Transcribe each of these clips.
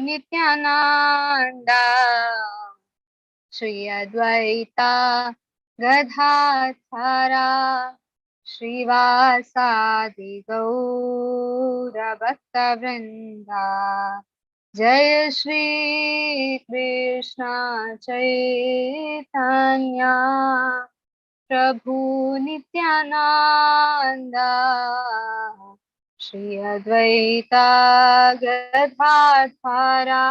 नित्यानंद श्री अद्वैता गदाधरा श्रीवासादि गौर भक्तवृंदा जय श्री कृष्ण चैतन्य प्रभु नित्यानंद श्री अद्वैता गदाधरा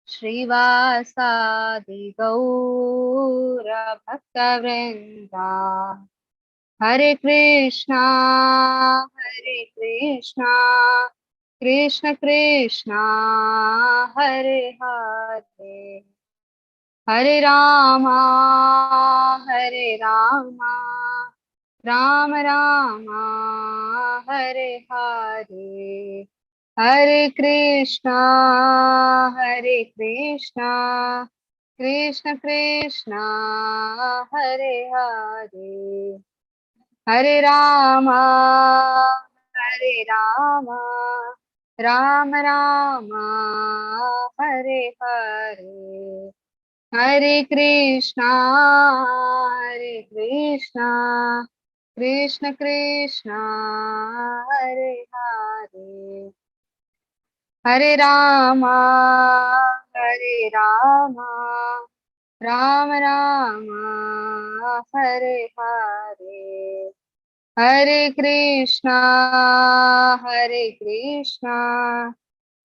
श्रीवासादि गौर भक्तवृंदा हरे कृष्णा कृष्ण कृष्णा हरे हरे हरे रामा राम रामा हरे हरे हरे कृष्णा कृष्ण कृष्णा हरे हरे हरे रामा राम रामा हरे हरे हरे कृष्णा कृष्ण कृष्णा हरे हरे हरे रामा राम रामा हरे हरे हरे कृष्णा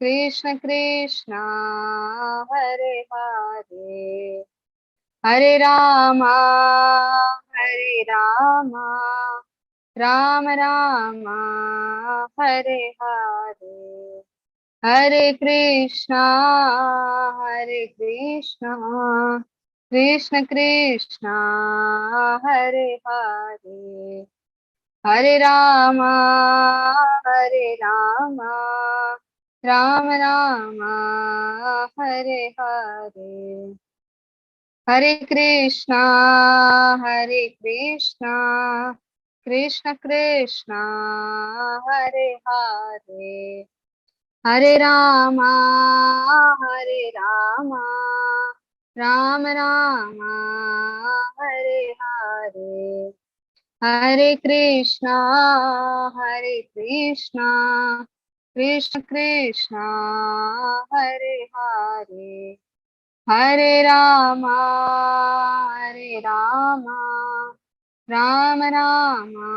कृष्ण कृष्णा हरे हरे हरे रामा राम रामा हरे हरे हरे कृष्णा कृष्ण कृष्णा हरे हरे हरे रामा राम रामा हरे हरे हरे कृष्णा कृष्ण कृष्णा हरे हरे हरे रामा राम रामा हरे हरे हरे कृष्णा कृष्ण कृष्णा हरे हरे हरे रामा राम रामा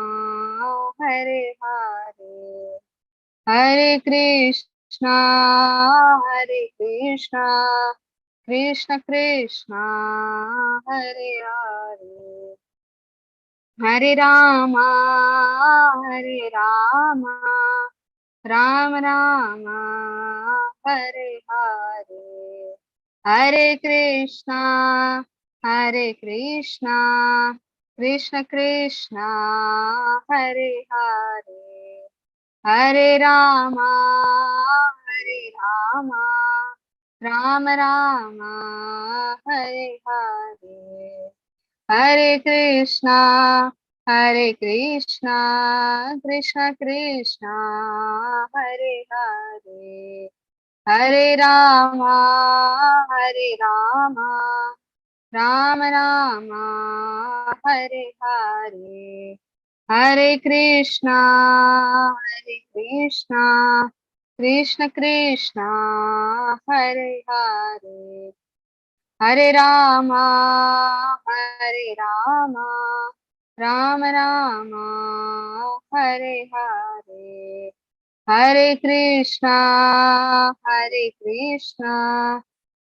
हरे हरे हरे कृष्णा कृष्ण कृष्णा हरे हरे हरे रामा राम रामा हरे हरे हरे कृष्णा कृष्ण कृष्णा हरे हरे हरे रामा राम रामा हरे हरे हरे कृष्णा कृष्ण कृष्णा हरे हरे हरे रामा राम रामा हरे हरे हरे कृष्णा कृष्ण कृष्णा हरे हरे हरे रामा राम रामा हरे हरे हरे कृष्णा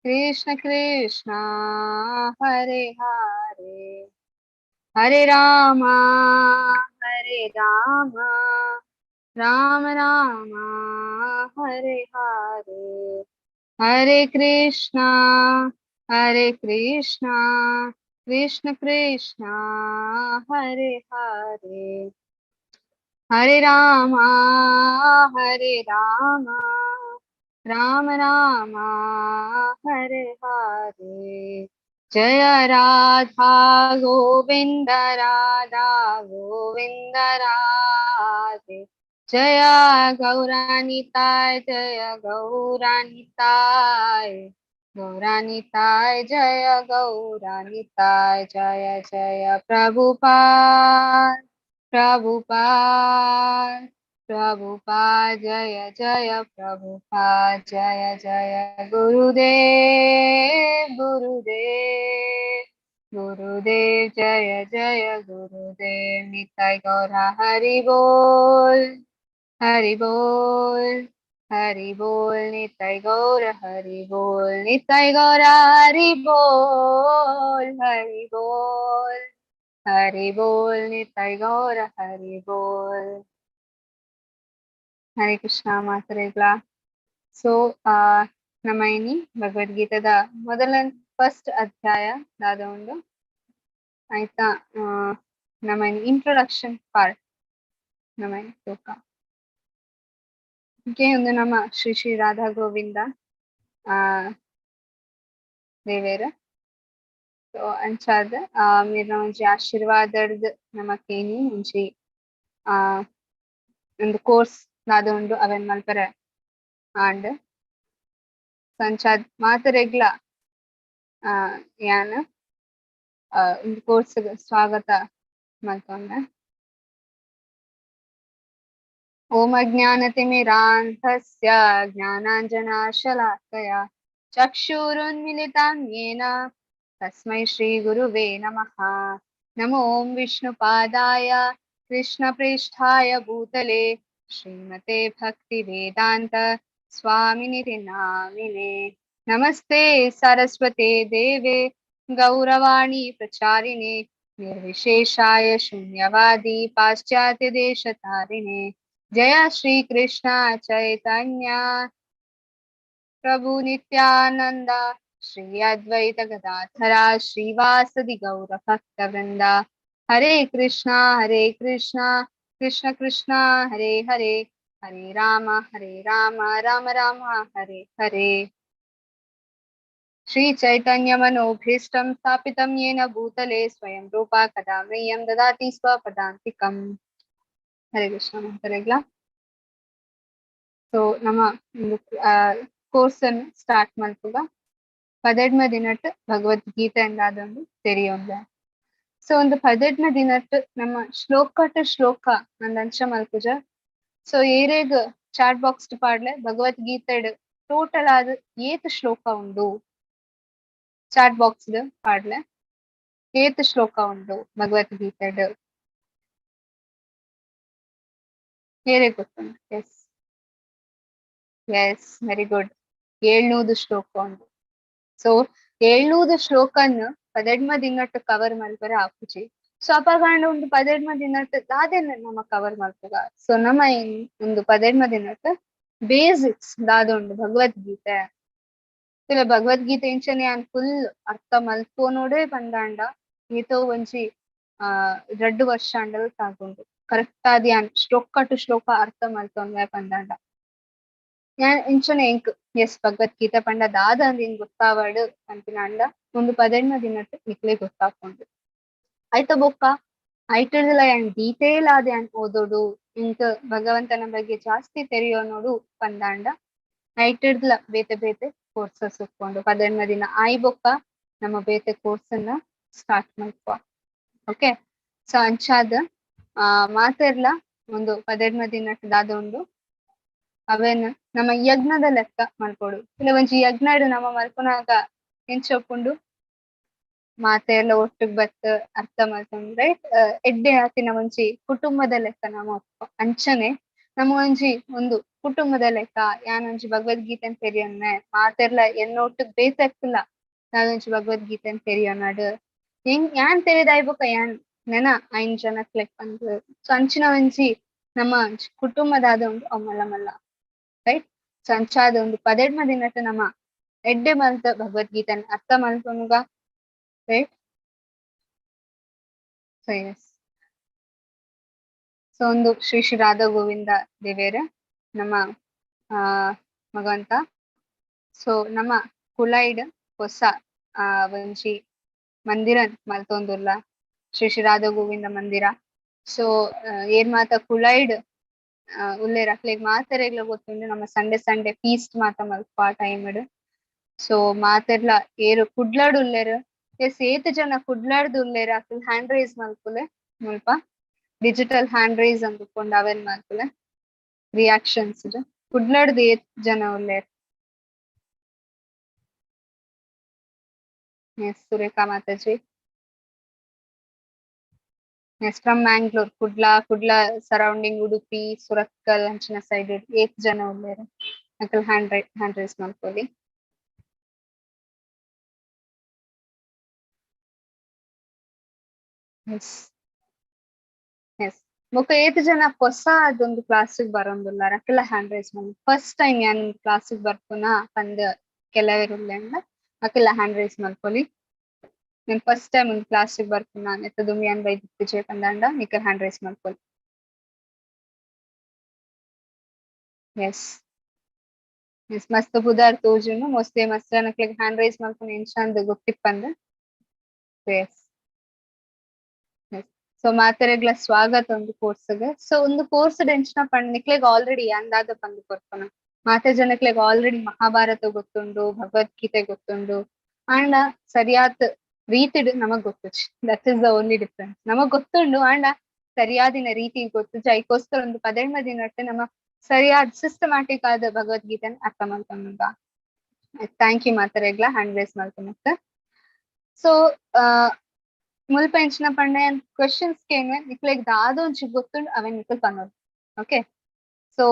कृष्ण कृष्णा हरे हरे हरे रामा राम रामा हरे हरे हरे कृष्णा कृष्ण कृष्णा हरे हरे हरे रामा राम रामा हरे हरे जय राधा गोविंद राधे जय गौरानिताय जय गौरानिताय गौरानिताय जय गौरानिताय जय जय प्रभुपाद प्रभुपाद प्रभुपाद जय जय प्रभुपाद जय जय गुरुदेव गुरुदेव गुरुदेव जय जय गुरुदेव निताय गौरा हरि बोल हरि बोल हरि बोल निताय गौर हरि बोल निताय गौरा हरि बोल हरि बोल हरि बोल निताय गौर हरि बोल हरे कृष्ण ಮಾತರೆಗಳ ಸೊ ನಮ್ಮ ಇನಿ ಭಗವದ್ಗೀತೆದ ಮೊದಲ ಫಸ್ಟ್ ಅಧ್ಯಾಯದಾದ ಒಂದು ಆಯ್ತಾ ನಮ್ಮ ಇಂಟ್ರೊಡಕ್ಷನ್ ಪಾರ್ಟ್ ನಮ್ಮ ಶ್ಲೋಕ ಒಂದು ನಮ್ಮ ಶ್ರೀ ಶ್ರೀ ರಾಧಾ ಗೋವಿಂದ ದೇವೇರ ಸೊ ಅಂಚಾದ మీరు ಒಂಜಿ ಆಶೀರ್ವಾದಡ್ ನಮಕೇನಿ ಒಂಜಿ ಒಂದು ಕೋರ್ಸ್ ದಾದ ಉಂಡು ಅವೆನ್ ಮಲ್ಪರೆ ಆಂಡ್ ಸಂಚಾದ್ ಮಾತರೆಗ್ಲ ಯಾನ್ ಒಂದು ಕೋರ್ಸ್ ಸ್ವಾಗತ ಮಲ್ತೊಂಡೆ ಓಂ ಅಜ್ಞಾನತಿಮಿರಾಂಧಸ್ಯ ಜ್ಞಾನಾಂಜನಾಶಲಾಕಯ ಚಕ್ಷುರುನ್ಮಿಲಿತಾಂ ಯೇನ ತಸ್ಮೈ ಶ್ರೀ ಗುರುವೇ ನಮಃ ನಮೋ ಓಂ ವಿಷ್ಣುಪಾದಾಯ ಕೃಷ್ಣಪ್ರೇಷ್ಠಾಯ ಭೂತಲೆ ಶ್ರೀಮತೆ ಭಕ್ತಿವೇದಾಂತ ಸ್ವಾಮಿನಿತಿ ನಾಮಿನೇ ನಮಸ್ತೆ ಸರಸ್ವತೆ ದೇವೆ ಗೌರವಾಣಿ ಪ್ರಚಾರಿಣೆ ನಿರ್ವಿಶೇಷಾಯ ಶೂನ್ಯವಾದಿ ಪಾಶ್ಚಾತ್ಯ ದೇಶತಾರಿಣೆ ಜಯ ಶ್ರೀ ಕೃಷ್ಣ ಚೈತನ್ಯ ಪ್ರಭು ನಿತ್ಯಾನಂದ ಶ್ರೀ ಅದ್ವೈತ ಗದಾಧರ ಶ್ರೀವಾಸದಿ ಗೌರ ಭಕ್ತ ವೃಂದ ಹರೇ ಕೃಷ್ಣ ಕೃಷ್ಣ ಕೃಷ್ಣ ಹರೇ ಹರೇ ಹರೇ ರಾಮ ರಾಮ ರಾಮ ಹರೇ ಹರೇ श्री चैतन्य मनोभीष्टं स्थापितं येन भूतले स्वयं रूपा कदा मह्यं ददाति स्वपदान्तिकम् हरे कृष्ण ಮಂತ್ರಗಳ ಸೊ ನಮ್ಮ ಕೋರ್ಸ್ ಅನ್ನು ಸ್ಟಾರ್ಟ್ ಮಾಡ್ತುಗ 17ನೇ ದಿನಟ್ ಭಗವದ್ಗೀತೆ ಎಂದಾದೊಂದು ತೆರಿಯೊಂದು ಸೊ ಒಂದು 17ನೇ ದಿನಟ್ ನಮ್ಮ ಶ್ಲೋಕ ಟು ಶ್ಲೋಕ ಅಂದಂಶ ಮಲ್ಪುಜ ಸೊ ಏರೇಗ್ ಚಾಟ್ ಬಾಕ್ಸ್ ಪಾಡ್ಲೆ ಭಗವದ್ಗೀತೆ ಟೋಟಲ್ ಆದ ಏತ್ ಶ್ಲೋಕ ಉಂಡು ಚಾಟ್ ಬಾಕ್ಸ್ ಪಾಡ್ಲೆ ಏತ್ ಶ್ಲೋಕ ಉಂಡು ಭಗವದ್ಗೀತೆ ಏರೇ ಗೊತ್ತುಂಟು ಎಸ್ ಎಸ್ ವೆರಿ ಗುಡ್ 700 ಶ್ಲೋಕ ಉಂಡು ಸೊ 700 ಶ್ಲೋಕನ್ 17ನೇ ದಿನಟ್ ಕವರ್ ಮಲ್ಪರೆ ಆಪುಜಿ ಸೊ ಅಪಗಾಂಡ ಒಂದು 17ನೇ ದಿನಟ್ ದಾದೆನ್ ನಮ್ಮ ಕವರ್ ಮಲ್ಪುಗ ಸೊ ನಮ್ಮ ಒಂದು 17ನೇ ದಿನಟ್ ಬೇಸಿಕ್ಸ್ ದಾದ ಉಂಡು ಭಗವದ್ಗೀತೆ ಇಲ್ಲ ಭಗವದ್ಗೀತೆ ಇಂಚನೆ ಯಾನ್ ಫುಲ್ ಅರ್ಥ ಮಲ್ಪೋನೋಡೆ ಪಂದಾಂಡ ಈತೋ ಒಂಜಿ 2 ವರ್ಷ ಅಂಡಲ್ ಸಾಗುಂಡು ಕರೆಕ್ಟ್ ಆದ್ ಯಾನ್ ಶ್ಲೋಕ ಟು ಶ್ಲೋಕ ಅರ್ಥ ಮಲ್ತೊಂಡೆ ಪಂದಾಂಡ ಯಾನ್ ಇಂಚನೆ ಎಂಕ್ ಎಸ್ ಭಗವದ್ಗೀತೆ ಪಂಡ ದಾದ ಅಂದ್ ಏನ್ ಗೊತ್ತಾವಡ್ ಅಂತಿನಾಂಡ ಒಂದು 17ನೇ ದಿನಟ್ ನಿಕ್ಲೆ ಗೊತ್ತಾಕೊಂಡು ಆಯ್ತ ಬೊಕ್ಕ ಐಟರ್ಲ ಯಾನ್ ಡೀಟೇಲ್ ಆದ ಯಾನ್ ಓದೋಡು ಇಂಕ್ ಭಗವಂತನ ಬಗ್ಗೆ ಜಾಸ್ತಿ ತೆರಿಯೋನೋಡು ಪಂದಾಂಡ ಐಟರ್ಲ ಬೇತೆ ಬೇತೆ ಕೋರ್ಸಸ್ ಉಟ್ಕೊಂಡು 17ನೇ ದಿನ ಆಯ್ ಬೊಕ್ಕ ನಮ್ಮ ಬೇತೆ ಕೋರ್ಸ್ ಅನ್ನ ಸ್ಟಾರ್ಟ್ ಮಾಡ್ಕೊ ಓಕೆ ಸೊ ಅಂಚಾದ ಮಾತೆರ್ಲ ಒಂದು 17ನೇ ದಿನಟ್ ದಾದ ಉಂಡು ಅವೇನ್ ನಮ್ಮ ಯಜ್ಞದ ಲೆಕ್ಕ ಮಲ್ಕೊಡು ಇಲ್ಲ ಒಂಜಿ ಯಜ್ಞಡ್ ನಮ್ಮ ಮಲ್ಪುನಾಗ ಎಂಚೊಪ್ಪುಂಡು ಮಾತೆರ್ಲ ಒಟ್ಟಿಗೆ ಬತ್ ಅರ್ಥ ಮಾಡ್ಕೊಂಡು ರೈಟ್ ಎಡ್ಡೆ ಆತಿನ ಒಂಜಿ ಕುಟುಂಬದ ಲೆಕ್ಕ ನಮ್ಮ ಅಂಚನೆ ನಮ್ಮ ಒಂಜಿ ಒಂದು ಕುಟುಂಬದ ಲೆಕ್ಕ ಯಾನ್ ಒಂಜಿ ಭಗವದ್ಗೀತೆನ್ ತೆರಿಯೊನ್ನೆ ಮಾತೆರ್ಲ ಎನ್ನೊಟ್ಟಿಗೆ ಬೇಸಕ್ಕಿಲ್ಲ ನಾನೊಂಜಿ ಭಗವದ್ಗೀತೆನ್ ತೆರಿಯೋನಾಡ್ ಹೆಂಗ್ ಯಾನ್ ತೆರಿದಾಯ್ಬೊಕ ಯಾನ್ ನೆನ 5 ಜನಕ್ ಲೆಕ್ಕ ಅಂದ್ ಸೊ ಅಂಚಿನ ಒಂಜಿ ನಮ್ಮ ಕುಟುಂಬದಾದ ಉಂಡು ಅಮ್ಮಲ್ಲ ಮಲ್ಲ ರೈಟ್ ಸೊ ಅಂಚಾದ ಒಂದು 17ನೇ ದಿನಟ್ ನಮ್ಮ ಎಡ್ಡೆ ಮಲ್ತ ಭಗವದ್ಗೀತೆನ್ ಅರ್ಥ ಮಲ್ಪೊನುಗ ರೈಟ್ ಸೊ ಎಸ್ ಸೊ ಒಂದು ಶ್ರೀ ಶ್ರೀ ರಾಧಾ ಗೋವಿಂದ ದೇವೇರ ನಮ್ಮ ಭಗವಂತ ಸೊ ನಮ್ಮ ಕುಲೈಡ್ ಹೊಸ ಒಂಜಿ ಮಂದಿರನ್ ಮಲ್ತೊಂದುರ್ಲ ಶ್ರೀ ಶ್ರೀ ರಾಧಾ ಗೋವಿಂದ ಮಂದಿರ ಸೊ ಏನ್ ಮಾತ ಕುಲೈಡ್ ಉಲ್ಲೇರ್ ಅಕ್ಲೆಗ್ ಮಾತೆರೆಗ್ಲ ಗೊತ್ತುಂಡು ನಮ್ಮ ಸಂಡೆ ಫೀಸ್ಟ್ ಮಾತ ಮಲ್ಪ ಟೈಮ್ ಸೊ ಮಾತೆರ್ಲ ಏರು ಕುಡ್ಲಾಡ್ ಉಲ್ಲೇರ್ ಎಸ್ ಏತ್ ಜನ ಕುಡ್ಲಾಡ್ದು ಉಲ್ಲೇರ್ ಅಕ್ಲ್ ಹ್ಯಾಂಡ್ ರೈಸ್ ಮಲ್ಪುಲೆ ಮುಲ್ಪ ಡಿಜಿಟಲ್ ಹ್ಯಾಂಡ್ ರೈಸ್ ಅಂದುಕೊಂಡು ಅವೆನ್ ಮಲ್ಪುಲೆ ರಿಯಾಕ್ಷನ್ಸ್ ಕುಡ್ಲಾಡ್ದು ಏತ್ ಜನ ಉಲ್ಲೇರ್ yes Surekha Mataji yes from Mangalore Kudla surrounding Udupi Surathkal ಅಂಚಿನ ಸೈಡ್ ಏತ್ ಜನ ಉಲ್ಲೇರ್ ಅಕ್ಲ್ ಹ್ಯಾಂಡ್ ರೈಸ್ ಮಲ್ಪೊಲಿ ಎಸ್ ಎಸ್ ಬೊಕ ಏತ್ ಜನ ಹೊಸ ಅದೊಂದು ಕ್ಲಾಸಿಗ್ ಬರೋಂದುಲ್ಲಾರ ಅಕ್ಕೆಲ್ಲ ಹ್ಯಾಂಡ್ ರೈಸ್ ಮಾಡಿ ಫಸ್ಟ್ ಟೈಮ್ ಯಾನ್ ಕ್ಲಾಸಿಗ್ ಬರ್ಪುನ ಪಂದ್ ಕೆಲವೆರುಲ್ಲೆಂಡ ಅಕ್ಕೆಲ್ಲ ಹ್ಯಾಂಡ್ ರೈಸ್ ಮಲ್ಪೊಲಿ నేను ಫಸ್ಟ್ ಟೈಮ್ ಒಂದು ಕ್ಲಾಸಿಗೆ ಬರ್ತೀನಿ ಎತ್ತ ದುಮ್ಮಿ ಅನ್ ಬೈದ್ ವಿಜಯ ಕಂದಾಂಡ ನಿಕಲ್ ಹ್ಯಾಂಡ್ ರೈಸ್ ಮಾಡ್ಕೊಳ್ಳಿ ಎಸ್ ಎಸ್ ಮಸ್ತ್ ಬುಧಾರ್ ತೋಜುನು ಮಸ್ತ್ ಮಸ್ತ್ ಜನಕ್ಲೆಗ್ ಹ್ಯಾಂಡ್ ರೈಸ್ ಮಾಡ್ಕೊಂಡು ಎಂಚಂದ್ ಗೊತ್ತಿಪ್ಪಂದ ಎಸ್ ಸೊ ಮಾತೆರೆಗ್ಲ ಸ್ವಾಗತ ಒಂದು ಕೋರ್ಸ್ಗೆ ಸೊ ಒಂದು ಕೋರ್ಸ್ ಎಂಚಿನ ಪಂಡ್ ನಿಕ್ಲೆಗ್ ಆಲ್ರೆಡಿ ಅಂದಾದ ಪಂದ್ ಕೊರ್ಪುನ ಮಾತೆ ಜನಕ್ಲೆಗ್ ಆಲ್ರೆಡಿ ಮಹಾಭಾರತ ಗೊತ್ತುಂಡು ಭಗವದ್ಗೀತೆ ಗೊತ್ತುಂಡು ಆಂಡ ಸರಿಯಾತ್ ರೀತಿಡ್ ನಮಗ್ ಗೊತ್ತುಜಿ that is the only difference ನಮಗ್ ಗೊತ್ತುಂಡು ಆಂಡ ಸರಿಯಾದಿನ ರೀತಿ ಗೊತ್ತುಜಿ ಐಕೋಸ್ಕರ ಒಂದು ಪದೆಣ್ಮ ದಿನಟ್ಟೆ ನಮ್ಮ ಸರಿಯಾದ ಸಿಸ್ಟಮ್ಯಾಟಿಕ್ ಆದ ಭಗವದ್ಗೀತೆನ ಅರ್ಥ ಮಾಡ್ಕೊಂಡ ಥ್ಯಾಂಕ್ ಯು ಮಾತರೆಗ್ಲ ಹ್ಯಾಂಡ್ ರೈಸ್ ಮಾಡ್ಕೊಂಡ ಸೊ ಮುಲ್ಪ ಎಂಚಿನ ಪಂಡ ಕ್ವೆಶನ್ಸ್ ಕೇನೆ ನಿಕ್ಲೆಗ್ ದಾದ ಒಂಚಿ ಗೊತ್ತುಂಡು ಅವೆನ್ ನಿಕಲ್ ಪನ್ನೋಡು ಓಕೆ ಸೊ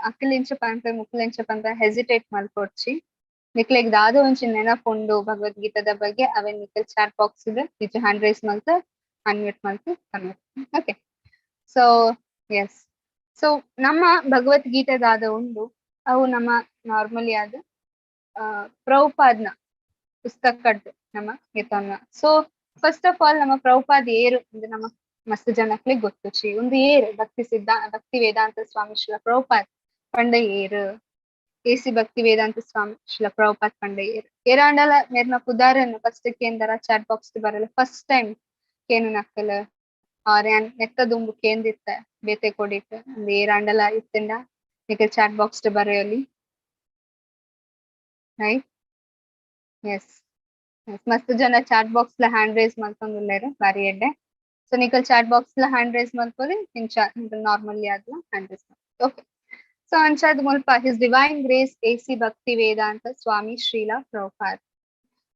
ಅಕ್ಲೆಂಚ ಪಂಪ ಮುಕ್ಲೆಂಚ ಪಂಪ ಹೆಸಿಟೇಟ್ ಮಲ್ಪೊಡ್ಚಿ ನಿಕ್ಲೆಗ್ ದಾದ ಒಂಚಿ ನೆನಪುಂಡು ಭಗವದ್ಗೀತದ ಬಗ್ಗೆ ಅವೆನ್ ನಿಕಲ್ ಚಾಟ್ ಬಾಕ್ಸ್ ಇದೆ ನಿಜ ಹ್ಯಾಂಡ್ ರೈಸ್ ಮಲ್ತ ಅನ್ಮ್ಯೂಟ್ ಮಲ್ತು ಓಕೆ ಸೊ ಎಸ್ ಸೊ ನಮ್ಮ ಭಗವದ್ಗೀತೆ ದಾದ ಉಂಡು ಅವು ನಮ್ಮ ನಾರ್ಮಲಿ ಆದ ಪ್ರಭುಪಾದ್ನ ಪುಸ್ತಕಡ್ ನಮ್ಮ ಗೆತೊನ್ನ ಸೊ ಫಸ್ಟ್ ಆಫ್ ಆಲ್ ನಮ್ಮ ಪ್ರಭುಪಾದ್ ಏರು ಅಂದ್ರೆ ನಮ್ಮ ಮಸ್ತ್ ಜನಕ್ಲೆ ಗೊತ್ತುಚಿ ಒಂದು ಏರು ಭಕ್ತಿ ವೇದಾಂತ ಸ್ವಾಮಿ ಶ್ರೀಲ ಪ್ರಭುಪಾದ್ ಪಂಡ ಏರು एसी भक्ति वेदांत स्वामी श्रील प्रभुपाद पंडे एरांडला मेरना उदाहरण फस्ट केंदर चैट बॉक्स बरल फस्ट टाइम केनु नक्कल और यान नेत्ता दुंबु केंदित्त बेते कोडित अंदे एरांडला इत्तंड निकल चैट बॉक्स बरयली राइट यस मस्त जन चैट बॉक्स ला हैंड रेस मल्तंदुल्लेर बारी एड्डे सो निकल चैट बॉक्स ला हैंड रेस मल्पोदि इंचा नार्मली आदला हैंड रेस ओके ಸೊ ಅಂಚಾದ್ ಮುಲ್ಪ ಹಿಸ್ ಡಿವೈನ್ ಗ್ರೇಸ್ ಎಸಿ ಭಕ್ತಿ ವೇದಾಂತ ಸ್ವಾಮಿ ಶ್ರೀಲ ಪ್ರಭುಪಾದ್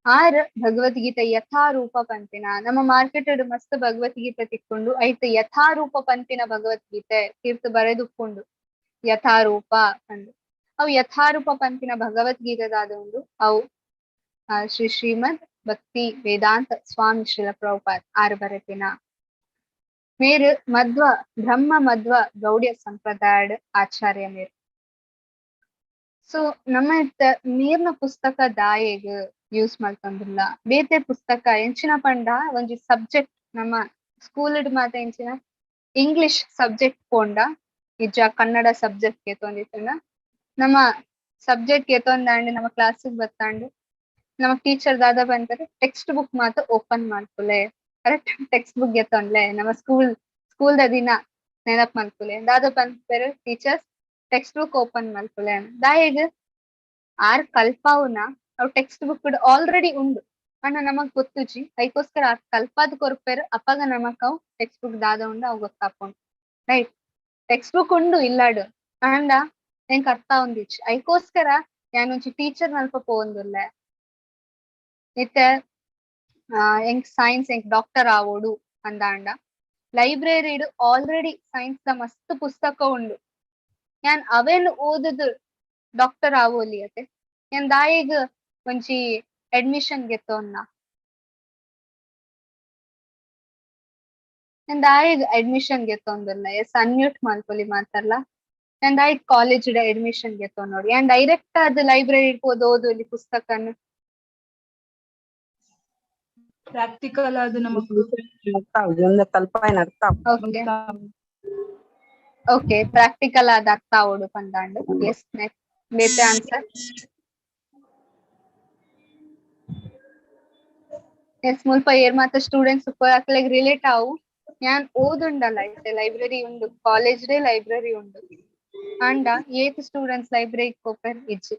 ಆರ್ ಭಗವದ್ಗೀತೆ ಯಥಾರೂಪ ಪಂಪಿನ ನಮ್ಮ ಮಾರ್ಕೆಟ್ ಮಸ್ತ್ ಭಗವದ್ಗೀತೆ ತಿಕ್ಕೊಂಡು ಐತ ಯಥಾರೂಪ ಪಂಪಿನ ಭಗವದ್ಗೀತೆ ತೀರ್ಥ ಬರೆದುಕೊಂಡು ಯಥಾರೂಪ ಅಂದು ಅವು ಯಥಾರೂಪ ಪಂಪಿನ ಭಗವದ್ಗೀತೆದಾದ ಒಂದು ಅವು ಶ್ರೀಮದ್ ಭಕ್ತಿ ವೇದಾಂತ ಸ್ವಾಮಿ ಶ್ರೀಲ ಪ್ರಭುಪಾದ್ ಆರ್ ಬರೆತಿನ ಮೇರು ಮಧ್ವ ಬ್ರಹ್ಮ ಮಧ್ವ ಗೌಡ್ಯ ಸಂಪ್ರದಾಯಡ್ ಆಚಾರ್ಯ ಮೇರು ಸೊ ನಮ್ಮ ನೀರ್ನ ಪುಸ್ತಕ ದಾಯೆಗ್ ಯೂಸ್ ಮಲ್ತಂದಿಲ್ಲ ಬೇತೆ ಪುಸ್ತಕ ಎಂಚಿನ ಪಂಡ ಒಂಜಿ ಸಬ್ಜೆಕ್ಟ್ ನಮ್ಮ ಸ್ಕೂಲ್ಡ್ ಮಾತ ಎಂಚಿನ ಇಂಗ್ಲಿಷ್ ಸಬ್ಜೆಕ್ಟ್ ಪೋಂಡ ಇಜ್ಜ ಕನ್ನಡ ಸಬ್ಜೆಕ್ಟ್ ಕೇತೊಂದಿತ್ತಂಡ ನಮ್ಮ ಸಬ್ಜೆಕ್ಟ್ ಕೇತೊಂದಾಂಡ್ ನಮ್ಮ ಕ್ಲಾಸಿಗೆ ಬತ್ತಾಂಡ್ ನಮ್ಮ ಟೀಚರ್ ದಾದ ಬಂತಾರೆ ಟೆಕ್ಸ್ಟ್ ಬುಕ್ ಮಾತ ಓಪನ್ ಮಾಡ್ಕೊಲೆ ಕರೆಕ್ಟ್ ಟೆಕ್ಸ್ಟ್ ಬುಕ್ ಗೆತ್ತೊಂಡ್ಲೆ ನಮ್ಮ ಸ್ಕೂಲ್ ದ ದಿನ ನೆನಪ್ ಮಲ್ಪುಲೆ ದಾದ ಬಂತಾರೆ ಟೀಚರ್ಸ್ ಟೆಕ್ಸ್ಟ್ ಬುಕ್ ಓಪನ್ ಮಲ್ಪುಲೆ ದಾಯೆಗ್ ಆರ್ ಕಲ್ಪಾವುನ ಅವ್ ಟೆಕ್ಸ್ಟ್ ಬುಕ್ ಆಲ್ರೆಡಿ ಉಂಡು ಅಣ್ಣ ನಮಗ್ ಗೊತ್ತುಜಿ ಐಕೋಸ್ಕರ ಆ ಕಲ್ಪಾದ್ ಕೊರ್ಪೆರ್ ಅಪ್ಪಗ ನಮಕ್ ಅವ್ ಟೆಕ್ಸ್ಟ್ ಬುಕ್ ದಾದ ಉಂಡು ಅವ್ ಗೊತ್ತಾಪುಂಡು ರೈಟ್ ಟೆಕ್ಸ್ಟ್ ಬುಕ್ ಉಂಡು ಇಲ್ಲಾಡು ಅಂಡ ಎಂಕ್ ಅರ್ಥ ಒಂದಿಚ್ಚಿ ಐಕೋಸ್ಕರ ಯಾನೊಂಚಿ ಟೀಚರ್ ನಲ್ಪ ಪೋಂದುಲ್ಲೆ ಇತ್ತೆ ಎಂಕ್ ಸೈನ್ಸ್ ಎಂಕ್ ಡಾಕ್ಟರ್ ಆವೋಡು ಅಂದಾಂಡ ಲೈಬ್ರರಿಡ್ ಆಲ್ರೆಡಿ ಸೈನ್ಸ್ ದ ಮಸ್ತ್ ಪುಸ್ತಕ ಉಂಡು ಯಾನ್ ಅವೆನ್ ಓದುದು ಡಾಕ್ಟರ್ ಆವೋಲಿ ಅತೆ ಯಾನ್ ದಾಯಿಗ್ ಒಂಜಿ ಅಡ್ಮಿಷನ್ ಗೆತ್ತೋನ್ನ ಯಾನ್ ದಾಯಿಗ್ ಅಡ್ಮಿಷನ್ ಗೆತ್ತೊಂದುಲ್ಲ ಎಸ್ ಅನ್ಮ್ಯೂಟ್ ಮಲ್ಪೊಲಿ ಮಾತರ್ಲ ಯಾನ್ ದಾಯಿಗ್ ಕಾಲೇಜ್ ಅಡ್ಮಿಷನ್ ಗೆತ್ತೊಂದ್ ನೋಡಿ ಯಾನ್ ಡೈರೆಕ್ಟ್ ಅದು ಲೈಬ್ರರಿ ಹೋದ್ ಓದುಲಿ ಪುಸ್ತಕನ್ ಪ್ರಾಕ್ಟಿಕಲ್ ಅದು ನಮಗ್ ಓಕೆ ಪ್ರಾಕ್ಟಿಕಲ್ ಆದ ಅರ್ಥ ಆವೋಡು ಪಂದಾಂಡು ಎಸ್ ನೆಕ್ಸ್ಟ್ ಬೇತೆ ಆನ್ಸರ್ ಎಸ್ ಮುಲ್ಪ ಏರ್ ಮಾತ ಸ್ಟೂಡೆಂಟ್ಸ್ ಅಕ್ಲೆಗ್ ರಿಲೇಟ್ ಆವು ഞാൻ ഓതുണ്ടല്ല ഇത്തെ ലൈബ്രറി ഉണ്ട് ಕಾಲೇಜ್‌ಡೆ ಲೈಬ್ರರಿ ಉಂಡು ಆಂಡ ಏತ್ ಸ್ಟೂಡೆಂಟ್ಸ್ ಲೈಬ್ರರಿ ಕೊಪ್ಪರ್ ಇಜ್ಜಿ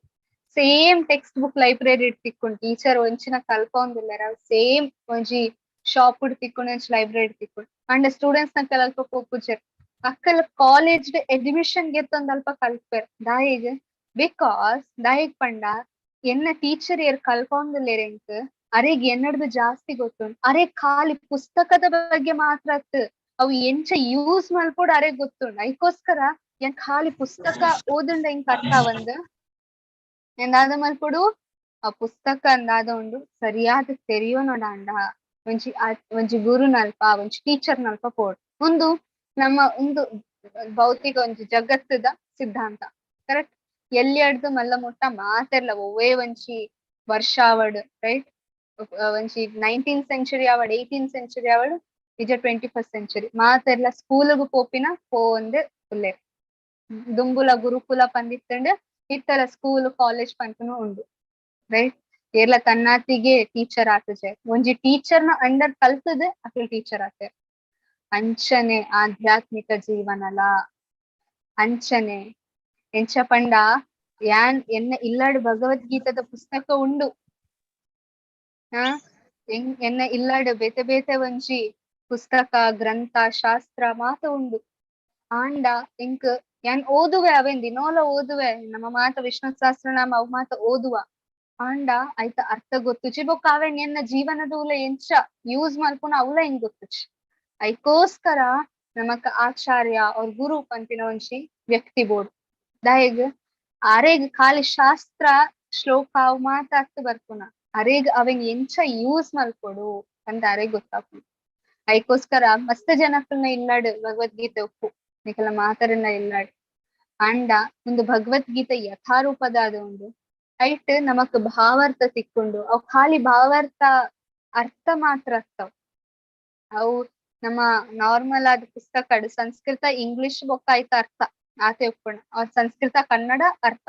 ಸೇಮ್ ಟೆಕ್ಸ್ಟ್ ಬುಕ್ ಲೈಬ್ರರಿ ತಿಕ್ಕೊಂಡು ಟೀಚರ್ ಒಂಚಿನ ಕಲ್ಪೊಂದುಲ್ಲೆರ ಸೇಮ್ ಒಂಜಿ ಶಾಪ್ ತಿಕ್ಕೊಂಡು ಒಂಜಿ ಲೈಬ್ರರಿ ತಿಕ್ಕೊಂಡು ಆಂಡ ಸ್ಟೂಡೆಂಟ್ಸ್ ನ ಕಲ್ಪ ಪೋಪುಜೆರ್ ಅಕ್ಕಲ್ ಕಾಲೇಜ್ ಎಡ್ಮಿಷನ್ ಗೆತ್ತೊಂದು ಅಲ್ಪ ಕಲ್ಪರ್ ದಾಯಿಗ್ ಬಿಕಾಸ್ ದಾಯಿಗ್ ಪಂಡ ಎನ್ನ ಟೀಚರ್ ಏರ್ ಕಲ್ಪೊಂದುಲ್ಲೆರೆಂಕ್ ಅರೆಗ್ ಎನ್ನಡ್ದು ಜಾಸ್ತಿ ಗೊತ್ತುಂಟು ಅರೆ ಖಾಲಿ ಪುಸ್ತಕದ ಬಗ್ಗೆ ಮಾತ್ರ ಅವು ಎಂಚ ಯೂಸ್ ಮಲ್ಪೋಡು ಅರೆ ಗೊತ್ತುಂಡು ಅದಕ್ಕೋಸ್ಕರ ಏನ್ ಖಾಲಿ ಪುಸ್ತಕ ಓದುಂಡ ಇಂಕ್ ಅರ್ಥ ಒಂದ್ ಎಂದಾದ ಮಲ್ಪೊಡು ಆ ಪುಸ್ತಕ ಅಂದಾದ ಉಂಡು ಸರಿಯಾದ ತೆರಿಯೋನೊಡಾಂಡ ಒಂಜಿ ಗುರು ನಲ್ಪ ಒಂಜಿ ಟೀಚರ್ ನಲ್ಪ ಪೋಡು ಒಂದು ನಮ್ಮ ಒಂದು ಭೌತಿಕ ಒಂಜಿ ಜಗತ್ತದ ಸಿದ್ಧಾಂತ ಕರೆಕ್ಟ್ ಎಲ್ಲಿ ಅಡ್ದು ಮಲ್ಲ ಮುಟ್ಟ ಮಾತೆರ್ಲ ಒವ್ವೇ ಒಂಜಿ ವರ್ಷ ಆವಡ್ ರೈಟ್ ಒಂಜಿ 19th ಸೆಂಚುರಿ ಆವಡ್ 18th ಸೆಂಚುರಿ ಆವಡ್ ಇಜ 21st ಸೆಂಚುರಿ ಮಾತೆರ್ಲ ಸ್ಕೂಲ್ಗ್ ಪೋಪಿನ ಪೋಂದ್ ಉಲ್ಲೆ ದುಂಬುಲ ಗುರುಕುಲ ಪಂದಿತ್ತಂಡ್ ಇತ್ತರ ಸ್ಕೂಲ್ ಕಾಲೇಜ್ ಪಂಪನು ಉಂಡು ರೈಟ್ ಏರ್ಲ ತನ್ನಾತಿಗೆ ಟೀಚರ್ ಆತಜೆ ಒಂಜಿ ಟೀಚರ್ ನ ಅಂಡರ್ ಕಲ್ತದೆ ಅಕ್ಲ್ ಟೀಚರ್ ಆತೆ ಅಂಚನೆ ಆಧ್ಯಾತ್ಮಿಕ ಜೀವನಲ ಅಂಚನೆ ಎಂಚ ಪಂಡ ಯಾನ್ ಎನ್ನ ಇಲ್ಲಾಡ್ ಭಗವದ್ಗೀತದ ಪುಸ್ತಕ ಉಂಡು ಎನ್ನ ಇಲ್ಲಾಡ್ ಬೇತೆ ಬೇತೆ ಒಂಜಿ ಪುಸ್ತಕ ಗ್ರಂಥ ಶಾಸ್ತ್ರ ಮಾತ ಉಂಡು ಆಂಡ ಎಂಕ್ ಯಾನ್ ಓದುವೆ ಅವೆನ್ ದಿನೋಲ ಓದುವೆ ನಮ್ಮ ಮಾತ ವಿಷ್ಣು ಸಹಸ್ರನಾಮ ಅವ್ ಮಾತ ಓದುವ ಆಂಡ ಐತ ಅರ್ಥ ಗೊತ್ತುಜಿ ಬೊಕ್ಕ ಅವೆನ್ ಎನ್ನ ಜೀವನದ ಉಲ ಎಂಚ ಯೂಸ್ ಮಲ್ಪುನ ಅವ್ಲ ಹೆಂಗ್ ಗೊತ್ತುಜಿ ಐಕೋಸ್ಕರ ನಮಕ್ ಆಚಾರ್ಯ ಅವ್ರ ಗುರು ಪಂಪಿನ ಒಂಜಿ ವ್ಯಕ್ತಿ ಬೋಡು ದಾಯಗ್ ಅರೆಗ್ ಖಾಲಿ ಶಾಸ್ತ್ರ ಶ್ಲೋಕ ಅವ್ ಮಾತ ಅರ್ಥ ಬರ್ಪುನ ಅರೆಗ್ ಅವೆನ್ ಎಂಚ ಯೂಸ್ ಮಲ್ಪೊಡು ಅಂತ ಅರೆಗ್ ಗೊತ್ತಾಪುಂಡು ಐಕೋಸ್ಕರ ಮಸ್ತ್ ಜನಕ್ಕಲ್ನ ಇಲ್ಲಾಡ್ ಭಗವದ್ಗೀತೆ ಉಪ್ಪು ನಿಕಲ ಮಾತರನ್ನ ಇಲ್ಲಾಡ್ ಆಂಡ ಒಂದು ಭಗವದ್ಗೀತೆ ಯಥಾರೂಪದಾದ ಉಂಡು ಐಟ್ ನಮಕ್ ಭಾವಾರ್ಥ ತಿಕ್ಕೊಂಡು ಅವ್ ಖಾಲಿ ಭಾವಾರ್ಥ ಅರ್ಥ ಮಾತ್ರ ಅರ್ಥವ್ ಅವು ನಮ್ಮ ನಾರ್ಮಲ್ ಆದ ಪುಸ್ತಕ ಸಂಸ್ಕೃತ ಇಂಗ್ಲಿಷ್ ಬೊಕ್ಕ ಆಯ್ತ ಅರ್ಥ ಆತೆ ಒಪ್ಕೊಂಡ ಅವ್ರ ಸಂಸ್ಕೃತ ಕನ್ನಡ ಅರ್ಥ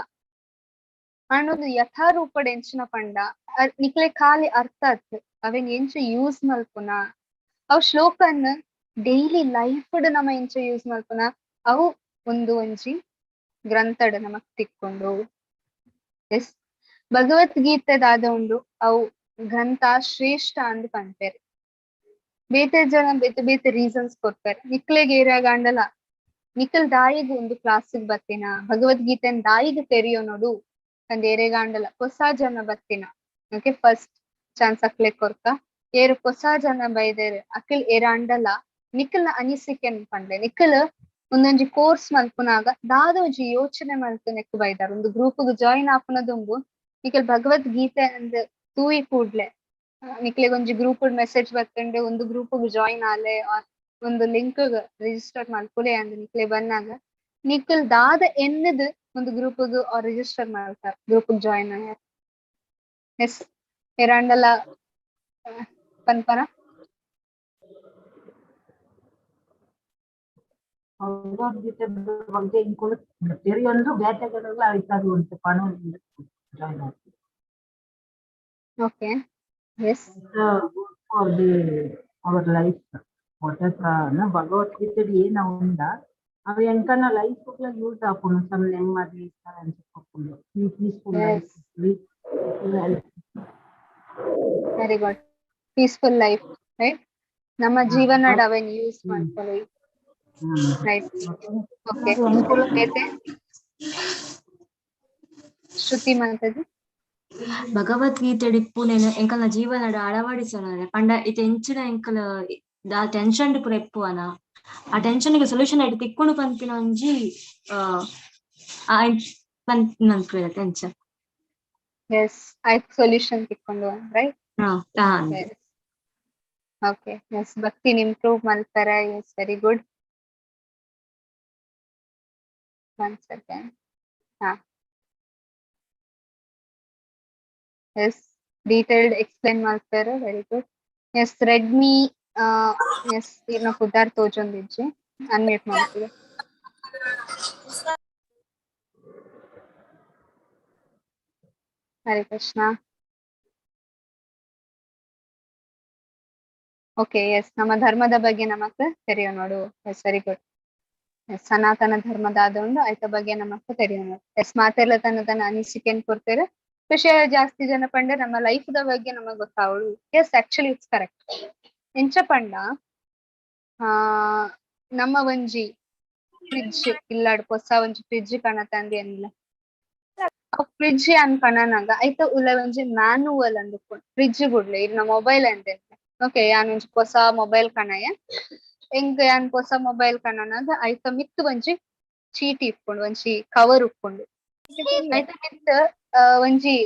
ಅನ್ನೋದು ಯಥಾರೂಪಡ್ ಎಂಚಿನ ಪಂಡ ನಿಕ್ಲೆ ಖಾಲಿ ಅರ್ಥ ಅತ್ ಅವೆನ್ ಎಂಚ ಯೂಸ್ ಮಲ್ಪುನ ಅವ್ ಶ್ಲೋಕನ್ ಡೈಲಿ ಲೈಫ್ ನಮ ಎಂಚ ಯೂಸ್ ಮಲ್ಪುನ ಅವು ಒಂದು ಒಂಜಿ ಗ್ರಂಥಡ್ ನಮಕ್ ತಿಕ್ಕೊಂಡು ಎಸ್ ಭಗವದ್ಗೀತೆದಾದ ಉಂಡು ಅವು ಗ್ರಂಥ ಶ್ರೇಷ್ಠ ಅಂದ್ ಪಂಪೆರ್ ಬೇತೆ ಜನ ಬೇತೆ ಬೇತೆ ರೀಸನ್ಸ್ ಕೊಡ್ತಾರೆ ನಿಕ್ಲೆಗ್ ಏರಿಯಾಗಂಡಲ ನಿಖಲ್ ದಾಯಿಗ್ ಒಂದು ಕ್ಲಾಸಿಗ್ ಬತ್ತಿನ ಭಗವದ್ಗೀತೆನ್ ದಾಯಿಗ್ ತೆರಿಯೋ ನೋಡು ಅಂದ್ ಏರೆಗಾಂಡಲ ಹೊಸ ಜನ ಬತ್ತಿನ ಓಕೆ ಫಸ್ಟ್ ಚಾನ್ಸ್ ಅಕ್ಲೆ ಕೊರ್ಕ ಏರು ಹೊಸ ಜನ ಬೈದೇರ್ ಅಕ್ಲ್ ಏರಾಂಡಲ ನಿಖಲ್ನ ಅನಿಸಿಕೆ ಪಂಡೆ ನಿಖಲ್ ಒಂದೊಂಜಿ ಕೋರ್ಸ್ ಮಲ್ಪುನಾಗ ದಾದ ಒಂಜಿ ಯೋಚನೆ ಮಲ್ತು ನೆಕ್ ಬೈದಾರ್ ಒಂದು ಗ್ರೂಪ್ಗ್ ಜಾಯಿನ್ ಆಪುನದುಂಬು ನಿಖಲ್ ಭಗವದ್ಗೀತೆ ಅಂದ್ ತೂಯಿ ಕೂಡ್ಲೆ ನಿಕ್ಲೆಗ್ ಒಂಜಿ ಗ್ರೂಪ್ ಮೆಸೇಜ್ ಬರ್ತಂಡೆ ಒಂದು ಗ್ರೂಪ್ಗ್ ಜಾಯಿನ್ ಆಲೆ ಒಂದು ಲಿಂಕ್ ರಿಜಿಸ್ಟರ್ ಮಲ್ಪುಲೆ ಅಂದ್ ನಿಕ್ಲೆ ಬನ್ನಾಗ ನಿಖಲ್ ದಾದ ಎನ್ನದ್ ಒಂದು ಗ್ರೂಪ್ಗ್ ರಿಜಿಸ್ಟರ್ ಮಾಡ್ತಾರ ಗ್ರೂಪ್ಗ್ ಜಾಯಿನ್ ಆಗ್ಯಾರ ಎಸ್ ಎರಾಂಡಲ ಪನ್ಪರ ಭಗವದ್ಗೀತೆ ಬಗ್ಗೆ ಇಂಕೊಂಡು ಪ್ರತಿಯೊಂದು ಬೇಟೆಗಳೆಲ್ಲ ಆಯ್ತದು ಅಂತ ಪಣ ಜಾಯಿನ್ ಆಗ್ತದೆ. Okay. Yes. For our life, whatever Bhagavad Gita ಏನ ಉಂಡ ಅವು ಎಂಕನ ಲೈಫ್ ಯೂಸ್ ಆಪುನು ಸಮ್ ನೆಮ್ಮದಿ peaceful life. Very good. Peaceful life, right? ನಮ್ಮ ಜೀವನ ಅವೆನ್ ಯೂಸ್ ಮಾಡ್ಕೊಳ್ಳಿ. Right. Okay. ಬೇತೆ ಶ್ರುತಿ ಮಾತಾಡಿ. ಭಗವದ್ಗೀತೆ ಡಿಪ್ಪುನೆ ಎಂಕಲ್ನ ಜೀವನಡ್ ಅಳವಡಿಸೋಣ ಪಂಡ ಇತ್ತೆ ಎಂಚಿನ ಎಂಕಲ್ ದಾ ಟೆನ್ಷನ್ ಪೂರ ಎಪ್ಪುವನ ಆ ಟೆನ್ಷನ್ ಗೆ ಸೊಲ್ಯೂಷನ್ ಆಯ್ತು ತಿಕ್ಕೊಂಡು ಪಂಪಿನ ಒಂಜಿ tension Yes, I solution ತಿಕ್ಕೊಂಡು right? Yes. Okay. Yes, ಭಕ್ತಿ improve ಮಾಡ್ತಾರೆ. Yes, very good. One second. Yes, detailed explain ಮಾಡ್ತಾರೆ. Very good. Yes, Redmi yes ಇನ್ನ ಪುದಾರ್ ತೋಜೊಂದಿಜ್ಜಿ ಅನ್ಮ್ಯೂಟ್ ಮಾಡ್ತೀವಿ. ಹರೇ ಕೃಷ್ಣ. ಓಕೆ ಎಸ್ ನಮ್ಮ ಧರ್ಮದ ಬಗ್ಗೆ ನಮಕ್ ತೆರೆಯೋ ನೋಡು. S very good. ಸನಾತನ ಧರ್ಮದಾದೊಂದು ಆಯ್ತ ಬಗ್ಗೆ ನಮಕ್ ತೆರೆಯೋ ನೋಡು. ಎಸ್ ಮಾತೆಲ್ಲ ತನ್ನ ಅನಿಸಿಕೆನ್ ಕೊಡ್ತಾರೆ. ವಿಷಯ ಜಾಸ್ತಿ ಜನ ಪಂಡ ನಮ್ಮ ಲೈಫ್ ದ ಬಗ್ಗೆ ನಮಗ್ ಗೊತ್ತಾವಳು. Yes actually it's correct. ಎಂಚ ಪಂಡ ನಮ್ಮ ಒಂಜಿ ಫ್ರಿಡ್ಜ್ ಇಲ್ಲಾಡ್ ಹೊಸ ಒಂಜಿ ಫ್ರಿಡ್ಜ್ ಕಾಣತಂದಿ ಅನ್ಲ ಫ್ರಿಡ್ಜ್ ಅನ್ಕಣನಾಗ ಐತ ಉಲ್ಲ ಒಂಜಿ ಮ್ಯಾನುವಲ್ ಅಂದುಕೊಂಡು ಫ್ರಿಡ್ಜ್ ಗುಡ್ಲೆ ಇನ್ನ ಮೊಬೈಲ್ ಅಂದೆ ಓಕೆ ಯಾನ್ ಒಂಜಿ ಹೊಸ ಮೊಬೈಲ್ ಕಣಯ ಎಂಕ್ ಯಾನ್ ಹೊಸ ಮೊಬೈಲ್ ಕಣನಾಗ ಐತ ಮಿತ್ತು ಒಂಜಿ ಚೀಟಿ ಇಟ್ಕೊಂಡು ಒಂಜಿ ಕವರ್ ಉಟ್ಕೊಂಡು ಐತ ಮಿತ್ ಒಂಜಿ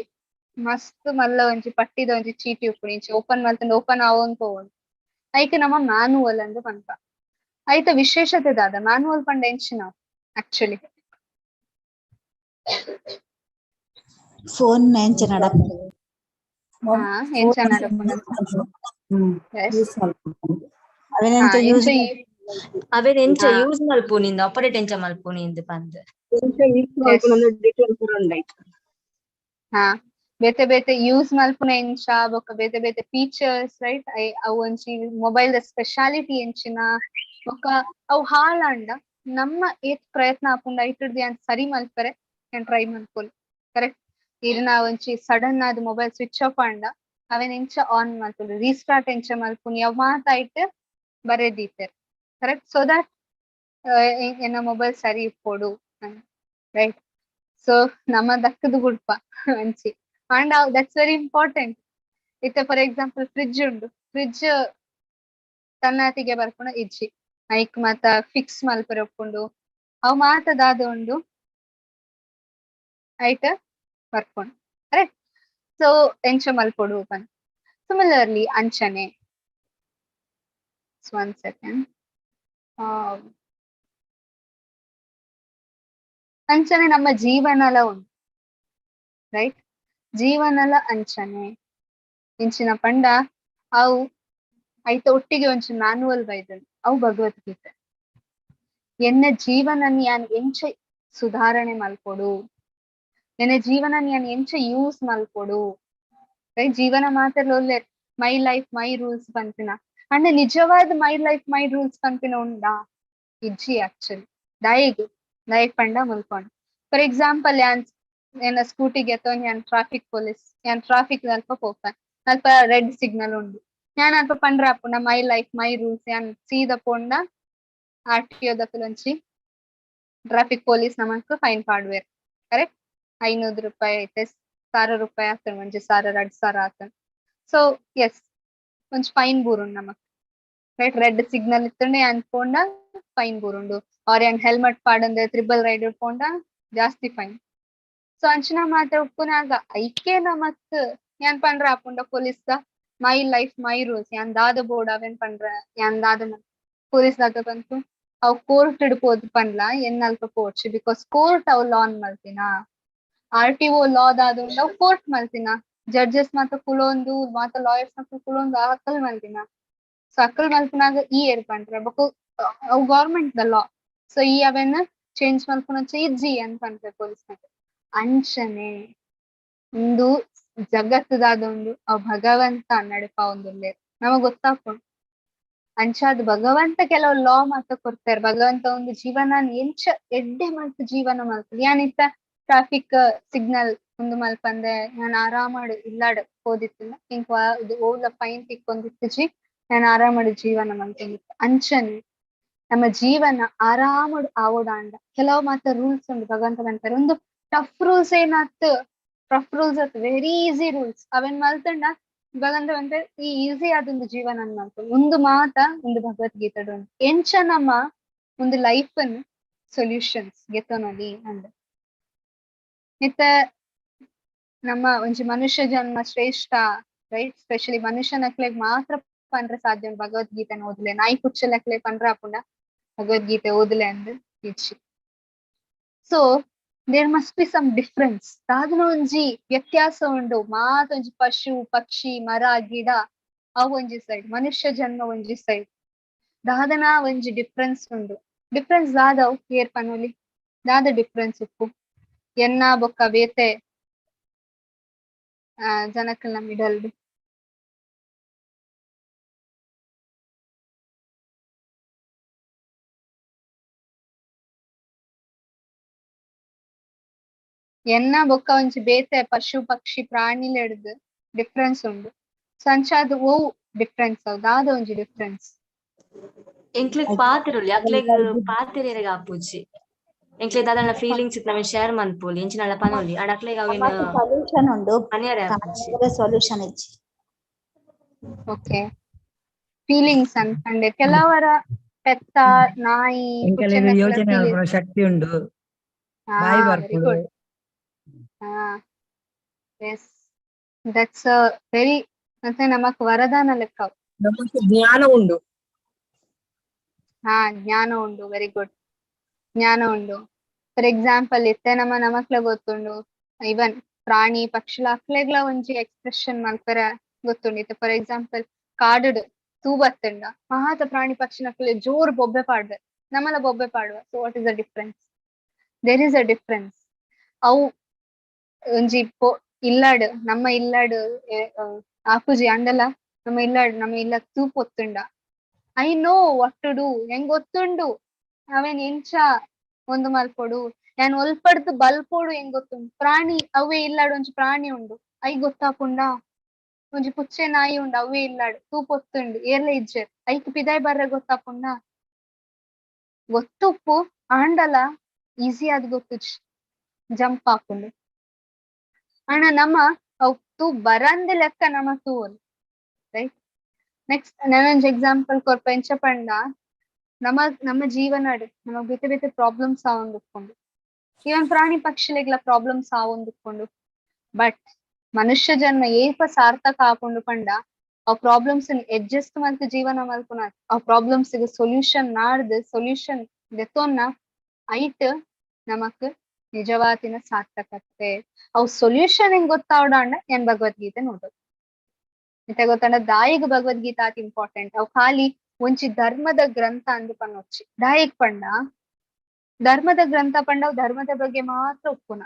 ಮಸ್ತ್ ಮಲ್ಲ ಒಂಜಿ ಪಟ್ಟಿದ ಒಂಜಿ ಚೀಟಿ ಉಪ್ಕೊಂಡು ಇಂಚಿ ಓಪನ್ ಮಲ್ತಂಡ್ ಓಪನ್ ಆವೊಂದು ಪೋವೊಂಡು ಐಕೆ ನಮ್ಮ ಮ್ಯಾನುವಲ್ ಅಂದ್ ಪನ್ಪ ಐತ ವಿಶೇಷತೆ ದಾದ ಮ್ಯಾನುವಲ್ ಪಂಡ ಎಂಚಿನ ಆಕ್ಚುಲಿ ಫೋನ್ ಎಂಚ ನಡಪುಂಡು ಹಾ ಎಂಚ ನಡಪುಂಡು ಅವೆನೆಂಚ ಯೂಸ್ ಅವೇನ್ ಎಂಚ ಯೂಸ್ ಮಲ್ಪುನಿಂದ ಆಪರೇಟ್ ಎಂಚ ಮಲ್ಪುನಿಂದ ಪಂದ್ ಹಾ ಬೇತೆ ಬೇತೆ ಯೂಸ್ ಮಲ್ಪುನ ಎಂಚ ಬೊಕ ಬೇತೆ ಬೇತೆ ಫೀಚರ್ಸ್ ರೈಟ್ ಅವು ಒಂಜಿ ಮೊಬೈಲ್ ದ ಸ್ಪೆಷಾಲಿಟಿ ಎಂಚಿನ ಬೊಕ ಅವು ಹಾಳಾಂಡ ನಮ್ಮ ಏತ್ ಪ್ರಯತ್ನ ಆಪುಂಡ ಐತಡ್ದು ಯಾನ್ ಸರಿ ಮಲ್ಪರೆ ಯಾನ್ ಟ್ರೈ ಮಲ್ಪೊಲಿ ಕರೆಕ್ಟ್. ಇರ್ನ ಒಂಜಿ ಸಡನ್ ಆದ್ ಮೊಬೈಲ್ ಸ್ವಿಚ್ ಆಫ್ ಆಂಡ ಅವೆನ್ ಎಂಚ ಆನ್ ಮಲ್ಪುಂಡು ರೀಸ್ಟಾರ್ಟ್ ಎಂಚ ಮಲ್ಪುನಿ ಅವ್ ಮಾತ ಐಟ್ ಬರೆದೀತೆರ್ ಕರೆಕ್ಟ್ ಸೊ ದಟ್ ಎನ್ನ ಮೊಬೈಲ್ ಸರಿ ಇಪ್ಪೊಡು ರೈಟ್. ಸೊ ನಮ್ಮ ದಕ್ಕದು ಗುಡ್ಪ ಅಂಚಿ ಅಂಡ್ ದಟ್ಸ್ ವೆರಿ ಇಂಪಾರ್ಟೆಂಟ್. ಇತ್ತೆ ಫಾರ್ ಎಕ್ಸಾಂಪಲ್ ಫ್ರಿಡ್ಜ್ ಉಂಡು ಫ್ರಿಡ್ಜ್ ತನ್ನತಿಗೆ ಬರ್ಪುನ ಇಜ್ಜಿ ಐಕ್ ಮಾತ ಫಿಕ್ಸ್ ಮಲ್ಪರೆ ಒಪ್ಪುಂಡು ಅವ್ ಮಾತ ದಾದ ಉಂಡು ಐಟ್ ಬರ್ಪುಂಡು ಕರೆಕ್ಟ್. ಸೊ ಎಂಚ ಮಲ್ಪೊಡು ಪಂದ್ ಸಿಮಿಲರ್ಲಿ ಅಂಚನೆ 1 second ಅಂಚನೆ ನಮ್ಮ ಜೀವನಲ ಉಂಟು ರೈಟ್. ಜೀವನಲ ಅಂಚನೆ ಇಂಚಿನ ಪಂಡ ಅವು ಐತ ಒಟ್ಟಿಗೆ ಒಂಚು ಮ್ಯಾನುವಲ್ ಬೈದನ್ ಅವು ಭಗವದ್ಗೀತೆ ಎನ್ನ ಜೀವನನ್ ಯಾನ್ ಎಂಚ ಸುಧಾರಣೆ ಮಲ್ಪೊಡು ಎನ್ನ ಜೀವನನ್ ಯಾನ್ ಎಂಚ ಯೂಸ್ ಮಲ್ಪೊಡು ರೈಟ್. ಜೀವನ ಮಾತ್ರ ಒಳ್ಳೆ ಮೈ ಲೈಫ್ ಮೈ ರೂಲ್ಸ್ ಪನ್ಪಿನ ಅಂಡ್ ನಿಜವಾದ ಮೈ ಲೈಫ್ ಮೈ ರೂಲ್ಸ್ ಪನ್ಪಿನ ಉಂಡಾ ಇಜ್ಜಿ ಆಕ್ಚುಲಿ ದಯಗ್ ಪಂಡ ಮುಲ್ಕೊಂಡು ಫಾರ್ ಎಕ್ಸಾಂಪಲ್ ಯಾನ್ ಎನ್ನ ಸ್ಕೂಟಿಗೆ ಅಥವಾ ಯಾನ್ ಟ್ರಾಫಿಕ್ ಪೊಲೀಸ್ ಯಾನ್ ಟ್ರಾಫಿಕ್ ಅಲ್ಪ ಪೋಪನ್ ಅಲ್ಪ ರೆಡ್ ಸಿಗ್ನಲ್ ಉಂಡು ಯಾನ್ ಅಲ್ಪ ಪಂಡ್ರ ಆಪುಂಡ ಮೈ ಲೈಫ್ ಮೈ ರೂಲ್ಸ್ ಯಾನ್ ಸೀದ ಪೋಂಡ RTO ದಕುಲೊಂಚಿ ಟ್ರಾಫಿಕ್ ಪೊಲೀಸ್ ನಮಕ್ ಫೈನ್ ಪಾಡ್ವೇರ್ ಕರೆಕ್ಟ್. 500 ರೂಪಾಯಿ ಐತೆ 1000 ರೂಪಾಯಿ ಆತನ್ ಒಂಜಿ 1000 2,000 ಆತನ್. ಸೊ ಎಸ್ ಒಂಜಿ ಫೈನ್ ಬೂರುಂಡು ನಮಕ್ ರೈಟ್. ರೆಡ್ ಸಿಗ್ನಲ್ ಇತ್ತಂಡೆ ಯಾನ್ ಪೋಂಡ ಫೈನ್ ಬೂರುಂಡು ಆರ್ ಯಾನ್ ಹೆಲ್ಮೆಟ್ ಪಾಡಂದೆ ತ್ರಿಬಲ್ ರೈಡ್ ಪೋಂಡ ಜಾಸ್ತಿ ಫೈನ್. ಸೊ ಅಂಚನ ಮಾತ ಉಪ್ಪುನಾಗ ಐಕೆ ನಮಕ್ ಯಾನ್ ಪಂಡ್ರ ಆಪುಂಡ ಪೊಲೀಸ್ ದ ಮೈ ಲೈಫ್ ಮೈ ರೂಲ್ಸ್ ಯಾನ್ ದಾದ ಬೋರ್ಡ್ ಅವೆನ್ ಪಂಡ್ರ ಯಾನ್ ದಾದ ಪೊಲೀಸ್ ದಾದ ಬಂತು ಅವು ಕೋರ್ಟ್ ಇಡ್ಬೋದು ಪನ್ಲ ಎನ್ ಅಲ್ಪ ಪೋಡ್ಚಿ ಬಿಕಾಸ್ ಕೋರ್ಟ್ ಅವು ಲಾನ್ ಮಲ್ತಿನ RTO ಲಾ ದಾದ ಉಂಡು ಅವು ಕೋರ್ಟ್ ಮಲ್ತಿನ ಜಡ್ಜಸ್ ಮಾತ ಕುಲೊಂದು ಮಾತ ಲಾಯರ್ಸ್ ಮಾತ ಕುಲೊಂದು ಅಕಲ್ ಮಲ್ತಿನ. ಸೊ ಅಕಲ್ ಮಲ್ಪನಾಗ ಈ ಏರ್ ಪಂಡ್ರ ಬೊಕ ಅವು ಗೌರ್ಮೆಂಟ್ ದ ಲಾ. ಸೊ ಈ ಅವೆನ್ ಚೇಂಜ್ ಮಲ್ಪುನ ಇಜ್ಜಿ ಅಂತ ಪಂಡ್ರೆ ಪೊಲೀಸ್ ಮಾತ ಅಂಚನೆ ಒಂದು ಜಗತ್ತದಾದ ಉಂಡು ಅವ್ ಭಗವಂತ ನಡಪ ಒಂದುಲ್ಲೆ ನಮಗ್ ಗೊತ್ತಾಪುಂಡು ಅಂಚಾದ್ ಭಗವಂತ ಕೆಲವು ಲಾ ಮಾತ ಕೊಡ್ತಾರೆ. ಭಗವಂತ ಒಂದು ಜೀವನ ಎಂಚ ಎಡ್ಡೆ ಮಲ್ತು ಜೀವನ ಮಲ್ತು ಯಾನಿತ್ತ ಟ್ರಾಫಿಕ್ ಸಿಗ್ನಲ್ ಒಂದು ಮಲ್ಪಂದೆ ನಾನು ಆರಾಮಾಡು ಇಲ್ಲಾಡ್ ಹೋದಿತ್ತಿಲ್ಲ ಇಂಕ ಇದು ಓಲ ಫೈನ್ ತಿಕ್ಕೊಂದಿತ್ತಜಿ ನಾನು ಆರಾಮಾಡು ಜೀವನ ಮಲ್ತಂದಿತ್ತು ಅಂಚನೆ ನಮ್ಮ ಜೀವನ ಆರಾಮಾಡು ಆವೋಡಾಂಡ ಕೆಲವು ಮಾತ ರೂಲ್ಸ್ ಉಂಡು ಭಗವಂತ ಅಂತಾರೆ ಒಂದು ಟಫ್ ರೂಲ್ಸ್ ಏನಾತ್ ಟಫ್ ರೂಲ್ಸ್ ಅತ್ ವೆರಿ ಈಸಿ ರೂಲ್ಸ್ ಅವೆನ್ ಮಲ್ತಂಡ ಭಗವಂತ ಅಂದ್ರೆ ಈ ಈಸಿ ಆದೊಂದು ಜೀವನ ಮಲ್ತು ಒಂದು ಮಾತ ಒಂದು ಭಗವದ್ಗೀತದ ಉಂಟು ಎಂಚ ನಮ್ಮ ಒಂದು ಲೈಫ್ ಅನ್ನು ಸೊಲ್ಯೂಷನ್ಸ್ ಗೆತೊನಲಿ ಅಂದ ಮಿತ್ತ ನಮ್ಮ ಒಂಜಿ ಮನುಷ್ಯ ಜನ್ಮ ಶ್ರೇಷ್ಠ ರೈಟ್. ಸ್ಪೆಷಲಿ ಮನುಷ್ಯನಕ್ಲೆಗ್ ಮಾತ್ರ ಪಂಡ್ರೆ ಸಾಧ್ಯ ಉಂಟು ಭಗವದ್ಗೀತೆನ ಓದ್ಲೆ ನಾಯಿ ಕುಚ್ಚಲಕ್ಲೆ ಪಂಡ್ರ ಆಪುಂಡ ಭಗವದ್ಗೀತೆ ಓದ್ಲೆ ಅಂದ್ ಇಚ್ಚಿ. So there must be some difference ದಾದನ ಒಂಜಿ ವ್ಯತ್ಯಾಸ ಉಂಡು ಮಾತ ಒಂಜಿ ಪಶು ಪಕ್ಷಿ ಮರ ಗಿಡ ಅವು ಒಂಜಿ ಸೈಡ್ ಮನುಷ್ಯ ಜನ್ಮ ಒಂಜಿ ಸೈಡ್ ದಾದನ ಒಂಜಿ ಡಿಫ್ರೆನ್ಸ್ ಉಂಡು. ಡಿಫ್ರೆನ್ಸ್ ದಾದವ್ ಏರ್ ಪನೊಲಿ ದಾದ ಡಿಫ್ರೆನ್ಸ್ ಉಪ್ಪು ಎನ್ನ ಬೊಕ್ಕ ಬೇತೆ ಜನಕ್ಕಲ್ನ ಮಿಡಲ್ಡು ಎನ್ನ ಬೊಕ್ಕ ಒಂಜಿ ಬೇತೆ ಪಶು ಪಕ್ಷಿ ಪ್ರಾಣಿಲ ಹಿಡ್ದು ಡಿಫ್ರೆನ್ಸ್ ಉಂಡು. ಸೊ ಅಂಚಾದ್ ಓವ್ ಡಿಫ್ರೆನ್ಸ್ ಅವ್ ದಾದ ಒಂಜಿ ಡಿಫ್ರೆನ್ಸ್. ಎಂಕ್ಲೆಗ್ ಪಾತೆರೊಲಿ ಅಕ್ಲೆಗ್ ಪಾತೆರೆಗ್ ಆಪುಜಿ ಎಂಕ್ಲೆಗ್ ದಾದನ ಫೀಲಿಂಗ್ಸ್ ಇತ್ತು ನಮಗೆ ಶೇರ್ ಮನ್ಪೊಲಿ ಎಂಚಿನಲ ಪನೊಲಿ ಆಂಡ ಅಕ್ಲೆಗ್ ಅವೇನ್ ಸೊಲ್ಯೂಷನ್ ಉಂಡು ಪನಿಯರೆ ಆಪುಜಿ. ಸೊಲ್ಯೂಷನ್ ಇಜ್ಜಿ. ಓಕೆ ಫೀಲಿಂಗ್ಸ್ ಅನ್ಕಂಡೆ ಕೆಲವರ ಪೆತ್ತ ನಾಯಿ ಎಂಕಲೆಗ್ ಯೋಚನೆ ಮಲ್ಪುನ ಶಕ್ತಿ ಉಂಡು, ಬಾಯಿ ವೆರಿ ಬರ್ಪುಡು. Good. Yes that's a very ಮತ್ತೆ ನಮಕ್ ವರದಾನ ಲೆಕ್ಕ ಅವು. ನಮಗೆ ಜ್ಞಾನ ಉಂಡು. ಜ್ಞಾನ ಉಂಡು. Very good. ಜ್ಞಾನ ಉಂಡು. ಫಾರ್ ಎಕ್ಸಾಂಪಲ್ ಇತ್ತೆ ನಮಕ್ಲ ಗೊತ್ತುಂಡು ಇವನ್ ಪ್ರಾಣಿ ಪಕ್ಷಿಲ ಅಕ್ಲೆಗ್ಲ ಒಂಜಿ ಎಕ್ಸ್ಪ್ರೆಷನ್ ಮಲ್ಪರ ಗೊತ್ತುಂಡು. ಫಾರ್ ಎಕ್ಸಾಂಪಲ್ ಕಾಡುಡು ತೂಬತ್ತುಂಡ ಮಹಾತ ಪ್ರಾಣಿ ಪಕ್ಷಿನ ಅಕ್ಲೆ ಜೋರ್ ಬೊಬ್ಬೆ ಪಾಡ್ದೆ ನಮ್ಮಲ ಬೊಬ್ಬೆ ಪಾಡುವ. So what is the difference? There is a difference. ಅವು ಒಂಜಿ ಇಲ್ಲಾಡ್ ನಮ್ಮ ಇಲ್ಲಾಡ್ ಆಪುಜಿ ಅಂಡಲ ನಮ್ಮ ಇಲ್ಲ ತೂಪೊತ್ತುಂಡ I know what to do ಹೆಂಗ್ ಗೊತ್ತುಂಡು ಅವೇನ್ ಎಂಚ ಒಂದು ಮಲ್ಪೊಡು ನಾನು ಒಲ್ಪಡ್ದು ಬಲ್ಪೋಡು ಹೆಂಗ್ ಗೊತ್ತುಂಡು. ಪ್ರಾಣಿ ಅವೇ ಇಲ್ಲಾಡ್ ಒಂಜಿ ಪ್ರಾಣಿ ಉಂಡು ಐ ಗೊತ್ತಾಪುಂಡ. ಒಂಜಿ ಪುಚ್ಚೆ ನಾಯಿ ಉಂಡು ಅವೇ ಇಲ್ಲಾಡ್ ತೂಪೊತ್ತುಂಡು ಏರ್ಲ ಇಜ್ಜೆರ್ ಐಕ್ ಪಿದಾಯ್ ಬರ್ರೆ ಗೊತ್ತಾಪುಂಡ. ಗೊತ್ತುಪ್ಪು ಆಂಡಲ ಈಸಿ ಆದ್ ಗೊತ್ತುಜ್ ಜಂಪ್ ಆಪುಂಡು. ಆಂಡ ನಮ್ಮ ಅವ್ ತೂ ಬರಂದ್ ಲೆಕ್ಕ ನಮ್ಮ ತೂವೊಲಿ ರೈಟ್. ನೆಕ್ಸ್ಟ್ ನಾನೊಂಜಿ ಎಕ್ಸಾಂಪಲ್ ಕೊರ್ಪ ಎಂಚ ಪಂಡ ನಮ್ಮ ಜೀವನಡ್ ನಮಗ್ ಬೇತೆ ಬೇತೆ ಪ್ರಾಬ್ಲಮ್ಸ್ ಆವೊಂದುಕೊಂಡು ಇವನ್ ಪ್ರಾಣಿ ಪಕ್ಷಿಲೆಗ್ಲ ಪ್ರಾಬ್ಲಮ್ಸ್ ಆವೊಂದುಕೊಂಡು ಬಟ್ ಮನುಷ್ಯ ಜನ್ಮ ಏಪ ಸಾರ್ಥಕ ಆಪುಂಡು ಪಂಡ ಆ ಪ್ರಾಬ್ಲಮ್ಸ್ ಅಡ್ಜಸ್ಟ್ ಮಲ್ತ್ ಜೀವನ ಮಲ್ಪುನ ಆ ಪ್ರಾಬ್ಲಮ್ಸ್ ಗೆ ಸೊಲ್ಯೂಷನ್ ನಾಡ್ದು ಸೊಲ್ಯೂಷನ್ ದೆತೊನ್ನ ಐಟ್ ನಮಕ್ ನಿಜವಾತಿನ ಸಾರ್ಥಕತೆ. ಅವ್ ಸೊಲ್ಯೂಷನ್ ಹೆಂಗ್ ಗೊತ್ತಾವಡಾಂಡ ಏನ್ ಭಗವದ್ಗೀತೆ ನೋಡೋದು ಮತ್ತೆ ಗೊತ್ತಾಂಡ ದಾಯಿಗ್ ಭಗವದ್ಗೀತೆ ಆತ್ ಇಂಪಾರ್ಟೆಂಟ್. ಅವ್ ಖಾಲಿ ಒಂಜಿ ಧರ್ಮದ ಗ್ರಂಥ ಅಂದು ಪನ್ನೊಚ್ಚಿ ದಾಯಿಗ್ ಪಂಡ ಧರ್ಮದ ಗ್ರಂಥ ಪಂಡ ಅವ್ ಧರ್ಮದ ಬಗ್ಗೆ ಮಾತ್ರ ಒಪ್ಪುನ.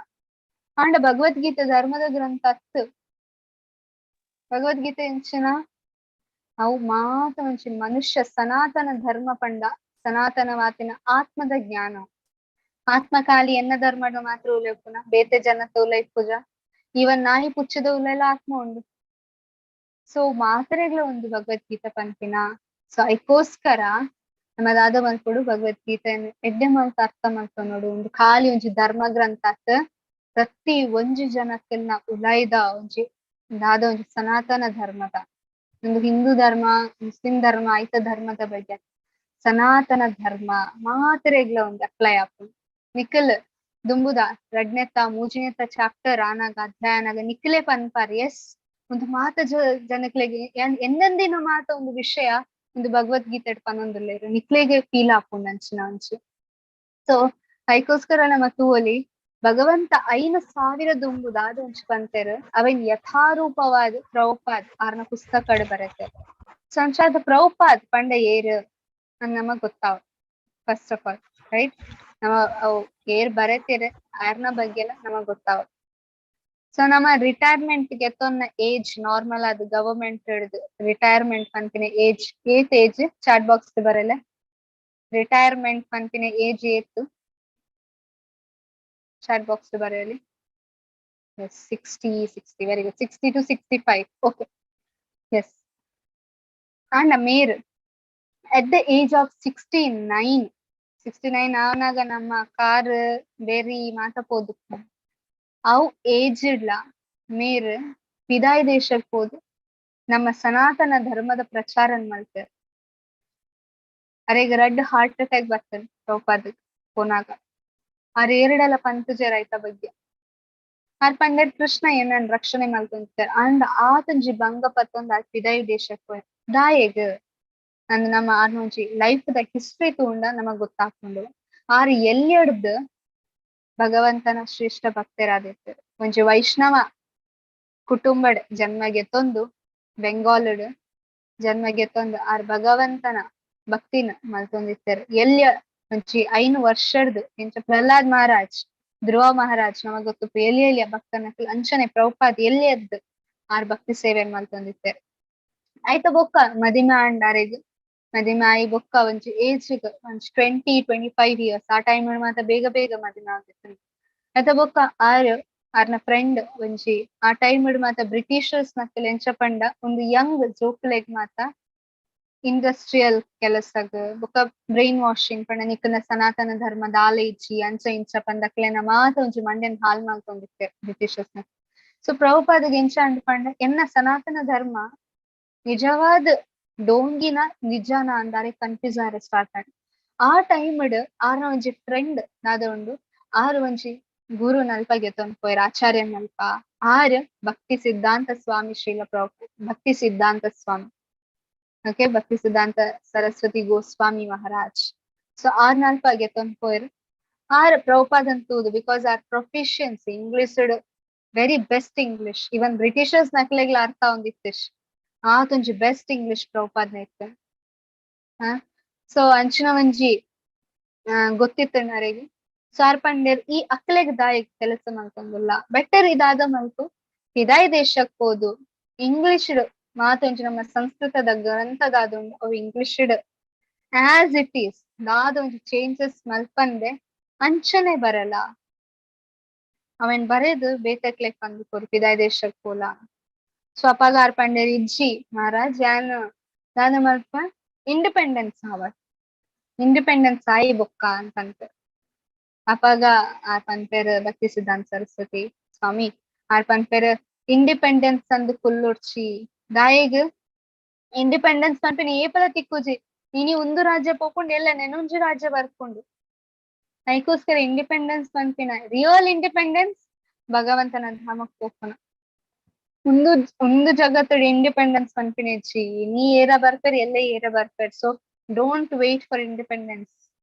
ಆಂಡ ಭಗವದ್ಗೀತೆ ಧರ್ಮದ ಗ್ರಂಥ ಅತ್ತು. ಭಗವದ್ಗೀತೆ ಎಂಚಿನ ಅವು ಮಾತ ಒಂಚಿ ಮನುಷ್ಯ ಸನಾತನ ಧರ್ಮ ಪಂಡ ಸನಾತನ ಮಾತಿನ ಆತ್ಮದ ಜ್ಞಾನ. ಆತ್ಮ ಖಾಲಿ ಎನ್ನ ಧರ್ಮಡ್ ಮಾತ್ರ ಉಲೆಪ್ಪುನ ಬೇತೆ ಜನತ ಉಲ ಇಪ್ಪುಜ ಇವನ್ ನಾಯಿ ಪುಚ್ಚದ ಉಲೆಲ್ಲ ಆತ್ಮ ಉಂಡು. ಸೊ ಮಾತ್ರೆಗ್ಲ ಒಂದು ಭಗವದ್ಗೀತೆ ಪನ್ಪಿನ. ಸೊ ಐಕೋಸ್ಕರ ನಮ್ಮದಾದ ಮಲ್ಪೊಡು ಭಗವದ್ಗೀತೆ ಎಡ್ಡೆ ಮಲ್ತ ಅರ್ಥ ಮಲ್ಪನೋಡು ಒಂದು ಖಾಲಿ ಒಂಜಿ ಧರ್ಮ ಗ್ರಂಥ ಅತ್ ಪ್ರತಿ ಒಂಜಿ ಜನಕ್ಕೆಲ್ನ ಉಲೈದ ಒಂಜಿ ದಾದ ಒಂಜಿ ಸನಾತನ ಧರ್ಮದ ಒಂದು ಹಿಂದೂ ಧರ್ಮ ಮುಸ್ಲಿಂ ಧರ್ಮ ಐತ ಧರ್ಮದ ಬಗ್ಗೆ ಸನಾತನ ಧರ್ಮ ಮಾತ್ರೆಗ್ಲ ಒಂದು ಅಪ್ಲೈ ಆಪುಂಡು. ನಿಖಲ್ ದುಂಬುದ ರಡ್ನೆತ್ತ ಮೂಜಿನೆತ್ತ ಚಾಪ್ಟರ್ ಆನಾಗ ಅಧ್ಯಾಯನಾಗ ನಿಖಿಲೆ ಪನ್ಪಾರ್ ಎಸ್ ಒಂದು ಮಾತ ಜನಕ್ಲೆಗೆ ಎಂದೆಂದಿನ ಮಾತ ಒಂದು ವಿಷಯ ಒಂದು ಭಗವದ್ಗೀತೆ ಪನ್ನೊಂದುಲ್ಲೇರು ನಿಕ್ಲೆಗೆ ಫೀಲ್ ಆಪುಂಡು ಅಂಚಿನ ಅಂಚು. ಸೊ ಐಕೋಸ್ಕರ ನಮ್ಮ ತೂವಲಿ ಭಗವಂತ 5,000 ದುಂಬುದಾದ ಒಂಚು ಪಂತೆರ್ ಅವೆನ್ ಯಥಾರೂಪವಾದ ಪ್ರಭುಪಾದ್ ಆರ್ನ ಪುಸ್ತಕಡ್ ಬರೆತೆರ್. ಸೊ ಅಂಚಾದ ಪ್ರಭುಪಾದ್ ಪಂಡ ಏರ್ ಅನ್ ನಮಗ್ ಗೊತ್ತಾವ ಫಸ್ಟ್ ಆಫ್ ಆಲ್ ರೈಟ್. ನಮ್ಮ ಅವ್ ಏರ್ ಬರೆತೆರ್ ಆರ್ನ ಬಗ್ಗೆ ಎಲ್ಲ ನಮಗ್ ಗೊತ್ತಾವ. ಸೊ ನಮ್ಮ ರಿಟೈರ್ಮೆಂಟ್ ಗೆತ್ತೊನ್ನ ಏಜ್ ನಾರ್ಮಲ್ ಆದ್ ಗವರ್ಮೆಂಟ್ ರಿಟೈರ್ಮೆಂಟ್ ಪನ್ಪಿನ ಏಜ್ ಏಜ್ ಚಾಟ್ ಬಾಕ್ಸ್ ಬರಲ್ಲ ರಿಟೈರ್ಮೆಂಟ್ ಪನ್ಪಿನ ಏಜ್ ಏತ್ ಚಾಟ್ ಬಾಕ್ಸ್ ಬರೆಯಲಿ. 60 very good 60 to 65 okay yes. And more at the age of 69 ಅವನಾಗ ನಮ್ಮ ಕಾರ್ ಬೇರಿ ಮಾತಪೋದು ಅವು ಏಜ್ ಇಡ್ಲ ಮೇರ್ ವಿದಾಯ ದೇಶಕ್ಕೆ ಹೋದು ನಮ್ಮ ಸನಾತನ ಧರ್ಮದ ಪ್ರಚಾರ ಮಾಡ್ತಾರೆ. ಅರೆಗ ರಡ್ ಹಾರ್ಟ್ ಅಟ್ಯಾಕ್ ಬರ್ತದೆ ಪ್ರಭುಪಾದ ಪೋನಾಗ ಆರ್ ಎರಡೆಲ್ಲ ಪಂತಜ ರೈತ ಬಗ್ಗೆ ಆರ್ ಪಂಡೆಡ್ ಕೃಷ್ಣ ಏನನ್ ರಕ್ಷಣೆ ಮಲ್ಕೊಂತಾರೆ. ಅಂಡ್ ಆತಂಜಿ ಭಂಗ ಪತ್ತೊಂದು ಆ ವಿದಾಯ ದೇಶಕ್ಕೆ ದಾಯಗ್ ಅಂದ್ ನಮ್ಮ ಆರ್ನೊಂಜಿ ಲೈಫ್ ದ ಹಿಸ್ಟ್ರಿ ತಗೊಂಡ ನಮಗ್ ಗೊತ್ತಾಗ್ಕೊಂಡು ಆರ್ ಎಲ್ಲಿಯಡ್ದು ಭಗವಂತನ ಶ್ರೇಷ್ಠ ಭಕ್ತರಾದಿರ್ತಾರೆ. ಒಂಜಿ ವೈಷ್ಣವ ಕುಟುಂಬಡ್ ಜನ್ಮ ಗೆತ್ತೊಂದು ಬೆಂಗಾಲ್ಡ್ ಜನ್ಮ ಗೆತ್ತೊಂದು ಆರ್ ಭಗವಂತನ ಭಕ್ತಿನ ಮಲ್ತೊಂದಿರ್ತಾರೆ. ಎಲ್ಲಿಯ ಒಂಚಿ 5 ವರ್ಷಡ್ದು ಎಂಚ ಪ್ರಹ್ಲಾದ್ ಮಹಾರಾಜ್ ಧ್ರುವ ಮಹಾರಾಜ್ ನಮಗ್ ಗೊತ್ತು ಎಲ್ಲಿಯ ಭಕ್ತನ ಅಂಚನೆ ಪ್ರಭುಪಾದ್ ಎಲ್ಲಿಯದ್ದು ಆರ್ ಭಕ್ತಿ ಸೇವೆ ಮಲ್ತೊಂದಿರ್ತಾರೆ. ಆಯ್ತ ಬೊಕ್ಕ ಮದಿಮೆ ಆಂಡಾರೆಗ್ ಮದಿಮೆ ಆಯಿ ಬೊಕ್ಕ ಒಂಜಿ ಏಜ್ ಒಂಜಿ 20-25 years ಆ ಟೈಮ್ ಮಾತ್ರ ಬೇಗ ಬೇಗ ಮದಿಮೆ ಆಗಿತ್ತು. ಅತ ಬೊಕ್ಕ ಆರ್ನ ಫ್ರೆಂಡ್ ಒಂಜಿ ಆ ಟೈಮ್ ಮಾತ ಬ್ರಿಟಿಷರ್ಸ್ ನಕ್ಕಲ್ ಎಂಚ ಪಂಡ ಒಂದು ಯಂಗ್ ಜೋಕ್ಲೆಗ್ ಮಾತ ಇಂಡಸ್ಟ್ರಿಯಲ್ ಕೆಲಸಗ್ ಬೊಕ್ಕ ಬ್ರೈನ್ ವಾಷಿಂಗ್ ಪಂಡ ನಿಕ್ಕನ ಸನಾತನ ಧರ್ಮ ದಾಲೆ ಇಜ್ಜಿ ಅಂಚ ಇಂಚ ಪಂದಕ್ಲೆನ ಮಾತ ಒಂಜಿ ಮಂಡ್ಯನ್ ಹಾಲ್ ಮಲ್ತೊಂದಿತ್ತೆ ಬ್ರಿಟಿಷರ್ಸ್ ನ. ಸೊ ಪ್ರಭುಪಾದಗ್ ಎಂಚ ಅಂದ್ ಪಂಡ ಎನ್ನ ಸನಾತನ ಧರ್ಮ ನಿಜವಾದ ಡೋಂಗಿನ ನಿಜಾನ ಅಂದಾರೆ ಕನ್ಫ್ಯೂಸ್ ಆರೆ ಸ್ಟಾರ್ಟ್ ಆಗಿ. ಆ ಟೈಮ್ ಆರ್ನ ಒಂಜಿ ಫ್ರೆಂಡ್ ದಾದ ಉಂಡು ಆರು ಒಂಜಿ ಗುರು ನಲ್ಪ ಗೆತೊಂದು ಪೋಯ್ರ ಆಚಾರ್ಯ ನಲ್ಪ ಆರ್ ಭಕ್ತಿ ಸಿದ್ಧಾಂತ ಸ್ವಾಮಿ ಭಕ್ತಿ ಸಿದ್ಧಾಂತ ಸ್ವಾಮಿ ಓಕೆ ಭಕ್ತಿ ಸಿದ್ಧಾಂತ ಸರಸ್ವತಿ ಗೋಸ್ವಾಮಿ ಮಹಾರಾಜ್. ಸೊ ಆರ್ ನಲ್ಪ ಗೆತೊಂದು ಪೋಯ್ರ ಆರ್ ಪ್ರಭುಪಾದನ್ ತೂದು ಬಿಕಾಸ್ ಆರ್ proficiency English very best English even Britishers ನಕ್ಲೆಗ್ಲ ಅರ್ಥ ಒಂದಿತ್ತಿಶ್ ಆತೊಂಜಿ ಬೆಸ್ಟ್ ಇಂಗ್ಲಿಷ್ ಪ್ರಭುಪಾದ್ನ ಇತ್ತು. ಸೊ ಅಂಚಿನ ಒಂಜಿ ಗೊತ್ತಿತ್ತು ನರೆಗೆ. ಸೊ ಆರ್ ಪಂಡೇರ್ ಈ ಅಕ್ಲೆಗ್ ದಾಯಿಗ್ ಕೆಲಸ ಮಲ್ತೊಂದುಲ್ಲ ಬೆಟರ್ ಇದಾದ ಮಲ್ತು ಹಿದಾಯ್ ದೇಶಕ್ ಹೋದು ಇಂಗ್ಲಿಷ್ ಮಾತೊಂಜಿ ನಮ್ಮ ಸಂಸ್ಕೃತದ ಗ್ರಂಥದಾದ ಉಂಡು ಅವು ಇಂಗ್ಲಿಷ್ ಆಸ್ ಇಟ್ ಈಸ್ ದಾದ ಒಂಜಿ ಚೇಂಜಸ್ ಮಲ್ಪಂದೆ ಅಂಚನೆ ಬರಲ್ಲ ಅವನ್ ಬರೆದು ಬೇತಕ್ಲೆಗ್ ಬಂದು ಕೊರು ಹಿದಾಯ್ ದೇಶಕ್ ಹೋಲ. ಸೊ ಅಪಾಗ ಆರ್ ಪಂಡೇರ್ ಇಜ್ಜಿ ಮಹಾರಾಜ್ ನಾನು ಮಲ್ಪ ಇಂಡಿಪೆಂಡೆನ್ಸ್ ಇಂಡಿಪೆಂಡೆನ್ಸ್ ಆಯಿ ಬೊಕ್ಕ ಅಂತಂತ. ಅಪಾಗ ಆರ್ ಪನ್ಪೇರ್ ಭಕ್ತಿ ಸಿದ್ಧಾಂತ ಸರಸ್ವತಿ ಸ್ವಾಮಿ ಆರ್ ಪನ್ಪೇರ್ ಇಂಡಿಪೆಂಡೆನ್ಸ್ ಅಂದ್ ಫುಲ್ ಉಡ್ಚಿ ದಾಯಿಗ್ ಇಂಡಿಪೆಂಡೆನ್ಸ್ ಪನ್ಪಿನ ಏಪಲ ತಿಕ್ಕುಜಿ ಇನಿ ಒಂದು ರಾಜ್ಯ ಪೋಕೊಂಡು ಎಲ್ಲ ನೆನೊಂಜಿ ರಾಜ್ಯ ಬರ್ಕೊಂಡು ಐಕೋಸ್ಕರ ಇಂಡಿಪೆಂಡೆನ್ಸ್ ಪನ್ಪಿನ ರಿಯಲ್ ಇಂಡಿಪೆಂಡೆನ್ಸ್ ಭಗವಂತನ ಧಾಮಕ್ ಪೋಪುನ ಒಂದು ಜಗತ್ತುಡ್ ಇಂಡಿಪೆಂಡೆನ್ಸ್ ಪನ್ಪಿನ ಇಜ್ಜಿ ನೀ ಏರ ಬರ್ಪೇರ್ ಎಲ್ಲ ಏರ ಬರ್ಪೇರ್. So don't wait for independence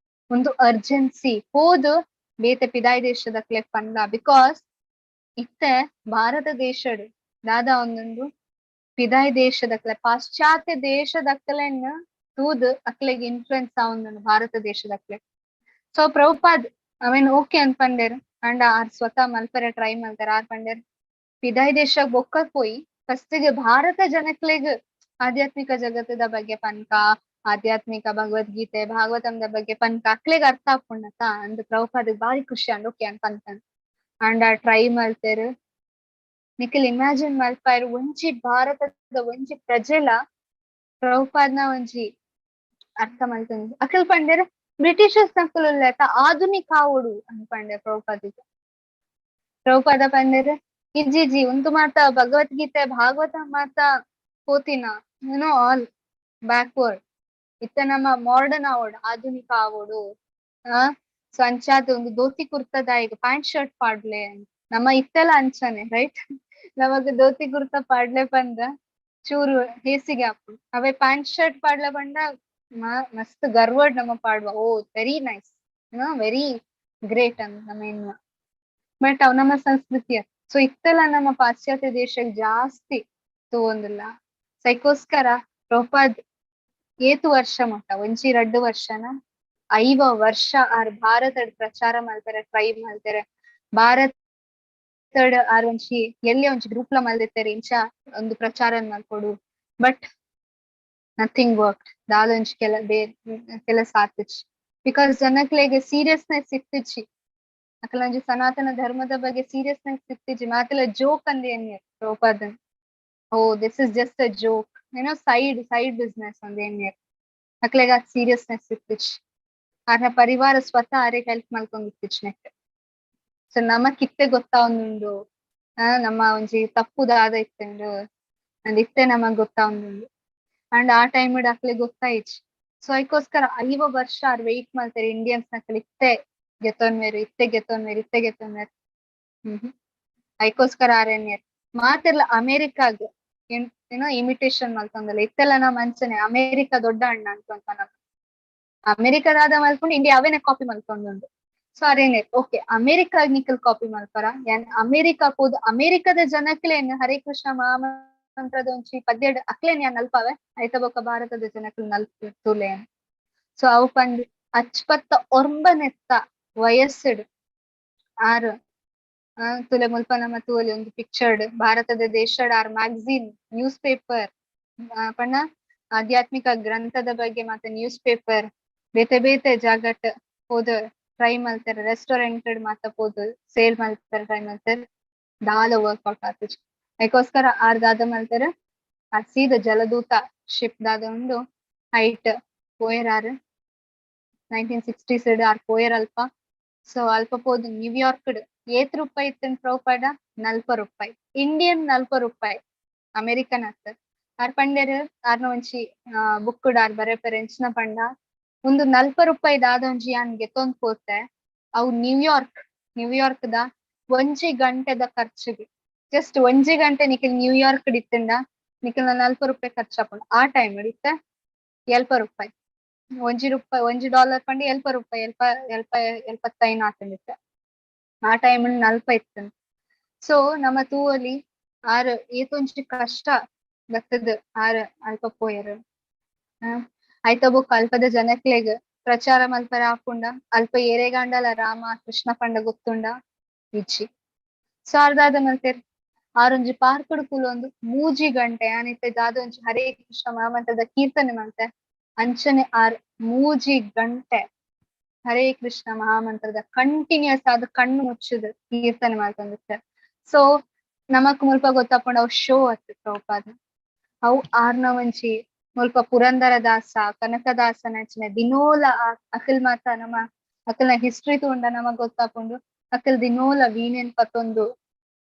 ಒಂದು ಅರ್ಜೆನ್ಸಿ ಹೋದು ಬೇತೆ ಪಿದಾಯ್ ದೇಶದಕ್ಲೆ ಪಂಡ ಬಿಕಾಸ್ ಇತ್ತೆ ಭಾರತ ದೇಶಡ್ ದಾದ ಒಂದೊಂದು ಪಿದಾಯ್ ದೇಶದಕ್ಲೆ ಪಾಶ್ಚಾತ್ಯ ದೇಶದಕ್ಲೆನ್ ತೂದ್ ಅಕ್ಲೆಗ್ ಇನ್ಫ್ಲುಯೆನ್ಸ್ ಆವೊಂದುಂಡು ಭಾರತ ದೇಶದಕ್ಲೆ. ಸೊ ಪ್ರಭುಪಾದ್ ಅವೇನ್ ಓಕೆ ಅನ್ಪಂಡೇರ್ ಅಂಡ ಆರ್ ಸ್ವತಃ ಮಲ್ಪರೆ ಟ್ರೈ ಮಲ್ತಾರ ಆರ್ ಪಂಡೇರ್ ಪಿದಾಯ್ ದೇಶಗ್ ಬೊಕ್ಕ ಪೋಯಿ ಫಸ್ಟಿಗೆ ಭಾರತ ಜನಕ್ಲೆಗ್ ಆಧ್ಯಾತ್ಮಿಕ ಜಗತ್ತದ ಬಗ್ಗೆ ಪನ್ಕ ಆಧ್ಯಾತ್ಮಿಕ ಭಗವದ್ಗೀತೆ ಭಾಗವತಂದ ಬಗ್ಗೆ ಪನ್ಕ ಅಕ್ಲೆಗ್ ಅರ್ಥ ಆಪುಂಡತ ಅಂದ್ ಪ್ರಭುಪಾದಗ್ ಬಾರಿ ಖುಷಿ ಅಂಡ್ ಓಕೆ ಅನ್ಪಂತನ್ ಅಂಡ್ ಆ ಟ್ರೈ ಮಲ್ತೇರ್ ನಿಖಿಲ್ ಇಮ್ಯಾಜಿನ್ ಮಲ್ಪಾಯರ್ ಒಂಜಿ ಭಾರತದ ಒಂಜಿ ಪ್ರಜೆಲ ಪ್ರಭುಪಾದ್ನ ಒಂಜಿ ಅರ್ಥ ಮಲ್ತಂದ್ ಅಕಲ್ ಪಂಡೇರ್ ಬ್ರಿಟಿಷರ್ಸ್ ನಕಲ್ ಆಧುನಿಕ ಆವೊಡು ಅನ್ಪಂಡೆ ಪ್ರಭುಪಾದ ಪಂಡೇರ್ ಇಜ್ಜಿಜಿ ಒಂದು ಮಾತ ಭಗವದ್ಗೀತೆ ಭಾಗವತ ಮಾತ ಕೋತಿನ ಆಲ್ ಬ್ಯಾಕ್ವರ್ಡ್ ಇತ್ತ ನಮ್ಮ ಮಾಡರ್ನ್ ಆವೋಡು ಆಧುನಿಕ ಆವೋಡು ಸೊ ಅಂಚಾದ ಒಂದು ಧೋತಿ ಕುರ್ತದ ಈಗ ಪ್ಯಾಂಟ್ ಶರ್ಟ್ ಪಾಡ್ಲೆ ನಮ್ಮ ಇತ್ತೆಲ್ಲ ಅಂಚನೆ ರೈಟ್ ನಮಗ್ ಧೋತಿ ಕುರ್ತಾ ಪಾಡ್ಲೆ ಬಂದ ಚೂರು ಹೇಸಿಗೆ ಹಾಪುಡು ಅವೇ ಪ್ಯಾಂಟ್ ಶರ್ಟ್ ಪಾಡ್ಲೆ ಬಂಡ ಮಸ್ತ್ ಗರ್ವಡ್ ನಮ್ಮ ಪಾಡ್ವ ಓ ವೆರಿ ನೈಸ್ ವೆರಿ ಗ್ರೇಟ್ ಅಂತ ನಮ್ಮ ಇನ್ನು ಬಟ್ ಅವ್ ನಮ್ಮ ಸಂಸ್ಕೃತಿಯ. ಸೊ ಇತ್ತೆಲ್ಲ ನಮ್ಮ ಪಾಶ್ಚಾತ್ಯ ದೇಶಕ್ ಜಾಸ್ತಿ ತಗೊಂದಿಲ್ಲ. ಸೈಕೋಸ್ಕರ ಪ್ರಭುಪಾದ್ ಏತು ವರ್ಷ ಮಟ್ಟ ಒಂಜಿ 2 ವರ್ಷನ 5 ವರ್ಷ ಆರ್ ಭಾರತಡ್ ಪ್ರಚಾರ ಮಲ್ತಾರೆ ಟ್ರೈ ಮಲ್ತಾರೆ ಭಾರತಡ್ ಆರ್ ಒಂಜಿ ಎಲ್ಲಿ ಒಂಜಿ ಗ್ರೂಪ್ಲ ಮಲ್ದಿರ್ತಾರೆ ಇಂಚ ಒಂದು ಪ್ರಚಾರ ಮಲ್ಕೊಡು ಬಟ್ ನಥಿಂಗ್ ವರ್ಕ್ ದಾದ ಒಂಜಿ ಕೆಲಸ ಆತಿಚ್ ಬಿಕಾಸ್ ಜನಕ್ಲೆಗ್ ಸೀರಿಯಸ್ನೆಸ್ ಇತ್ತಿಚ್ಚಿ ಅಕಲ ಒಂಜಿ ಸನಾತನ ಧರ್ಮದ ಬಗ್ಗೆ ಸೀರಿಯಸ್ನೆಸ್ ಇತ್ತಿಚ್ಚಿ ಮಾತೆಲ್ಲ ಜೋಕ್ ಅಂದ್ ಏನ್ಯ ಪ್ರಭುಪಾದನ್ oh this is just a joke side business ಅಂದ್ ಏನ್ಯ ಅಕ್ಲೆಗ ಸೀರಿಯಸ್ನೆಸ್ ಇತ್ತಿಚ್ ಆರ್ನ ಪರಿವಾರ ಸ್ವತಃ ಆರೆಗ್ ಹೆಲ್ಪ್ ಮಲ್ಕೊಂಡ್ ನೆಟ್. ಸೊ ನಮಕ್ ಇತ್ತೆ ಗೊತ್ತಾವೊಂದುಂಡು ನಮ್ಮ ಒಂಜಿ ತಪ್ಪುದಾದ ಇತ್ತೆಂಡು ಅಂದ್ ಇತ್ತೆ ನಮಗ್ ಗೊತ್ತಾವೊಂದುಂಡು ಅಂಡ್ ಆ ಟೈಮ್ ಅಕ್ಲೆ ಗೊತ್ತಾಯಿಚ್. ಸೊ ಐಕೋಸ್ಕರ 5 ವರ್ಷ ಆರ್ ವೆಯ್ಟ್ ಮಲ್ತಾರೆ ಇಂಡಿಯನ್ಸ್ ನಕಲ್ ಇತ್ತೆ ಗೆತ್ತೊನ್ವೇರ್ ಐಕೋಸ್ಕರ ಆರೇನ್ಯರ್ ಮಾತೆಲ್ಲ ಅಮೇರಿಕಾಗ್ ಇಮಿಟೇಷನ್ ಮಲ್ತೊಂದಲ್ಲ ಇತ್ತೆಲ್ಲ ನಮ್ ಅಂಚನೆ ಅಮೇರಿಕಾ ದೊಡ್ಡ ಅಣ್ಣ ಅಂತ ನಮ್ ಅಮೇರಿಕಾದಾದ ಮಲ್ಕೊಂಡು ಇಂಡಿಯಾ ಅವೇನೆ ಕಾಪಿ ಮಲ್ಕೊಂಡುಂಡು. ಸೊ ಅರೇನೆ ಓಕೆ ಅಮೇರಿಕಾಗ್ ನಿಕಲ್ ಕಾಪಿ ಮಲ್ಪರ ಅಮೇರಿಕಾಕ್ ಹೋದ್ ಅಮೇರಿಕದ ಜನಕ್ಲೇನ್ ಹರೇ ಕೃಷ್ಣ ಮಹಾಮಂತ್ರದ ಒಂಜಿ ಪದ್ಯಡ್ ಅಕ್ಲೇನ್ ಯಾನ್ ನಲ್ಪಾವೆ ಐತ ಬೊಕ್ಕ ಭಾರತದ ಜನಕ್ಲ್ ನಲ್ಪು ತುಲೇನ್. ಸೊ ಅವು ಪಂದ್ 59 ವಯಸ್ಸಡ್ ಆರ್ ತುಲೆ ಮುಲ್ಪ ನಮ್ಮ ತೂಲೆ ಒಂದು ಪಿಕ್ಚರ್ಡ್ ಭಾರತದ ದೇಶಡ್ ಆರ್ ಮ್ಯಾಗಝೀನ್ ನ್ಯೂಸ್ ಪೇಪರ್ ಪಂಡ ಆಧ್ಯಾತ್ಮಿಕ ಗ್ರಂಥದ ಬಗ್ಗೆ ಮತ್ತೆ ನ್ಯೂಸ್ ಪೇಪರ್ ಬೇತೆ ಬೇತೆ ಜಾಗಟ್ ಹೋದ ಟ್ರೈ ಮಾಡ್ತಾರೆ, ರೆಸ್ಟೋರೆಂಟ್ ಮಾತಪೋದು ಸೇಲ್ ಮಾಡ್ತಾರೆ, ಟ್ರೈ ಮಾಡ್ತಾರೆ, ದಾಲ ವರ್ಕೌಟ್ ಆತುಜಿ ಅದಕ್ಕೋಸ್ಕರ ಆರ್ದಾದ ಮಾಡ್ತಾರೆ. ಆ ಸೀದ ಜಲದೂತ ಶಿಪ್ ದಾದ ಒಂದು ಹೈಟ್ ಪೋಯರ್ 1960s ಆರ್ ಪೋಯರ್ ಅಲ್ಪ. ಸೊ ಅಲ್ಪ ಪೋದು ನ್ಯೂಯಾರ್ಕ್ ಏತ್ ರೂಪಾಯಿ ಇತ್ತನ್ ಪ್ರೌಪಡ ₹40, ಇಂಡಿಯನ್ ₹40, ಅಮೆರಿಕನ್ ಆಗ್ತದೆ. ಆರ್ ಪಂಡ್ಯರ್ ಆರ್ನ ಒಂಚಿ ಬುಕ್ ಆರ್ ಬರೆಪರೆ ಎಂಚಿನ ಪಂಡ ಒಂದು ₹40 ದಾದ ಒಂಜಿ ಯಾನ್ ಗೆತ್ತೊಂದ್ ಪೋತೆ ಅವು ನ್ಯೂಯಾರ್ಕ್ ದ 1 ಗಂಟೆದ ಖರ್ಚಿಗೆ ಜಸ್ಟ್ 1 ಗಂಟೆ ನಿಖಿಲ್ ನ್ಯೂಯಾರ್ಕ್ ಇತ್ತಂಡ ನಿಖಿಲ್ ₹40 ಖರ್ಚಾಪುಂಡು. ಆ ಟೈಮ್ ಇತ್ತೆ ₹70, $1 ಪಂಡ ₹70, ಎಲ್ಪತ್ತೈನ್ ಆತಂದಿತ್ತೆ. ಆ ಟೈಮ್ ನಲ್ಪ ಇತ್ತಂದ. ಸೊ ನಮ್ಮ ತೂವಲಿ ಆರ್ ಏತೊಂಚಿ ಕಷ್ಟ ಬತ್ತದ ಆರ್ ಅಲ್ಪ ಪೋಯರ್ ಐತ ಬುಕ್ ಅಲ್ಪದ ಜನಕ್ಲೆಗ್ ಪ್ರಚಾರ ಮಲ್ಪರ ಹಾಕುಂಡ ಅಲ್ಪ ಏರೆಗಾಂಡಲ ರಾಮ ಕೃಷ್ಣ ಪಂಡ ಗೊತ್ತುಂಡ ಇಜ್ಜಿ. ಸೊ ಅರ್ದಾದ ಮಲ್ತೆರ್ ಆರೊಂಜಿ ಪಾರ್ಕುಡು ಕುಲೊಂದು 3 ಗಂಟೆ ಅನಿತ್ತೆ ದಾದ ಒಂಜಿ ಹರೇ ಕೃಷ್ಣ ಮಹಾಮಂತ್ರದ ಕೀರ್ತನೆ ಮಲ್ತೆ ಅಂಚನೆ ಆರ್ 3 ಗಂಟೆ ಹರೇ ಕೃಷ್ಣ ಮಹಾಮಂತ್ರದ ಕಂಟಿನ್ಯೂಸ್ ಆದ ಕಣ್ಣು ಮುಚ್ಚುದು ಕೀರ್ತನೆ ಮಾಡ್ತಂದಿರ್ತಾರೆ. ಸೊ ನಮಕ್ ಮುಲ್ಪ ಗೊತ್ತಾಪುಂಡ ಅವು ಶೋ ಅತ್ತು ಪ್ರಭುಪಾದ ಅವು ಆರ್ನ ಒಂಜಿ ಮುಲ್ಪ ಪುರಂದರ ದಾಸ ಕನಕದಾಸನ ದಿನೋಲ ಅಕಲ್ ಮಾತ ನಮ್ಮ ಅಕಲ್ನ ಹಿಸ್ಟ್ರಿ ತೂಂಡ ನಮಗ್ ಗೊತ್ತಾಪುಂಡು ಅಕಲ್ ದಿನೋಲ ವೀಣೆನ್ ಪತ್ತೊಂದು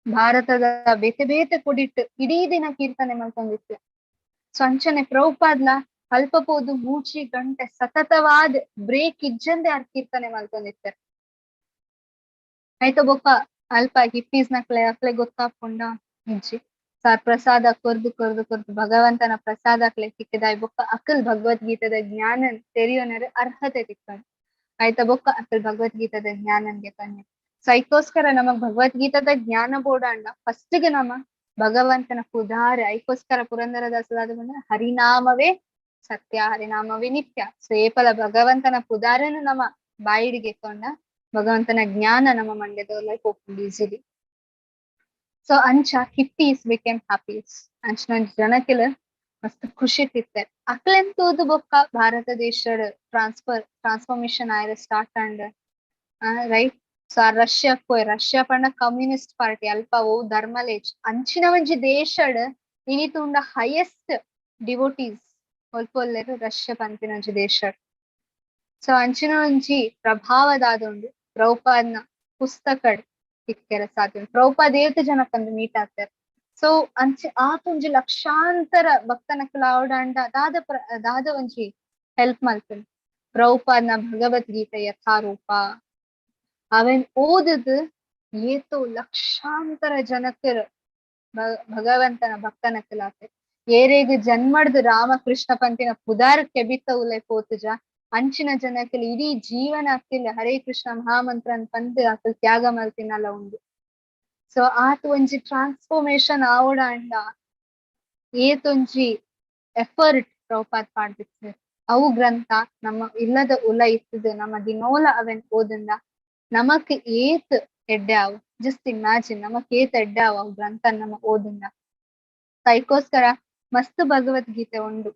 ಭಾರತದ ಬೇತೆ ಬೇತೆ ಕುಡಿಟ್ಟು ಇಡೀ ದಿನ ಕೀರ್ತನೆ ಮಾಡ್ಕೊಂಡಿತ್ತು. ಸೊ ಅಂಚನೆ ಪ್ರಭುಪಾದ್ಲ ಅಲ್ಪ ಪೋದು 3 ಗಂಟೆ ಸತತವಾದ ಬ್ರೇಕ್ ಇಜ್ಜಂದೆ ಆರ್ ಕೀರ್ತನೆ ಮಾಡ್ಕೊಂಡಿರ್ತಾರೆ. ಆಯ್ತ ಬೊಕ್ಕ ಅಲ್ಪ ಹಿಪ್ಪೀಸ್ ಅಕ್ಲೆ ಗೊತ್ತಾಪುಂಡ ಇಜ್ಜಿ ಸಾರ್ ಪ್ರಸಾದ ಕೊರ್ದು ಭಗವಂತನ ಪ್ರಸಾದಕ್ಲೆ ಸಿಕ್ಕಿದಾಯ್ ಬೊಕ್ಕ ಅಕಲ್ ಭಗವದ್ಗೀತದ ಜ್ಞಾನನ್ ತೆರಿಯೋನರು ಅರ್ಹತೆ ತಿಕ್ಕಂಡು ಆಯ್ತ ಬೊಕ್ಕ ಅಕಲ್ ಭಗವದ್ಗೀತದ ಜ್ಞಾನನ್ಗೆ ಕನ್ನೆ. ಸೊ ಐಕೋಸ್ಕರ ನಮಗ್ ಭಗವದ್ಗೀತದ ಜ್ಞಾನ ಬೋಡಾಂಡ ಫಸ್ಟ್ಗೆ ನಮ್ಮ ಭಗವಂತನ ಪುದಾರ ಐಕೋಸ್ಕರ ಪುರಂದರದಾಸದಾದ ಬಂದ ಹರಿನಾಮವೇ ಸತ್ಯ, ಹರಿನಾಮವೇ ನಿತ್ಯ. ಸೊ ಏಪಲ ಭಗವಂತನ ಪುದಾರನು ನಮ್ಮ ಬಾಯಿಡಿಗೆ ಕೊಂಡ ಭಗವಂತನ ಜ್ಞಾನ ನಮ್ಮ ಮಂಡ್ಯದೊಳಗೆ ಹೋಗ್ಕೊಂಡು ಈಸಿಲಿ. ಸೊ ಅಂಚ ಹಿಪ್ಪೀಸ್ ಬಿಕೇಮ್ ಹ್ಯಾಪೀಸ್ ಅಂಚಿನ ಜನಕ್ಕೆಲ್ಲ ಮಸ್ತ್ ಖುಷಿ ತಿರ್ತಾರೆ. ಅಕ್ಲೆಂತೂದು ಬೊಕ್ಕ ಭಾರತ ದೇಶಡ್ ಟ್ರಾನ್ಸ್ಫಾರ್ಮೇಶನ್ ಆಯ್ರ ಸ್ಟಾರ್ಟ್ ಅಂಡ್ ರೈಟ್. ಸೊ ರಷ್ಯಾ ಪಂಡ ಕಮ್ಯುನಿಸ್ಟ್ ಪಾರ್ಟಿ ಅಲ್ಪ ಓ ಧರ್ಮಲೇಜ್ ಅಂಚಿನ ಒಂಜಿ ದೇಶಡ್ ಇನಿತುಂಡ ಹೈಯೆಸ್ಟ್ ಡಿವೋಟೀಸ್ ಒಲ್ಪೊಲ್ಲೆರು ರಷ್ಯಾ ಪಂಪಿನ ಒಂಜಿ ದೇಶಡ್. ಸೊ ಅಂಚಿನ ಒಂಜಿ ಪ್ರಭಾವದಾದೊಂದು ಪ್ರಭುಪಾದ್ನ ಪುಸ್ತಕಡ್ ಇಕ್ಕೆರ ಸಾಧ್ಯ. ಪ್ರಭುಪಾದ್ ಏತ್ ಜನಕ್ಕಂದು ಮೀಟ್ ಆಗ್ತಾರೆ. ಸೊ ಆತೊಂಜಿ ಲಕ್ಷಾಂತರ ಭಕ್ತನಕ್ಕಲ ಆವಡಾಂಡ ದಾದ ಒಂಜಿ ಹೆಲ್ಪ್ ಮಲ್ಪುಂಡು. ಪ್ರಭುಪಾದ್ನ ಭಗವದ್ಗೀತೆ ಯಥಾರೂಪ ಅವೆನ್ ಓದುದು ಏತೋ ಲಕ್ಷಾಂತರ ಜನಕ್ಕರ್ ಭಗವಂತನ ಭಕ್ತನಕ್ಕಲಾತೆ ಏರೇಗ್ ಜನ್ಮಡ್ದು ರಾಮಕೃಷ್ಣ ಪಂಪಿನ ಪುದಾರ್ ಕೆಬಿತ್ತ ಉಲೆ ಪೋತುಜ ಅಂಚಿನ ಜನಕ್ಕಲ್ ಇಡೀ ಜೀವನ ಅಕ್ಕಿಲ್ಲ ಹರೇ ಕೃಷ್ಣ ಮಹಾಮಂತ್ರ ಪಂದ್ ಅಕಲ್ ತ್ಯಾಗ ಮಲ್ತಿನಲ್ಲ ಉಂಡು. ಸೊ ಆತ್ ಒಂಜಿ ಟ್ರಾನ್ಸ್ಫಾರ್ಮೇಶನ್ ಆವಡ ಅಂಡ ಏತೊಂಜಿ ಎಫರ್ಟ್ ಪ್ರಭುಪಾದ್ ಪಾಡ್ದಿತ್ತು. ಅವು ಗ್ರಂಥ ನಮ್ಮ ಇಲ್ಲದ ಉಲ ಇತ್ತದ ನಮ್ಮ ದಿನೋಲ ಅವೆನ್ ಓದಂಡ ನಮಕ್ ಏತ್ ಎಡ್ಡೆ ಅವು ಜಸ್ಟ್ ಇಮ್ಯಾಜಿನ್ ನಮಕ್ ಏತ್ ಎಡ್ಡೆ ಅವು ಗ್ರಂಥ ನಮ್ಮ ಓದಂಡ. ಅದಕ್ಕೋಸ್ಕರ ಮಸ್ತ್ ಭಗವದ್ಗೀತೆ ಉಂಡು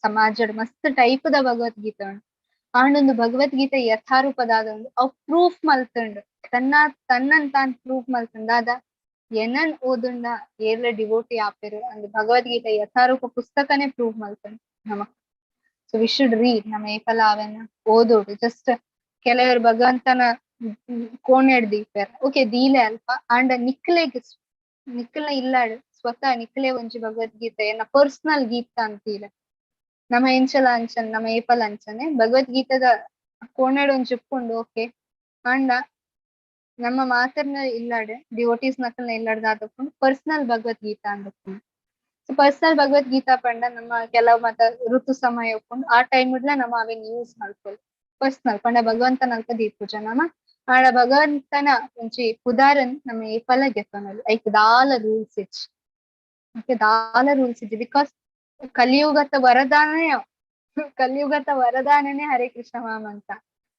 ಸಮಾಜಡ್ ಮಸ್ತ್ ಟೈಪ್ದ ಭಗವದ್ಗೀತೆ ಉಂಡು. ಆಂಡೊಂದು ಭಗವದ್ಗೀತೆ ಯಥಾರೂಪದಾದ ಒಂದು ಅವ್ ಪ್ರೂಫ್ ಮಲ್ತುಂಡು ತನ್ನನ್ ತಾನ್ ಪ್ರೂಫ್ ಮಲ್ತುಂಡಾದ ಏನನ್ ಓದುಂಡ ಏರ್ಲ ಡಿವೋಟಿ ಆಪೆರು ಅಂದ್ ಭಗವದ್ಗೀತೆ ಯಥಾರೂಪ ಪುಸ್ತಕನೇ ಪ್ರೂಫ್ ಮಲ್ತುಂಡು ನಮಕ್. ಸೊ ವಿ ಶುಡ್ ರೀಡ್ ನಮ್ಮ ಏಕಲ ಅವೆನ್ ಓದೋಡು ಜಸ್ಟ್ ಕೆಲವರು ಭಗವಂತನ ಕೋಣೆಡ್ ದೀಪರ್ ಓಕೆ ದೀಲೆ ಅಲ್ಪ ಆಂಡ ನಿಕ್ಲೆ ಇಲ್ಲಾಡು ಸ್ವತಃ ನಿಕ್ಲೆ ಒಂಜಿ ಭಗವದ್ಗೀತೆ ಏನ ಪರ್ಸನಲ್ ಗೀತ ಅಂತೀಲ ನಮ್ಮ ಎಂಚಲ ಅಂಚನೆ ನಮ್ಮ ಏಪಲ್ ಅಂಚನೆ ಭಗವದ್ಗೀತದ ಕೋಣೆಡ್ ಒಂಜಿ ಉಪ್ಪುಂಡು ಓಕೆ ಆಂಡ ನಮ್ಮ ಮಾತರ್ನ ಇಲ್ಲಾಡೆ ಡಿವೋಟೀಸ್ ನಕಲ್ನ ಇಲ್ಲಾಡ್ದಾದಪ್ಪುಂಡು ಪರ್ಸನಲ್ ಭಗವದ್ಗೀತಾ ಅಂದಪ್ಪುಂಡು. ಸೊ ಪರ್ಸನಲ್ ಭಗವದ್ಗೀತಾ ಪಂಡ ನಮ್ಮ ಕೆಲವು ಮತ ಋತು ಸಮಯ ಉಪ್ಪುಂಡು ಆ ಟೈಮ್ ಇಡ್ಲ ನಮ್ಮ ಅವೆನ್ ಯೂಸ್ ಮಾಡ್ಕೊಲ್ ಪರ್ಸನಲ್ ಪಂಡ ಭಗವಂತನ ಅಲ್ಪ ದೀಪುಜ ನಮ್ಮ ಆಡ ಭಗವಂತನ ಒಂಜಿ ಪುದಾರನ್ ನಮ್ಮ ಏಪಲ ಗೆತ್ತೊನಲು ಐಕ್ ದಾಲ ರೂಲ್ಸ್ ಇಜ್ಜಿ ಬಿಕಾಸ್ ಕಲಿಯುಗತ ವರದಾನನೇ ಹರೇ ಕೃಷ್ಣ ಮಹಾಮಂತ್ರ.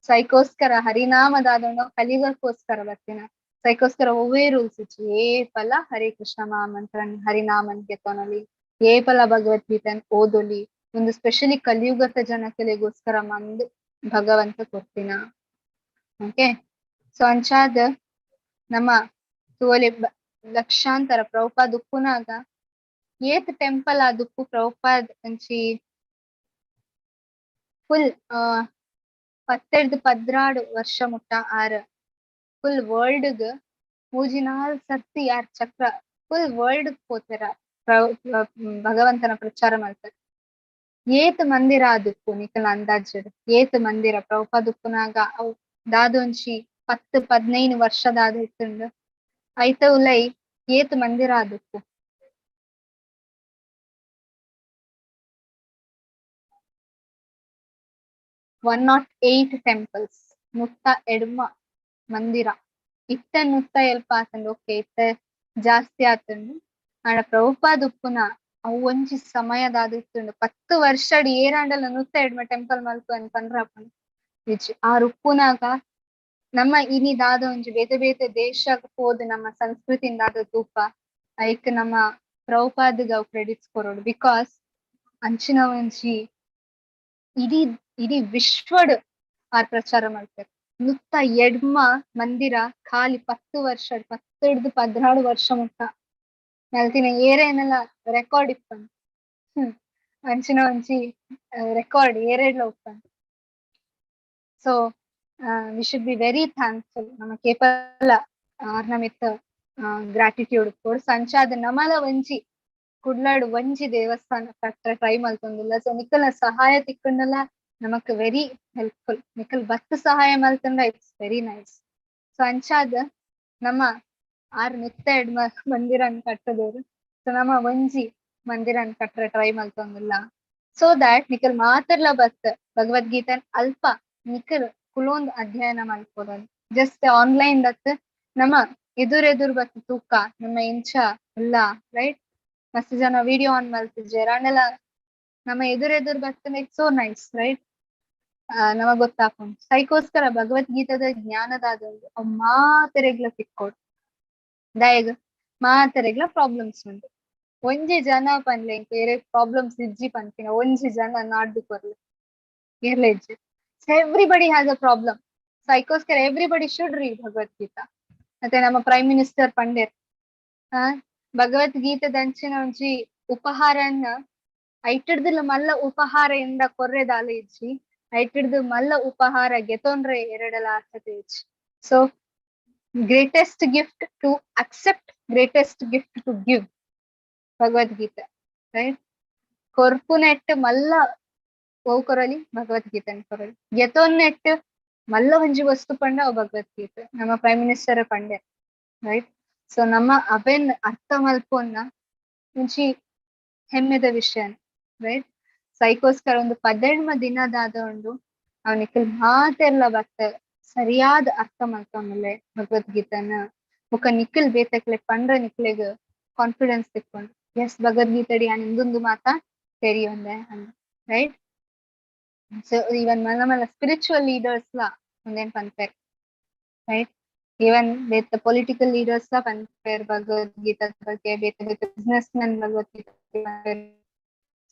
ಸೊ ಐಕೋಸ್ಕರ ಹರಿನಾಮದಾದೊಂಡು ಕಲಿಯುಗಕ್ಕೋಸ್ಕರ ಬರ್ತಿನ. ಸೊ ಐಕೋಸ್ಕರ ಒವ್ವೇ ರೂಲ್ಸ್ ಇಜ್ಜಿ ಏಪಲ ಹರೇ ಕೃಷ್ಣ ಮಹಾಮಂತ್ರನ್ ಹರಿನಾಮನ್ ಗೆತ್ತೊನಲಿ ಏಪಲ ಭಗವದ್ಗೀತೆನ್ ಓದೊಲಿ ಒಂದು ಸ್ಪೆಷಲಿ ಕಲಿಯುಗತ ಜನಕ್ಲೆಗೋಸ್ಕರ ಮಂದ್ ಭಗವಂತ ಕೊರ್ತಿನ. ಓಕೆ. ಸೊ ಅಂಚಾದ ನಮ್ಮ ತೋಲೆ ಲಕ್ಷಾಂತರ ಪ್ರಭುಪಾದ್ ಉಪ್ಪುನಾಗ ಏತ್ ಟೆಂಪಲ್ ಆದುಪ್ಪು ಪ್ರಭುಪಾದ್ ಅಂಚಿ ಫುಲ್ 17-16 ವರ್ಷ ಮುಟ್ಟ ಆರ್ ಫುಲ್ ವರ್ಲ್ಡ್ ಮೂಜಿನಾಲ್ ಸರ್ತಿ ಯಾರ್ ಚಕ್ರ ಫುಲ್ ವರ್ಲ್ಡ್ ಪೋತೆರ ಭಗವಂತನ ಪ್ರಚಾರ ಮಾಡ್ತಾರೆ. ಏತ್ ಮಂದಿರ ಆದುಪ್ಪು ನಿಖಲ್ ಅಂದಾಜ್ ಏತ್ ಮಂದಿರ ಪ್ರಭುಪಾದ್ ಉಪ್ಪುನಾಗ ಅವು ದಾದೊಂಚಿ 10-15 ವರ್ಷದಾದ ಇತ್ತುಂಡು ಐತ ಉಲೈ ಏತ್ ಮಂದಿರ ಆದುಪ್ಪು. 108 temples ನುತ್ತ ಎಡ್ಮ ಮಂದಿರ ಇತ್ತ ನುತ್ತ ಎಲ್ಪ ಆತಂಡು. ಓಕೆ ಇತ್ತ ಜಾಸ್ತಿ ಆತಂಡು ಆಂಡ ಪ್ರಭುಪಾದ್ ಉಪ್ಪುನ ಅವು ಒಂಜಿ ಸಮಯದಾದ ಇತ್ತುಂಡು 10 ವರ್ಷಡ್ ಏರಾಂಡಲ ನುತ್ತ ಎಡ್ಮ ಟೆಂಪಲ್ ಮಲ್ತು ಅಂತ ಪಂಡ್ರಪ್ಪನ ಆರ್ ಉಪ್ಪುನಾಗ ನಮ್ಮ ಇನಿ ದಾದ ಒಂಜಿ ಬೇತೆ ಬೇತೆ ದೇಶಗ್ ಹೋದ್ ನಮ್ಮ ಸಂಸ್ಕೃತಿನ್ ದಾದ ತೂಪ ಐಕ್ ನಮ್ಮ ಪ್ರಭುಪಾದ್‌ಗ ಅವು ಕ್ರೆಡಿಟ್ಸ್ ಕೊರೋಡು. ಬಿಕಾಸ್ ಅಂಚಿನ ಒಂಜಿ ಇಡೀ ವಿಶ್ವಡ್ ಆರ್ ಪ್ರಚಾರ ಮಾಡ್ತಾರೆ. ನುತ್ತ ಎಡ್ಮ ಮಂದಿರ ಖಾಲಿ 10 ವರ್ಷ 10-16 ವರ್ಷ ಮುಟ್ಟ ನಲ್ತಿನ ಏರೇನೆಲ್ಲ ರೆಕಾರ್ಡ್ ಇಪ್ಪಂಡು. ಅಂಚಿನ ಒಂಜಿ ರೆಕಾರ್ಡ್ ಏರೇಡ್ಲ ಉಪ್ಪಂಡು. So we should be very thankful. ನಮ್ಮ ಕೇಪಲ ಆರ್ನ ಮಿತ್ತ ಗ್ರಾಟಿಟ್ಯೂಡ್ ಕೊಡ್ ಸಂಚಾದ ನಮಲ ಒಂಜಿ ಕುಡ್ಲಾಡ್ ಒಂಜಿ ದೇವಸ್ಥಾನ ಕಟ್ಟ ಟ್ರೈ ಮಲ್ತೊಂದಿಲ್ಲ. ಸೊ ನಿಖಲ್ನ ಸಹಾಯ ತಿಕ್ಕಂಡಲ್ಲ ನಮಕ್ ವೆರಿ ಹೆಲ್ಪ್ಫುಲ್. ನಿಖಲ್ ಬತ್ ಸಹಾಯ ಮಲ್ತಂಡ ಇಟ್ಸ್ ವೆರಿ ನೈಸ್. ಸೊ ಅಂಚಾದ ನಮ್ಮ ಆರ್ ನುತ್ತ ಎಡ್ಮ ಮಂದಿರನ್ ಕಟ್ಟದವ್ರು ಸೊ ನಮ್ಮ ಒಂಜಿ ಮಂದಿರನ್ ಕಟ್ರೆ ಟ್ರೈ ಮಲ್ತೊಂದಿಲ್ಲ. ಸೊ ದ್ಯಾಟ್ ನಿಖಲ್ ಮಾತಿರ್ಲ ಬತ್ ಭಗವದ್ಗೀತೆನ್ ಅಲ್ಪ ನಿಖಲ್ ಕುಲೊಂದ್ ಅಧ್ಯಯನ ಮಲ್ಪೊಡನ್. ಜಸ್ಟ್ ಆನ್ಲೈನ್ ದತ್ ನಮ್ಮ ಎದುರ್ ಬತ್ ತೂಕ ನಮ್ಮ ಇಂಚ ಎಲ್ಲ ರೈಟ್ ಮಸ್ತ್ ಜನ ವಿಡಿಯೋ ಆನ್ ಮಲ್ತಿಜೆರ್ ಅಂಡೆಲ್ಲ ನಮ್ಮ ಎದುರ್ ಬರ್ತದೆ. It's so nice right. ನಮಗ್ ಗೊತ್ತಾಕೊಂಡು ಸೈಕೋಸ್ಕರ ಭಗವದ್ಗೀತದ ಜ್ಞಾನದಾದೊಂದು ಅವ್ ಮಾತೆರೆಗ್ಲ ತಿಕ್ಕೋಡು ದಯಗ್ ಮಾತೆರೆಗ್ಲ ಪ್ರಾಬ್ಲಮ್ಸ್ ಉಂಟು. ಒಂಜಿ ಜನ ಪನ್ಲೆ ಬೇರೆ ಪ್ರಾಬ್ಲಮ್ಸ್ ಇಜ್ಜಿ ಪನ್ಪಿನ ಒಂಜಿ ಜನ ನಾಡ್ದು ಕೊರ್ಲೆ ಇರ್ಲೆಜ್ಜಿ. Everybody has a problem. ಸೈಕೋಸ್ಕರ ಎವ್ರಿಬಡಿ ಶುಡ್ ರೀಡ್ ಭಗವದ್ಗೀತಾ. ಮತ್ತೆ ನಮ್ಮ ಪ್ರೈಮ್ ಮಿನಿಸ್ಟರ್ ಪಂಡೇರ್ ಭಗವದ್ಗೀತೆ ದಂಚಿನ ಒಂಜಿ ಉಪಹಾರನ್ನ ಐಟಿಡ್ದಿಲ್ಲ ಮಲ್ಲ ಉಪಹಾರ ಎಂದ ಕೊರ್ರೆದಾಲ ಇಜ್ಜಿ ಐಟಿಡ್ದು ಮಲ್ಲ ಉಪಹಾರ ಗೆತೊಂಡ್ರೆ ಎರಡಲ ಆಸತೆ ಇಜ್ಜಿ. So greatest gift to accept, greatest gift to give Bhagavad Gita right. ಕೊರ್ಪುನೆಟ್ ಮಲ್ಲ ಓವ್ ಕೊರಲಿ ಭಗವದ್ಗೀತೆನ್ ಕೊರಲಿ ಗೆತೊನ್ನೆಟ್ ಮಲ್ಲ ಒಂಜಿ ವಸ್ತು ಪಂಡ ಅವ್ ಭಗವದ್ಗೀತೆ ನಮ್ಮ ಪ್ರೈಮ್ ಮಿನಿಸ್ಟರ್ ಪಂಡೆ ರೈಟ್. ಸೊ ನಮ್ಮ ಅವೆನ್ ಅರ್ಥ ಮಲ್ಪೊನ್ನ ಮುಂಚಿ ಹೆಮ್ಮೆದ ವಿಷಯ ರೈಟ್. ಸೈಕೋಸ್ಕರ ಒಂದು 17 ದಿನದಾದ ಉಂಡು ಅವನಿಕಲ್ ಮಾತೆಲ್ಲ ಬತ್ತ ಸರಿಯಾದ ಅರ್ಥ ಮಲ್ತೊಂದುಲ್ಲೆ ಭಗವದ್ಗೀತೆನ ಬೊಕ ನಿಖಿಲ್ ಬೇತಕ್ಲೆ ಪಂಡ್ರೆ ನಿಕ್ಲೆಗ್ ಕಾನ್ಫಿಡೆನ್ಸ್ ತಿಕ್ಕೊಂಡು ಎಸ್ ಭಗವದ್ಗೀತೆಡಿ ಯಾನ್ ಇಂದೊಂದು ಮಾತ ತೆರಿಯೊಂದೆ ಅಂದ್ ರೈಟ್. ಸೊ ಈವನ್ ಮಲ್ಲ ಸ್ಪಿರಿಚುವಲ್ ಲೀಡರ್ಸ್ ಲ ಒಂದೇನ್ ಪನ್ಪೇರ್ ರೈಟ್. ಈವನ್ ಬೇತೆ ಪೊಲಿಟಿಕಲ್ ಲೀಡರ್ಸ್ ಲ ಪನ್ಪೇರ್ ಭಗವದ್ಗೀತಾ ಬಗ್ಗೆ. ಬೇತೆ ಬೇತೆ ಬಿಸ್ನೆಸ್ ಮೆನ್ ಭಗವದ್ಗೀತೆ.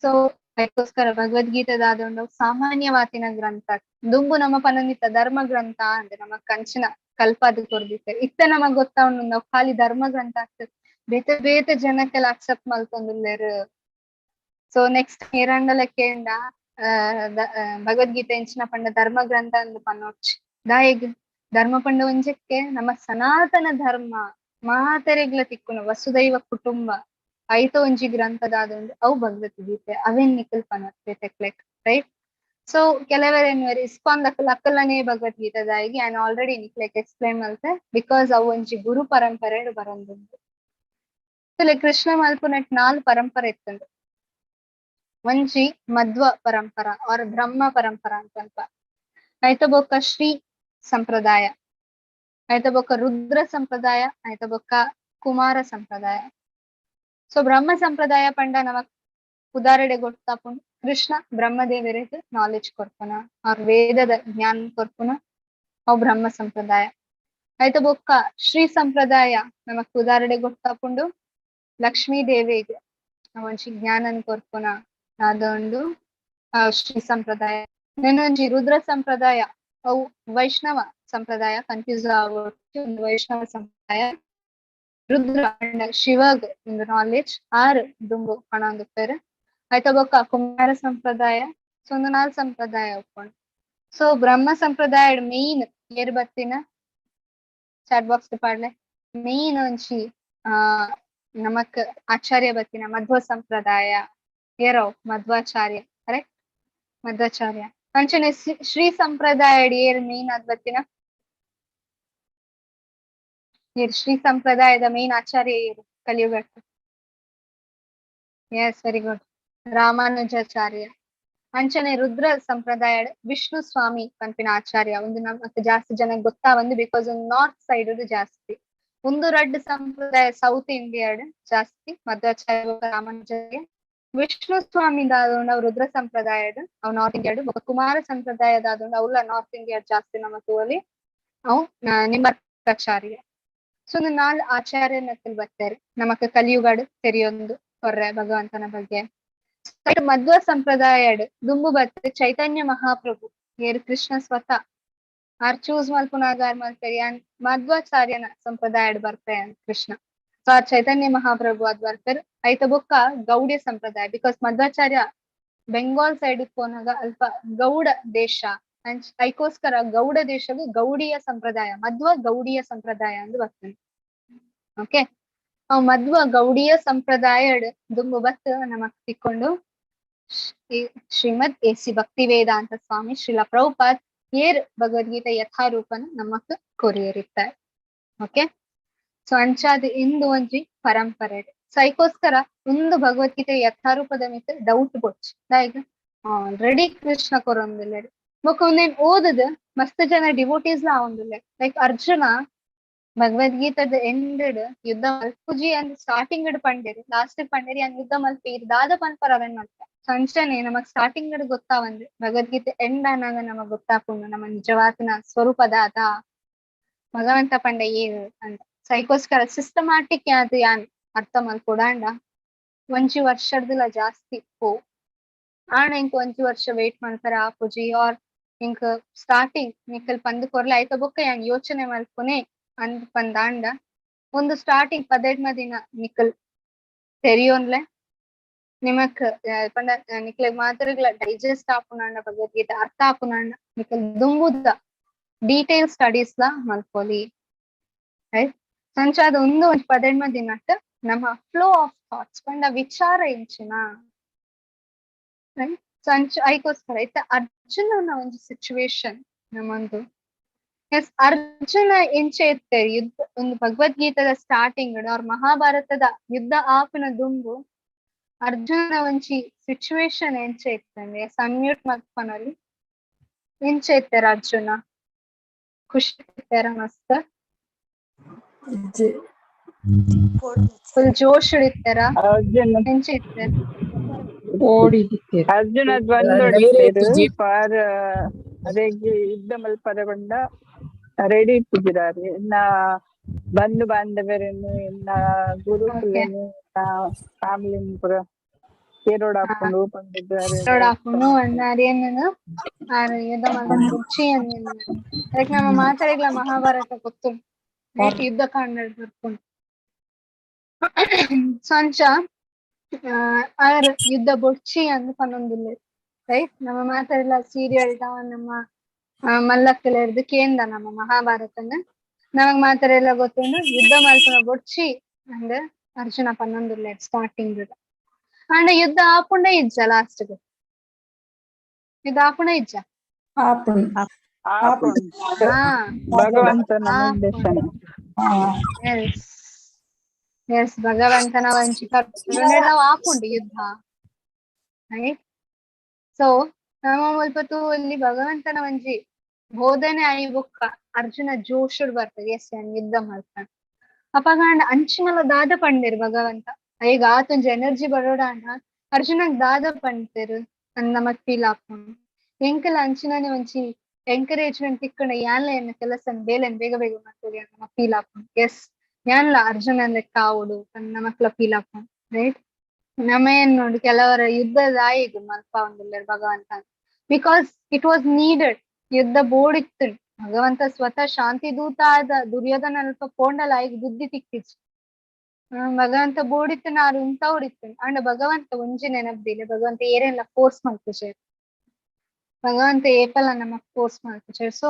ಸೊ ಅದಕ್ಕೋಸ್ಕರ ಭಗವದ್ಗೀತೆದಾದ ಒಂದು ಸಾಮಾನ್ಯವಾತಿನ ಗ್ರಂಥ ದುಂಬು ನಮ್ಮ ಪನಂದಿತ್ತ ಧರ್ಮ ಗ್ರಂಥ ಅಂದ್ರೆ ನಮ್ಮ ಕಂಚಿನ ಕಲ್ಪದ ಕೊರ್ದಿತ್ತೆ ಇತ್ತ ನಮಗ್ ಗೊತ್ತಾವೊಂಡು ನಾವು ಖಾಲಿ ಧರ್ಮ ಗ್ರಂಥ ಆಗ್ತದೆ ಬೇತೆ ಬೇತೆ ಜನಕ್ಕೆಲ್ಲ ಅಕ್ಸೆಪ್ಟ್ ಮಲ್ತೊಂದುಲ್ಲೆರ್. ಸೊ ನೆಕ್ಸ್ಟ್ ಏರಂಡಲ ಕೇಂಡ ಭಗವದ್ಗೀತೆ ಎಂಚಿನ ಪಂಡ ಧರ್ಮ ಗ್ರಂಥ ಅಂದ್ ಪನ್ನೋಚ್ ದಾಯಗ್ ಧರ್ಮ ಪಂಡ ಒಂಜಕ್ಕೆ ನಮ್ಮ ಸನಾತನ ಧರ್ಮ ಮಾತೆರೆಗ್ಲ ತಿಕ್ಕುನ ವಸುದೈವ ಕುಟುಂಬ ಐತ ಒಂಜಿ ಗ್ರಂಥದಾದೊಂದು ಅವು ಭಗವದ್ಗೀತೆ ಅವೆನ್ ನಿಖಲ್ ಪನತ್ತೆ ತೆಕ್ಲೆಕ್ ರೈಟ್. ಸೊ ಕೆಲವರೇನ್ ಇಸ್ಕಾನ್ ದಕ್ಕಲ್ ಅಕ್ಕಲನೇ ಭಗವದ್ಗೀತೆದಾಯಿಗೆ ಆನ್ ಆಲ್ರೆಡಿ ನಿಕ್ಲೆಕ್ ಎಕ್ಸ್ಪ್ಲೈನ್ ಮಲ್ತೆ ಬಿಕಾಸ್ ಅವು ಒಂಜಿ ಗುರು ಪರಂಪರೆಡ್ ಬರೊಂದುಂಡು. ಕೃಷ್ಣ ಮಲ್ಪುನಟ್ 4 ಪರಂಪರೆ ಇತ್ತುಂಡು. ಒಂಜಿ ಮಧ್ವ ಪರಂಪರ ಆರ್ ಬ್ರಹ್ಮ ಪರಂಪರ ಅಂತ ಐತ ಬೊಕ್ಕ ಶ್ರೀ ಸಂಪ್ರದಾಯ, ಐತ ಬೊಕ್ಕ ರುದ್ರ ಸಂಪ್ರದಾಯ, ಐತ ಬೊಕ್ಕ ಕುಮಾರ ಸಂಪ್ರದಾಯ. ಸೊ ಬ್ರಹ್ಮ ಸಂಪ್ರದಾಯ ಪಂಡ ನಮಕ್ ಉದಾಹರಣೆ ಗೊತ್ತಾಪುಂಡು ಕೃಷ್ಣ ಬ್ರಹ್ಮದೇವರಿಗೆ ನಾಲೆಜ್ ಕೊರ್ಪುನ ಅವ್ರ ವೇದದ ಜ್ಞಾನ ಕೊರ್ಪುನ ಅವು ಬ್ರಹ್ಮ ಸಂಪ್ರದಾಯ. ಐತ ಬೊಕ್ಕ ಶ್ರೀ ಸಂಪ್ರದಾಯ ನಮಕ್ ಉದಾಹರಣೆ ಗೊತ್ತಾಪುಂಡು ಲಕ್ಷ್ಮೀ ದೇವಿಗೆ ಒಂಜಿ ಜ್ಞಾನನ್ ಕೊರ್ಪುನ ಅದೊಂದು ಶ್ರೀ ಸಂಪ್ರದಾಯ. ಇನ್ನೊಂಜಿ ರುದ್ರ ಸಂಪ್ರದಾಯ ಅವು ವೈಷ್ಣವ ಸಂಪ್ರದಾಯ ಕನ್ಫ್ಯೂಸ್ ಆಗೋಕ್ಕೆ ಒಂದು ವೈಷ್ಣವ ಸಂಪ್ರದಾಯ ರುದ್ರ ಅಂಡ್ ಶಿವಗ್ ಒಂದು ನಾಲೆಜ್ ಆರ್ ದುಂಬು ಹಣ ಒಂದು ಪೇರು ಆಯ್ತಾ ಬೊಕ್ಕ ಕುಮಾರ ಸಂಪ್ರದಾಯ ಸೊ ಒಂದು 4 ಸಂಪ್ರದಾಯ ಒಪ್ಕೊಂಡು ಸೊ ಬ್ರಹ್ಮ ಸಂಪ್ರದಾಯ ಮೇನ್ ಏರ್ ಬತ್ತಿನ ಚಾಟ್ ಬಾಕ್ಸ್ ಪಾಡ್ಲೆ ಮೇನ್ ಒಂಚಿ ನಮಕ್ ಆಚಾರ್ಯ ಬತ್ತಿನ ಮಧ್ವ ಸಂಪ್ರದಾಯ ಏರೋ ಮಧ್ವಾಚಾರ್ಯ ಕರೆಕ್ಟ್ ಮಧ್ವಾಚಾರ್ಯ ಅಂಚನೆ ಶ್ರೀ ಸಂಪ್ರದಾಯ ಏರ್ ಮೇನ್ ಅದ್ ಬತ್ತಿನ ಶ್ರೀ ಸಂಪ್ರದಾಯದ ಮೇನ್ ಆಚಾರ್ಯ ಏರು ಕಲಿಯುಗಟ್ಟು ಎಸ್ ವೆರಿ ಗುಡ್ ರಾಮಾನುಜಾಚಾರ್ಯ ಅಂಚನೆ ರುದ್ರ ಸಂಪ್ರದಾಯ ವಿಷ್ಣು ಸ್ವಾಮಿ ಪಂಪಿನ ಆಚಾರ್ಯ ಒಂದು ನಮಕ್ ಜಾಸ್ತಿ ಜನ ಗೊತ್ತಾ ಒಂದು ಬಿಕಾಸ್ ಒಂದು ನಾರ್ತ್ ಸೈಡ್ ಜಾಸ್ತಿ ಒಂದು ರಡ್ ಸಂಪ್ರದಾಯ ಸೌತ್ ಇಂಡಿಯಾ ಜಾಸ್ತಿ ಮಧ್ವಾಚಾರ್ಯ ರಾಮಾನುಜಾಚಾರ್ಯ ವಿಷ್ಣು ಸ್ವಾಮಿ ದಾದೊಂಡು ಅವ್ ರುದ್ರ ಸಂಪ್ರದಾಯ ಅವ್ ನಾರ್ತ್ ಇಂಡಿಯಾ ಕುಮಾರ ಸಂಪ್ರದಾಯದಾದೊಂಡು ಅವ್ಲ ನಾರ್ತ್ ಇಂಡಿಯಾ ಜಾಸ್ತಿ ನಮ್ಮ ತೂವಲ್ಲಿ ಅವ್ ನಿಂಬಾಚಾರ್ಯ ಸೊ ಒಂದು 4 ಆಚಾರ್ಯನಕ್ಕಲ್ ಬರ್ತಾರೆ ನಮಕ್ ಕಲಿಯುಗಾಡು ತೆರಿಯೊಂದು ಕೊರ್ರೆ ಭಗವಂತನ ಬಗ್ಗೆ ಮಧ್ವ ಸಂಪ್ರದಾಯ ದುಂಬು ಬತ್ತೆ ಚೈತನ್ಯ ಮಹಾಪ್ರಭು ಏರು ಕೃಷ್ಣ ಸ್ವತಃ ಆರ್ ಚೂಸ್ ಮಲ್ಪುನಾಗಾರ್ ಮಲ್ಪೆರಿ ಮಧ್ವಾಚಾರ್ಯನ ಸಂಪ್ರದಾಯ ಬರ್ತಾರೆ ಕೃಷ್ಣ ಸೊ ಆ ಚೈತನ್ಯ ಮಹಾಪ್ರಭು ಅದ್ ಬರ್ತಾರೆ ಐತ ಬೊಕ್ಕ ಗೌಡಿಯ ಸಂಪ್ರದಾಯ ಬಿಕಾಸ್ ಮಧ್ವಾಚಾರ್ಯ ಬೆಂಗಾಲ್ ಸೈಡ್ ಹೋನಾಗ ಅಲ್ಪ ಗೌಡ ದೇಶ ಐಕೋಸ್ಕರ ಗೌಡ ದೇಶವು ಗೌಡಿಯ ಸಂಪ್ರದಾಯ ಮಧ್ವ ಗೌಡಿಯ ಸಂಪ್ರದಾಯ ಅಂತ ಬರ್ತದೆ ಓಕೆ ಮಧ್ವ ಗೌಡಿಯ ಸಂಪ್ರದಾಯ ದುಂಬು ಬತ್ ನಮಕ್ ತಿಕ್ಕೊಂಡು ಶ್ರೀಮದ್ ಎಸಿ ಭಕ್ತಿ ವೇದಾಂತ ಸ್ವಾಮಿ ಶ್ರೀಲ ಪ್ರಭುಪಾದ್ ಏರ್ ಭಗವದ್ಗೀತೆ ಯಥಾರೂಪನ ನಮಕ್ ಕೊರಿಯರಿತ್ತಾರೆ ಓಕೆ ಸೊ ಅಂಚಾದ್ ಇಂದು ಒಂಜಿ ಪರಂಪರೆ ಸೈಕೋಸ್ಕರ ಒಂದು ಭಗವದ್ಗೀತೆ ಯಥಾರೂಪದ ಮಿತ್ ಡೌಟ್ ಬೊಚ್ಚಿ ಲೈಕ್ ಆಲ್ರೆಡಿ ಕೃಷ್ಣ ಕೊರೊಂದಿಲ್ಲ ಬೊಕ ಒಂದೇನ್ ಓದದ್ ಮಸ್ತ್ ಜನ ಡಿವೋಟೀಸ್ ಲ ಆವೊಂದಿಲ್ಲ ಲೈಕ್ ಅರ್ಜುನ ಭಗವದ್ಗೀತದ ಎಂಡ್ ಯುದ್ಧ ಮಲ್ಪುಜಿ ಅಂದ್ ಸ್ಟಾರ್ಟಿಂಗ್ ಪಂಡೇರಿ ಲಾಸ್ಟ್ ಪಂಡೇರಿ ಅಂದ್ ಯುದ್ಧ ಮಲ್ಪೀರ್ ದಾದ ಪನ್ಪರ್ ಅವೆನ್ ಮಲ್ಪ ಸಂಚನೆ ನಮಕ್ ಸ್ಟಾರ್ಟಿಂಗ್ ಗೊತ್ತಾವಂದ್ರೆ ಭಗವದ್ಗೀತೆ ಎಂಡ್ ಅನ್ನಾಗ ನಮಗ್ ಗೊತ್ತಾಪುಂಡು ನಮ್ಮ ನಿಜವಾದ ಸ್ವರೂಪದ ಅದ ಭಗವಂತ ಪಂಡ ಏರು ಅಂತ ಸೈಕೋಸ್ಕರ ಸಿಸ್ಟಮ್ಯಾಟಿಕ್ ಯಾವ್ದು ಯಾನ್ ಅರ್ಥ ಮಲ್ಕೊಡಾಂಡ ಒಂಜಿ ವರ್ಷಡ್ದಿಲ್ಲ ಜಾಸ್ತಿ ಆಣ ಇಂಕ ಒಂಜಿ ವರ್ಷ ವೇಟ್ ಮಾಡ್ತಾರ ಆಪುಜಿ ಆರ್ ಇಂಕ ಸ್ಟಾರ್ಟಿಂಗ್ ನಿಕ್ಕಲ್ ಪಂದ್ ಕೊರ್ಲೆ ಆಯ್ತ ಬೊಕ್ಕ ಯಾನ್ ಯೋಚನೆ ಮಲ್ಪುನೆ ಅಂದ್ ಪಂದಾಂಡ ಒಂದು ಸ್ಟಾರ್ಟಿಂಗ್ 18 ದಿನ ನಿಕ್ಕಲ್ ತೆರಿಯೋನ್ಲೆ ನಿಮಕ್ ಪಂಡ ನಿಕ್ಲೆಗ್ ಮಾತ್ರಗಳ ಡೈಜೆಸ್ಟ್ ಆಪುನಾಂಡ ಭಗವದ್ಗೀತೆ ಅರ್ಥ ಆಪುನಾಂಡ ನಿಕ್ಕಲ್ ದುಂಬುದ ಡೀಟೇಲ್ ಸ್ಟಡೀಸ್ ಲ ಮಲ್ಪೊಲಿ ರೈಟ್ ಸಂಚಾದ ಒಂದು 18 ದಿನಟ್ ನಮ್ಮ ಫ್ಲೋ ಆಫ್ ಥಾಟ್ಸ್ ಪಂಡ ವಿಚಾರ ಇಂಚಿನ ಸಂಚ ಐಕೋಸ್ಕರ ಐತ ಅರ್ಜುನನ ಒಂದು ಸಿಚುವೇಶನ್ ನಮ್ಮೊಂದು ಎಸ್ ಅರ್ಜುನ ಎಂಚೆ ಇರ್ತೇರಿ ಯುದ್ಧ ಒಂದು ಭಗವದ್ಗೀತದ ಸ್ಟಾರ್ಟಿಂಗ್ ಅವ್ರ ಮಹಾಭಾರತದ ಯುದ್ಧ ಆಪಿನ ದುಂಬು ಅರ್ಜುನ ಒಂಚಿ ಸಿಚುವೇಶನ್ ಎಂಚೆ ಇರ್ತಂದೆ ಅನ್ಮ್ಯೂಟ್ ಮಲ್ಪನಲ್ಲಿ ಎಂಚೆ ಇರ್ತಾರ ಅರ್ಜುನ ಖುಷಿ ಇರ್ತಾರ ಮಸ್ತ್ ಫುಲ್ ಜೋಶ್ ಇರ್ತಾರ ಎಂಚೆ ಇರ್ತಾರ ಅರ್ಜುನ ದ್ವಂದ್ವ ಪಾರ್ ಅರೆಗೆ ಯುದ್ಧ ಮಲ್ಪದ ಬಂಡ ರೆಡಿ ಇಟ್ಟಿದ್ದಾರೆ ಇನ್ನ ಬಂಧು ಬಾಂಧವರನ್ನು ಇನ್ನ ಗುರುಕುಲನ್ನು ಫ್ಯಾಮಿಲಿ ಪುರ ಕೇರೋಡ್ ಹಾಕೊಂಡು ಹಾಕೊಂಡು ಅಣ್ಣಾರೇನು ಯುದ್ಧ ಮಲ್ಪದ ರುಚಿ ಅದಕ್ಕೆ ನಮ್ಮ ಮಾತಾಡಿಗ್ಲ ಮಹಾಭಾರತ ಗೊತ್ತು ಯುದ್ಧ ಕಾಂಡ ಬರ್ಕೊಂಡು ಸಂಚ ಆರ್ ಯುದ್ಧ ಬೊಡ್ಚಿ ಅಂದ್ ಪನ್ನೊಂದಿಲ್ಲ ರೈಟ್ ನಮ್ಮ ಮಾತಾಡಲ್ಲ ಸೀರಿಯಲ್ ನಮ್ಮ ಮಲ್ಲಕ್ಕಲ ಹಿಡ್ದು ಕೇಂದ್ರ ನಮ್ಮ ಮಹಾಭಾರತನ ನಮಗ್ ಮಾತಾಡೆಲ್ಲ ಗೊತ್ತುಂಡು ಯುದ್ಧ ಮಲ್ಪನ ಬೊಡ್ಚಿ ಅಂದ್ ಅರ್ಜುನ ಪನ್ನೊಂದಿಲ್ಲ ಸ್ಟಾರ್ಟಿಂಗ್ ಅಂಡ್ ಯುದ್ಧ ಆಪುಂಡ ಇಜ್ಜ ಲಾಸ್ಟ್ ಯುದ್ಧ ಆಪುಂಡ ಇಜ್ಜ ಭಗವಂತನ ನಿರ್ದೇಶನ ಎಸ್ ಭಗವಂತನ ವಂಚಿ ನಾವು ಆಪುಂಡು ಯುದ್ಧ ರೈಟ್ ಸೊ ನಮ್ಮ ಮುಲ್ಪತ್ತು ಇಲ್ಲಿ ಭಗವಂತನ ಒಂಜಿ ಬೋಧನೆ ಆಯಿ ಬೊಕ್ಕ ಅರ್ಜುನ ಜೋಶುಡ್ ಬರ್ತದೆ ಎಸ್ ಯುದ್ಧ ಮಲ್ಪನ ಅಪಗಾಂಡ ಅಂಚಿನಲ ದಾದ ಪಂಡೇರು ಭಗವಂತ ಈಗ ಆತೊಂಜಿ ಎನರ್ಜಿ ಬರೋಡಾಂಡ ಅರ್ಜುನಗ್ ದಾದ ಪಂಡ್ತೇರು ಅಂದ್ ನಮಕ್ ಫೀಲ್ ಆಪುಂಡು ಎಂಕಲ ಅಂಚಿನನೆ ಒಂಚಿ ಎಂಕರೇಜ್ಮೆಂಟ್ ತಿಕ್ಕಂಡ ಯಾನ್ಲ ಎನ್ನ ಕೆಲಸ ಬೇಗ ಬೇಗ ಮಾಡ್ತೀರಿ ಅಂತ ನಮಕ್ ಫೀಲ್ ಆಪುಂಡು ಎಸ್ ಯಾನ್ಲ ಅರ್ಜುನ ಲೆಕ್ಕ ಆವುಡು ನಮಕ್ಲ ಫೀಲ್ ಆಪುಂಡು ರೈಟ್ ನಮ್ಮ ಏನ್ ನೋಡಿ ಕೆಲವರ ಯುದ್ಧದ ಆಯಿಗ್ ಮಲ್ಪ ಒಂದಿಲ್ಲ ಭಗವಂತ ಬಿಕಾಸ್ ಇಟ್ ವಾಸ್ ನೀಡೆಡ್ ಯುದ್ಧ ಬೋರ್ಡ್ ಇತ್ತು ಭಗವಂತ ಸ್ವತಃ ಶಾಂತಿ ದೂತ ಆದ ದುರ್ಯೋಧನ ಅಲ್ಪ ಪೋಂಡಲ ಈಗ ಬುದ್ಧಿ ತಿಕ್ಕಿச்சு ಭಗವಂತ ಬೋಡಿತ್ತು ನಾರು ಉಂಟ ಹೊಡಿತ್ತು ಅಂಡ ಭಗವಂತ ಒಂಜಿ ನೆನಪ್ದಿಲ್ಲ ಭಗವಂತ ಏರೆಲ್ಲ ಫೋರ್ಸ್ ಮಾಡ್ತಿছে ಭಗವಂತ ಏಪಲ್ಲ ನಮಕ್ ಫೋರ್ಸ್ ಮಾಡ್ತಿছে ಸೊ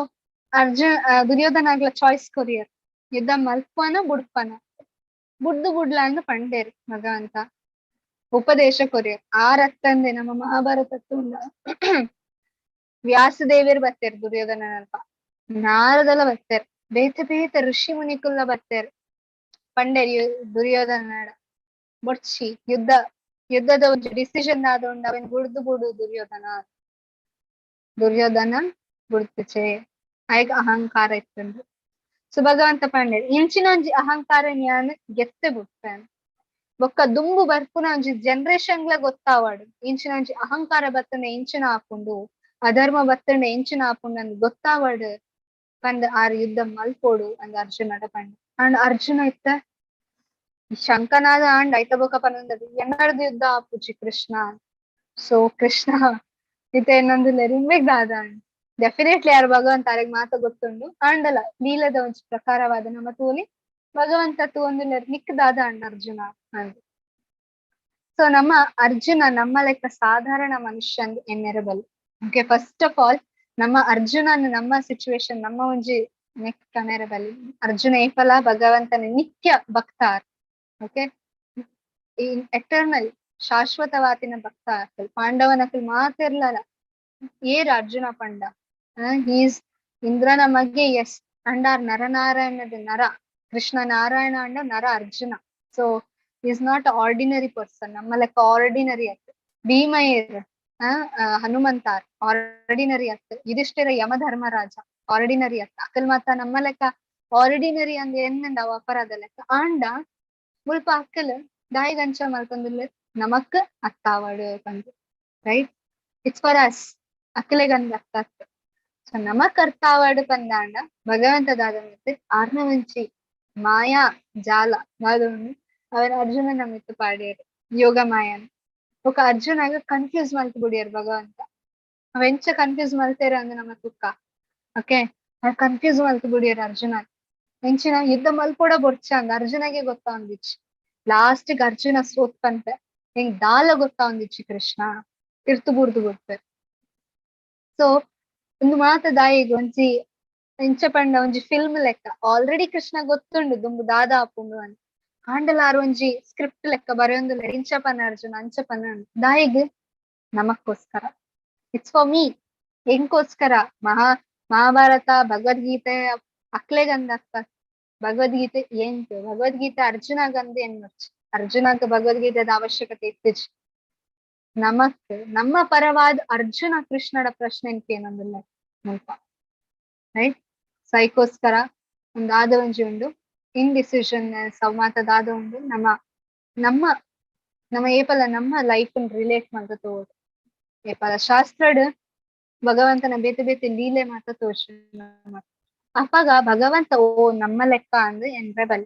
ದುರ್ಯೋಧನ ಆಗ್ಲ ಚಾಯ್ಸ್ ಕೊರಿಯರ್ ಯುದ್ಧ ಮಲ್ಪನ ಬುಡ್ಪನ ಬುಡ್ಲಾಂಡ್ ಪಂಡೇರು ಭಗವಂತ ಉಪದೇಶ ಕೊರಿಯರ್ ಆರತ್ತಂದೆ ನಮ್ಮ ಮಹಾಭಾರತ ಉಂಡ ವ್ಯಾಸದೇವಿಯರು ಬರ್ತೇರು ದುರ್ಯೋಧನ ಅಲ್ಪ ನಾರದೆಲ್ಲ ಬರ್ತೇರು ಬೇತೆ ಋಷಿ ಮುನಿಕುಲ್ಲ ಬರ್ತೇರು ಪಂಡೇರಿ ದುರ್ಯೋಧನ ಬೊಡ್ಚಿ ಯುದ್ಧದ ಒಂದು ಡಿಸಿಷನ್ ಆದೊಂಡು ಅವನ್ ಬುಡು ದುರ್ಯೋಧನ ಬುಡ್ತಿಚೆ ಆಯ್ಗ ಅಹಂಕಾರ ಇತ್ತಂದು ಸೊ ಭಗವಂತ ಪಂಡೇರು ಇಂಚಿನ ಒಂಜಿ ಅಹಂಕಾರ ನ್ಯಾನ್ ಗೆತ್ತೆ ಬಿಡ್ತೇನೆ ಬೊಕ್ಕ ದುಂಬು ಬರ್ಪುನ ಒಂಜಿ ಜನರೇಷನ್ ಲ ಗೊತ್ತಾವಾಡು ಇಂಚಿನ ಒಂಜಿ ಅಹಂಕಾರ ಬತ್ತಂಡೆ ಇಂಚಿನ ಹಾಪುಂಡು ಅಧರ್ಮ ಬತ್ತಂಡೆ ಇಂಚಿನ ಹಾಪುಂಡು ಅಂದ್ ಗೊತ್ತಾವಾಡು ಪಂಡ್ ಆರ್ ಯುದ್ಧ ಮಲ್ಪೋಡು ಅಂದ್ ಅರ್ಜುನಡ ಪಂಡ ಅಂಡ್ ಅರ್ಜುನ ಇತ್ತ ಶಂಕನಾದ ಅಂಡ್ ಐತ ಬೊಕ ಪನೊಂದದು ಎಂಗಡ್ದು ಯುದ್ಧ ಆಪುಜಿ ಕೃಷ್ಣ ಸೊ ಕೃಷ್ಣ ಇತ್ತ ಏನೊಂದು ರಿಂಬೇಕ್ ದಾದ ಅಂಡ್ ಡೆಫಿನೆಟ್ಲಿ ಯಾರು ಭಗವಂತ ಅರೆಗ್ ಮಾತ ಗೊತ್ತುಂಡು ಅಂಡಲ ಲೀಲದ ಒಂಜಿ ಪ್ರಕಾರವಾದ ನಮ್ಮ ತೂಲಿ ಭಗವಂತ ಒಂದು ನಿಕ್ಕದಾದ ಅಂಡ್ ಅರ್ಜುನ ಅಂದ್ ಸೊ ನಮ್ಮ ಅರ್ಜುನ ನಮ್ಮ ಲೆಕ್ಕ ಸಾಧಾರಣ ಮನುಷ್ಯನ್ ಎನ್ನೆರಬಲ್ ಓಕೆ ಫಸ್ಟ್ ಆಫ್ ಆಲ್ ನಮ್ಮ ಅರ್ಜುನನ್ ನಮ್ಮ ಸಿಚುವೇಶನ್ ನಮ್ಮ ಒಂಜಿ ನೆಕ್ ಕನೆರಬಲ್ ಅರ್ಜುನ ಏಪಲ ಭಗವಂತನ ನಿತ್ಯ ಭಕ್ತಾರ್ ಓಕೆ ಎಟರ್ನಲ್ ಶಾಶ್ವತವಾತಿನ ಭಕ್ತ ಆಕಲ್ ಪಾಂಡವನಕಲ್ ಮಾತಿರ್ಲಲ್ಲ ಏರ್ ಅರ್ಜುನ ಪಂಡ ಈಸ್ ಇಂದ್ರನ ಮಗೆ ಎಸ್ ಅಂಡಾರ್ ನರನಾರಾಯಣದ ನರ ಕೃಷ್ಣ ನಾರಾಯಣ ಅಂಡ ನರ Arjuna so is not ordinary person ನಮ್ಮ ಲೆಕ್ಕ ಆರ್ಡಿನರಿ ಅತ್ ಭೀಮಯೇರ್ ಹನುಮಂತಾರ್ ಆರ್ಡಿನರಿ ಅತ್ ಯುಧಿಷ್ಠಿರ ಯಮಧರ್ಮರಾಜ ಆರ್ಡಿನರಿ ಅತ್ ಅಕಲ್ ಮಾತ ನಮ್ಮ ಲೆಕ್ಕ ಆರ್ಡಿನರಿ ಅಂದ್ ಎಂದ ಅಪರಾಧ ಲೆಕ್ಕ ಆಂಡ ಮುಲ್ಪ ಅಕ್ಕಲ್ ದಾಯಿಗಂಚ ಮಲ್ತಂದಿಲ್ಲ ನಮಕ್ ಅತ್ತಾವಡು ಬಂದು ರೈಟ್ ಇಟ್ಸ್ ಫಾರ್ ಅಸ್ ಅಕ್ಕಲೆಗಂದ್ ಅರ್ಥ ಸೊ ನಮಕ್ ಅರ್ಥಾವಡು ಪಂದಾಂಡ ಭಗವಂತ ದಾದ ಆರ್ನ ವಂಚಿ ಮಾಯಾ ಜಾಲ ದಾದೊಂದು ಅವರ ಅರ್ಜುನ ನಮಿತ್ತು ಪಾಡ್ಯಾರು ಯೋಗ ಮಾಯನ್ ಒಕ ಅರ್ಜುನಾಗ ಕನ್ಫ್ಯೂಸ್ ಮಲ್ತು ಬಿಡಿಯಾರು ಭಗವಂತ ಅವೆಂಚ ಕನ್ಫ್ಯೂಸ್ ಮಲ್ತೇರ ಅಂದ್ ನಮ್ಮ ತುಕ್ಕ ಓಕೆ ಕನ್ಫ್ಯೂಸ್ ಮಲ್ತು ಬಿಡಿಯಾರು ಅರ್ಜುನ ಎಂಚಿನ ಯುದ್ಧ ಮಲ್ಪೋಡ ಬೊಡ್ಚ ಅಂದ್ ಅರ್ಜುನಗೆ ಗೊತ್ತಾಂದಿಚ್ಚಿ ಲಾಸ್ಟಿಗೆ ಅರ್ಜುನ ಸೋತ್ಪಂತ ಹೆಂಗ್ ದಾಲ ಗೊತ್ತಾಂದಿಚ್ಚಿ ಕೃಷ್ಣ ತಿರ್ತು ಬುಡ್ದು ಬಿಡ್ತಾರೆ ಸೊ ಒಂದು ಮಾತ ದಾಯಿಗೆ ಒಂಜಿ ಎಂಚ ಪಂಡ ಒಂಜಿ ಫಿಲ್ಮ್ ಲೆಕ್ಕ ಆಲ್ರೆಡಿ ಕೃಷ್ಣ ಗೊತ್ತುಂಡು ದುಂಬು ದಾದ ಆಪುಂಡು ಅಂತ ಕಾಂಡಲಾರು ಒಂಜಿ ಸ್ಕ್ರಿಪ್ಟ್ ಲೆಕ್ಕ ಬರೆಯೊಂದುಲ್ಲ ಇಂಚ ಪನ ಅರ್ಜುನ ಅಂಚ ಪನ ದಾಯಿಗ್ ನಮಕ್ಕೋಸ್ಕರ ಇಟ್ಸ್ ಫಾರ್ ಮೀ ಹೆಂಗೋಸ್ಕರ ಮಹಾಭಾರತ ಭಗವದ್ಗೀತೆ ಅಕ್ಲೆಗಂದ ಅಕ್ಕ ಭಗವದ್ಗೀತೆ ಎಂಟು ಭಗವದ್ಗೀತೆ ಅರ್ಜುನಗಂದು ಎನ್ನುಚ್ಚು ಅರ್ಜುನಕ್ಕೆ ಭಗವದ್ಗೀತೆದ ಅವಶ್ಯಕತೆ ಇತ್ತಿಚ್ಚು ನಮಕ್ ನಮ್ಮ ಪರವಾದ ಅರ್ಜುನ ಕೃಷ್ಣಡ ಪ್ರಶ್ನೆ ಏನೊಂದಿಲ್ಲ ಸ್ವಲ್ಪ ರೈಟ್ ಸೈಕೋಸ್ಕರ ಒಂದು ಆದ ಒಂಜಿ ಉಂಡು ಇನ್ಡಿಸಿಷನ್ ಸಂವಾತದಾದ ಉಂಡು ನಮ್ಮ ಏಪಲ ನಮ್ಮ ಲೈಫ್ ರಿಲೇಟ್ ಮಾಡ್ತಾ ತೋದು ಏಪಲ ಶಾಸ್ತ್ರಡ್ ಭಗವಂತನ ಬೇತೆ ಲೀಲೆ ಮಾತ ತೋರ್ಸ ಅಪ್ಪಾಗ ಭಗವಂತ ಓ ನಮ್ಮ ಲೆಕ್ಕ ಅಂದ್ ಎನ್ರೆಬಲ್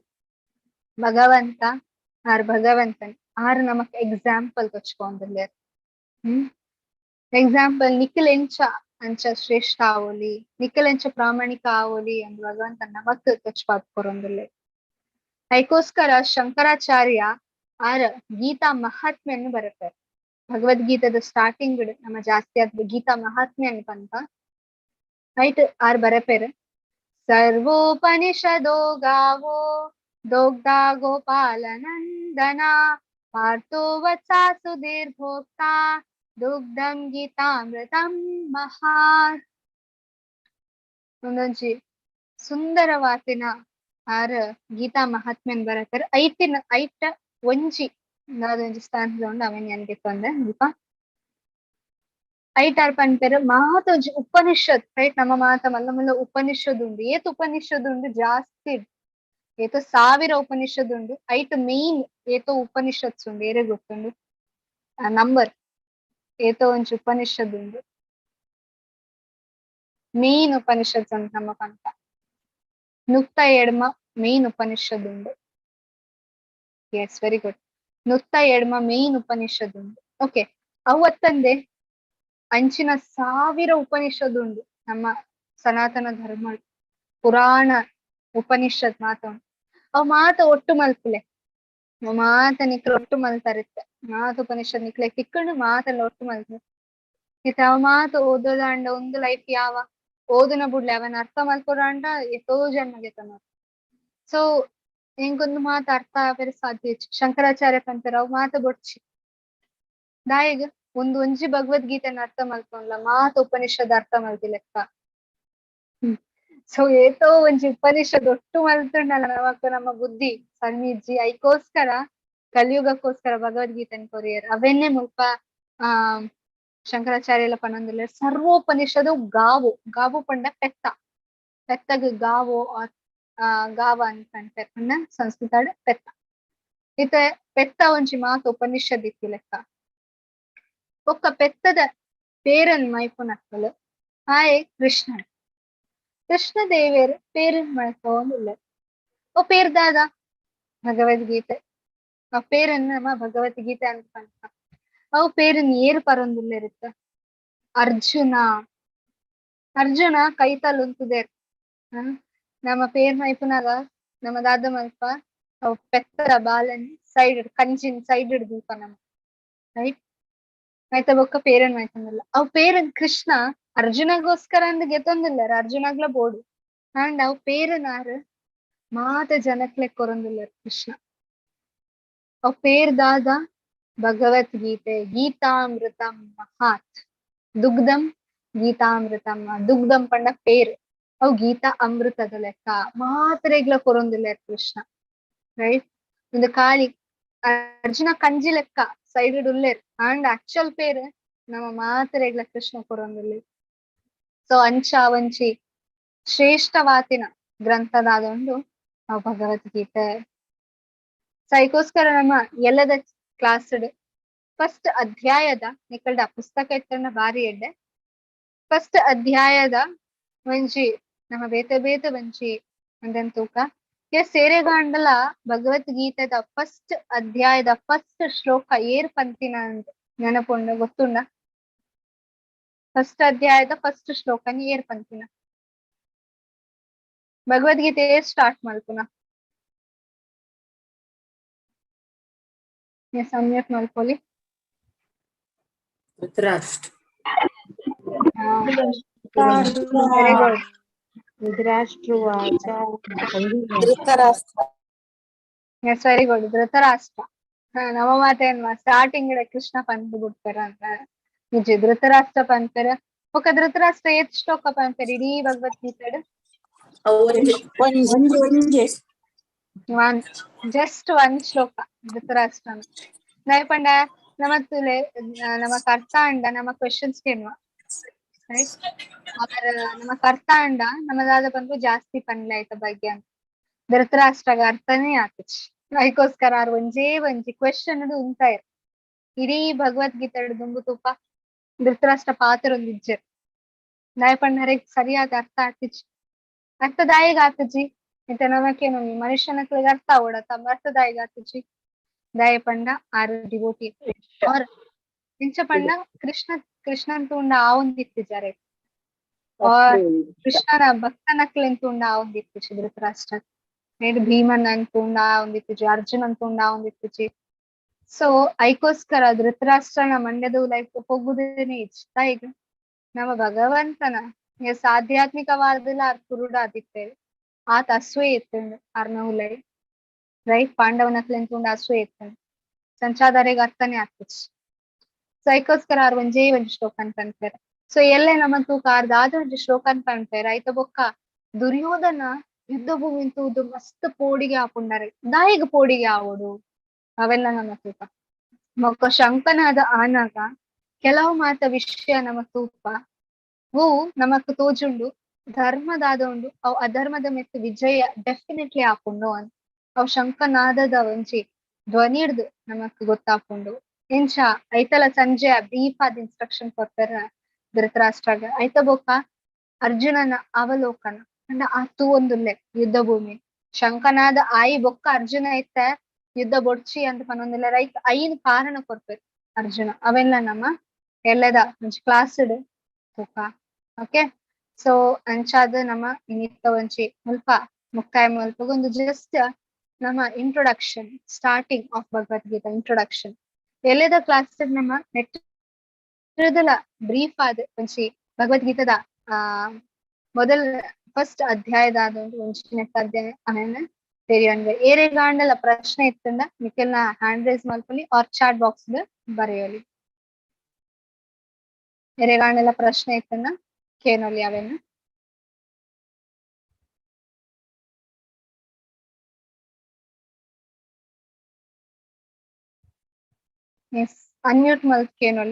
ಭಗವಂತ ಭಗವಂತನ್ ಆರು ನಮಕ್ ಎಕ್ಸಾಂಪಲ್ ತೊಚ್ಕೊಂದಿಲ್ಲ ಎಕ್ಸಾಂಪಲ್ ನಿಖಿಲ್ ಎಂಚ ಅಂಚ ಶ್ರೇಷ್ಠ ಆವೋಲಿ ನಿಖಿಲ್ ಎಂಚ ಪ್ರಾಮಾಣಿಕ ಆವೋಲಿ ಅಂದ್ ಭಗವಂತ ನಮಕ್ ತೊಚ್ಪಾತ್ ಕೊರೊಂದಿಲ್ಲ ಅದಕ್ಕೋಸ್ಕರ ಶಂಕರಾಚಾರ್ಯ ಆರ್ ಗೀತಾ ಮಹಾತ್ಮೆಯನ್ನು ಬರುತ್ತಾರೆ ಭಗವದ್ಗೀತದ ಸ್ಟಾರ್ಟಿಂಗ್ ನಮ್ಮ ಜಾಸ್ತಿ ಆದ ಗೀತಾ ಮಹಾತ್ಮೆ ಅನ್ಕಂತ ರೈಟ್ ಆರ್ ಬರಪೇರ್ ಸರ್ವೋಪನಿಷದೋ ಗಾವೋ ದೋಗ್ಧಾ ಗೋಪಾಲ ನಂದನ ಪಾರ್ಥೋ ವತ್ಸಾ ಸುಧೀರ್ಭೋಕ್ತಾ ದುಗ್ಧಂ ಗೀತಾಮೃತಂ ಮಹಾನ್ ಒಂದೊಂಜಿ ಸುಂದರವಾತಿನ ಆರ್ ಗೀತಾ ಮಹಾತ್ಮೆನ್ ಬರತಾರೆ ಐಟ ಒಂಜಿ ನಾದೊಂಜಿ ಸ್ಥಾನದ ಉಂಡು ಅವನ್ ಎನ್ಗೆ ತೊಂದೆ ದೀಪ ಐಟಾರ್ ಪನ್ಪೆರ್ ಮಾತೊಂಜಿ ಉಪನಿಷತ್ ರೈಟ್ ನಮ್ಮ ಮಾತ ಮಲ್ಲ ಮಲ್ಲ ಉಪನಿಷದ್ ಉಂಡು ಏತ್ ಉಪನಿಷದ್ ಉಂಡು ಜಾಸ್ತಿ ಏತೋ 1000 ಉಪನಿಷದ್ ಉಂಡು ಐಟ್ ಮೇನ್ ಏತೋ ಉಪನಿಷತ್ಸ್ ಉಂಡು ಏರೆ ಗೊತ್ತುಂಡು ನಂಬರ್ ಏತೋ ಒಂಜಿ ಉಪನಿಷದ್ ಉಂಡು ಮೇನ್ ಉಪನಿಷತ್ಸ್ ಅಂತ ನಮ್ಮ ಪಂತ ನುಕ್ತ ಎಡ್ಮ ಮೇನ್ ಉಪನಿಷದ್ ಉಂಡು ಎಸ್ ವೆರಿ ಗುಡ್ ನುಕ್ತ ಎಡ್ಮ ಮೇನ್ ಉಪನಿಷದ್ ಉಂಡು ಓಕೆ ಅವತ್ತಂದೆ ಅಂಚಿನ 1000 ಉಪನಿಷದ್ ಉಂಡು ನಮ್ಮ ಸನಾತನ ಧರ್ಮ ಪುರಾಣ ಉಪನಿಷತ್ ಮಾತು ಅವ್ ಮಾತ ಒಟ್ಟು ಮಲ್ಪಲೆ ಮಾತ ನಿಕ್ಲು ಒಟ್ಟು ಮಲ್ತಾರಿತ್ತೆ ಮಾತ ಉಪನಿಷತ್ ನಿಕ್ಲೆ ತಿಕ್ಕೊಂಡು ಮಾತೆಲ್ಲ ಒಟ್ಟು ಮಲ್ತಾರೆ ಇತ್ತ ಅವ ಮಾತು ಓದೋದಂಡ ಒಂದು ಲೈಫ್ ಯಾವ ಓದಿನ ಬಿಡ್ಲೆ ಅವನ್ ಅರ್ಥ ಮಲ್ಕೊಡಂಡ ಎಷ್ಟೋ ಜನ್ಮಗೆ ತನ್ನ ಸೊ ಹೆಂಗೊಂದು ಮಾತು ಅರ್ಥ ಆವೇರೆ ಸಾಧ್ಯ ಶಂಕರಾಚಾರ್ಯ ಪಂತರ ಅವ್ ಮಾತು ಬೊಡ್ಚಿ ದಾಯಿಗ ಒಂಜಿ ಭಗವದ್ಗೀತೆನ ಅರ್ಥ ಮಲ್ಕೊಂಡ್ಲ ಮಾತು ಉಪನಿಷದ್ ಅರ್ಥ ಮಲ್ತಿಲೆಕ್ಕ ಸೊ ಏತೋ ಒಂಜಿ ಉಪನಿಷದ್ ಒಟ್ಟು ಮಲ್ತುಂಡಲ್ಲ ನಮಕ್ ನಮ್ಮ ಬುದ್ಧಿ ಸನ್ನಿಜ್ಜಿ ಐಕೋಸ್ಕರ ಕಲಿಯುಗಕ್ಕೋಸ್ಕರ ಭಗವದ್ಗೀತೆನ್ ಕೊರಿಯರ್ ಅವೆನ್ನೇ ಮುಲ್ಪ ಆ ಶಂಕರಾಚಾರ್ಯಲ ಪನೊಂದುಲ್ಲೆ ಸರ್ವೋಪನಿಷದು ಗಾವು ಪಂಡ ಪೆತ್ತಗ್ ಗಾವೋ ಗಾವ ಅಂತ ಪಂಡ ಸಂಸ್ಕೃತಾಡ್ ಪೆತ್ತ ಇತ್ತೆ ಪೆತ್ತ ಒಂಜಿ ಮಾತು ಉಪನಿಷದ್ ಇತ್ತಿ ಲೆಕ್ಕ ಒಕ್ಕ ಪೆತ್ತದ ಪೇರನ್ ಮೈಪುನಕ್ಕಲು ಹಾಯ್ ಕೃಷ್ಣ ದೇವೇರ್ ಪೇರನ್ ಮೈಪೋಂದುಲ್ಲ ಓ ಪೇರ್ ದಾದ ಭಗವದ್ಗೀತೆ ಆ ಪೇರನ್ನ ನಮ್ಮ ಭಗವದ್ಗೀತೆ ಅಂತ ಪಂಡ ಅವು ಪೇರನ್ ಏರ್ ಪರೊಂದುಲ್ಲ ಇರುತ್ತ ಅರ್ಜುನ ಕೈತಲ್ ಉಂತುದೇರ್ ನಮ್ಮ ಪೇರ್ ಮೈಪುನಾಗ ನಮ್ಮ ದಾದ ಮಲ್ಪ ಅವು ಪೆತ್ತರ ಬಾಲನ್ ಕಂಚಿನ ಸೈಡ್ ಹಿಡ್ದೀಪ ನಮ್ಮ ರೈಟ್ ಆಯ್ತ ಬೊಕ್ಕ ಪೇರನ್ ಮೈತಂದಿಲ್ಲ ಅವ್ ಪೇರನ್ ಕೃಷ್ಣ ಅರ್ಜುನಗೋಸ್ಕರ ಅಂದ್ ಗೆತ್ತೊಂದಿಲ್ಲಾರ ಅರ್ಜುನಾಗ್ಲ ಬೋಡು ಅಂಡ್ ಅವ್ ಪೇರನ್ ಆರ್ ಮಾತ ಜನಕ್ಲೆ ಕೊರೊಂದಿಲ್ಲ ಕೃಷ್ಣ ಅವ್ ಪೇರ್ ದಾದ ಭಗವದ್ಗೀತೆ ಗೀತಾಮೃತಂ ಮಹಾತ್ ದುಗ್ಧಂ ಗೀತಾಮೃತಂ ದುಗ್ಧಂ ಪಂಡ ಪೇರ್ ಅವು ಗೀತಾ ಅಮೃತದ ಲೆಕ್ಕ ಮಾತ್ರೆಗ್ಲ ಕೊರೊಂದಿಲ್ಲ ಕೃಷ್ಣ ರೈಟ್ ಒಂದು ಕಾಳಿ ಅರ್ಜುನ ಕಂಜಿ ಲೆಕ್ಕ ಸೈಡ್ ಉಲ್ಲೇರ್ ಅಂಡ್ ಆಕ್ಚುಲ್ ಪೇರ್ ನಮ್ಮ ಮಾತ್ರೆಗ್ಲ ಕೃಷ್ಣ ಕೊರೊಂದಿಲ್ಲ ಸೊ ಅಂಚ ಒಂಚಿ ಶ್ರೇಷ್ಠವಾತಿನ ಗ್ರಂಥದಾದೊಂದು ಭಗವದ್ಗೀತೆ ಸೊ ಅದಕ್ಕೋಸ್ಕರ ನಮ್ಮ ಎಲ್ಲದ ಕ್ಲಾಸ್ ಫಸ್ಟ್ ಅಧ್ಯಾಯದ ನಿಕಲ್ಡ ಪುಸ್ತಕ ಇತ್ತನ್ನ ಬಾರಿ ಎಡ್ಡೆ ಫಸ್ಟ್ ಅಧ್ಯಾಯದ ಒಂಜಿ ನಮ್ಮ ಬೇತೆ ಒಂಜಿ ಅಂದನ್ ತೂಕ ಸೇರೆಗಾಂಡಲ ಭಗವದ್ಗೀತೆದ ಫಸ್ಟ್ ಅಧ್ಯಾಯದ ಫಸ್ಟ್ ಶ್ಲೋಕ ಏರ್ ಪಂತಿನ ಅಂತ ನೆನಪುಂಡ ಗೊತ್ತುಂಡ ಫಸ್ಟ್ ಅಧ್ಯಾಯದ ಫಸ್ಟ್ ಶ್ಲೋಕನ ಏರ್ ಪಂತಿನ ಭಗವದ್ಗೀತೆ ಸ್ಟಾರ್ಟ್ ಮಲ್ಪುನ ಸಂಯತ್ ಮಲ್ಪೊಲಿ very good yes very good Dhritarashtra ನಮ್ಮ ಮಾತೇನ್ ಸ್ಟಾರ್ಟಿಂಗ್ ಕೃಷ್ಣ ಪಂತ್ ಬಿಡ್ತಾರ ಅಂತ ನಿಜ ಧೃತರಾಷ್ಟ್ರ ಪಂತರ ಒಕ್ಕ ಧೃತರಾಷ್ಟ್ರ ಏತ್ ಶ್ಲೋಕ ಪಂತರ ಇಡೀ ಭಗವದ್ಗೀತೆ ಜಸ್ಟ್ ಒನ್ ಶ್ಲೋಕ ಧೃತರಾಷ್ಟ್ರನ ನೈಪಂಡ ನಮತ್ತುಲೆ ನಮಕ್ ಅರ್ಥ ಅಂಡ ನಮ್ಮ ಕ್ವೆಶನ್ಸ್ ಕೇಳುವ ರೈಟ್ ಅವರ ನಮಕ್ ಅರ್ಥ ಅಂಡ ನಮ್ಮದಾದ ಬಂದು ಜಾಸ್ತಿ ಪಂಡ್ಲೆ ಆಯ್ತ ಬಗ್ಗೆ ಅಂತ ಧೃತರಾಷ್ಟ್ರಗ ಅರ್ಥನೇ ಆತಚ್ ಅದಕ್ಕೋಸ್ಕರ ಅವ್ರು ಒಂಜಿ ಕ್ವೆಶನ್ ಉಂತಾಯಿರ್ ಇಡೀ ಭಗವದ್ಗೀತೆ ದುಂಬು ತುಪ್ಪ ಧೃತರಾಷ್ಟ್ರ ಪಾತ್ರ ಒಂದಿಜ್ಜರ್ ದಾಯಪಂಡರೆ ಸರಿಯಾದ ಅರ್ಥ ಆತಿಚ್ ಅರ್ಥದಾಯಿಗ ಆತಜಿ ಇಂತ ನಮಕೇನು ಮನುಷ್ಯನಕ್ಲಿಗೆ ಅರ್ಥ ಓಡತ್ತ ಅರ್ಥದಾಯಿಗ ಆತಜಿ ದಾಯಪಂಡ ಆರು ಡಿವೋಟಿ ಅವ್ರ ಇಂಚ ಪಂಡ ಕೃಷ್ಣನ್ ತೂಂಡ ಆವೊಂದಿತ್ತಿದ್ದಾರೆ ಕೃಷ್ಣನ ಭಕ್ತನಕ್ಲೆನ್ ತೂಂಡ ಆವೊಂದಿತ್ತಿಚಿ ಧೃತರಾಷ್ಟ್ರ ಭೀಮನ್ ಅಂತೂಂಡ ಆವೊಂದಿತ್ತಿಚಿ ಅರ್ಜುನ್ ಅಂತೂಂಡ ಆವೊಂದಿತ್ತಿಚಿ ಸೊ ಐಕೋಸ್ಕರ ಧೃತರಾಷ್ಟ್ರನ ಮಂಡ್ಯದ ಲೈಫ್ ಹೋಗುದೇನೆ ಇಷ್ಟ ಈಗ ನಮ್ಮ ಭಗವಂತನ ಎಸ್ ಆಧ್ಯಾತ್ಮಿಕವಾದಲ್ಲ ಅರ್ ಕುರುಡ ಆದಿತ್ತೇವೆ ಆತ ಅಸೂಯೆ ಎತ್ತಂಡು ಅರ್ನವುಲೈ ರೈಟ್ ಪಾಂಡವನಕ್ಲೆನ್ ತೂಂಡ ಅಸೂಯೆ ಎತ್ತಂಡು ಸಂಚಾದಾರೆಗ್ ಅರ್ಥನೇ ಆಗ್ತಿಚ್ ಸೊ ಐಕೋಸ್ಕರ ಆರ್ ಒಂಜೇ ಒಂಜಿ ಶ್ಲೋಕನ್ ಪನ್ಪೇರ ಸೊ ಎಲ್ಲೇ ನಮ್ಮ ತೂಕ ಆರ್ದಾದ ಒಂಜಿ ಶ್ಲೋಕನ್ ಪನ್ಪೇರ ಐತ ಬೊಕ್ಕ ದುರ್ಯೋಧನ ಯುದ್ಧ ಭೂಮಿ ತೂದು ಮಸ್ತ್ ಪೋಡಿಗೆ ಆಪುಂಡಾರೆ ದಾಯಿಗ್ ಪೋಡಿಗೆ ಆವೋಡು ಅವೆಲ್ಲ ನಮ್ಮ ತೂಕ ಮೊಕ್ಕ ಶಂಕನಾದ ಆನಾಗ ಕೆಲವು ಮಾತ ವಿಷಯ ನಮ್ಮ ತೂಪ ಹೂ ನಮಕ್ ತೋಜುಂಡು ಧರ್ಮದಾದ ಉಂಡು ಅವು ಅಧರ್ಮದ ಮೆತ್ತು ವಿಜಯ ಡೆಫಿನೆಟ್ಲಿ ಆಪುಂಡು ಅಂತ ಅವು ಶಂಕನಾದದ ಒಂಜಿ ಧ್ವನಿಡ್ದು ನಮಕ್ ಗೊತ್ತಾಪುಂಡು ಇಂಚ ಐತಲ ಸಂಜೆ ಬ್ರೀಫ್ ಆದ ಇನ್ಸ್ಟ್ರಕ್ಷನ್ ಕೊಡ್ತಾರ ಧೃತರಾಷ್ಟ್ರಾಗ ಐತ ಬೊಕ್ಕ ಅರ್ಜುನನ ಅವಲೋಕನ ಅಂಡ ಆ ತೂ ಒಂದುಲ್ಲೆ ಯುದ್ಧ ಭೂಮಿ ಶಂಕನಾದ ಆಯಿ ಬೊಕ್ಕ ಅರ್ಜುನ ಇತ್ತ ಯುದ್ಧ ಬೊಡ್ಚಿ ಅಂತ ಪನ್ನೊಂದಿಲ್ಲ ರೈಟ್ ಐನ್ ಕಾರಣ ಕೊಡ್ಬೇಕು ಅರ್ಜುನ ಅವೆಲ್ಲ ನಮ್ಮ ಎಲ್ಲದ ಕ್ಲಾಸ್ ತೂಕ ಓಕೆ ಸೊ ಅಂಚಾದ ನಮ್ಮ ಇನ್ನಿತ್ತ ಒಂಚಿ ಮುಲ್ಪ ಮುಕ್ತಾಯ ಮಲ್ಪಗೊಂದು ಜಸ್ಟ್ ನಮ್ಮ introduction starting of Bhagavad Gita introduction ಎಲೆದ ಕ್ಲಾಸ್ ನಮ್ಮ ನೆಟ್ಟದಲ ಬ್ರೀಫ್ ಆದ ಒಂಚಿ ಭಗವದ್ಗೀತದ ಮೊದಲ ಫಸ್ಟ್ ಅಧ್ಯಾಯದ ಒಂಚಿ ನೆಟ್ಟ ಅಧ್ಯಾಯ ಆಮೇಲೆ ತೆರಿಯೊಂದು ಏರೆಗಾಂಡಲ ಪ್ರಶ್ನೆ ಇತ್ತಂದ ಮಿಕ್ಕೆಲ್ನ ಹ್ಯಾಂಡ್ ರೈಸ್ ಮಲ್ಪಲಿ ಆರ್ ಚಾಟ್ ಬಾಕ್ಸ್ ಬರೆಯಲಿ ಎರೆಗಾಂಡಲ ಪ್ರಶ್ನೆ ಇತ್ತಂದ ಕೇನೊಲಿ ಅವೇನು ಅನ್ಮ್ಯೂಟ್ ಮಲ್ತ್ ಕೇನೊಲಿ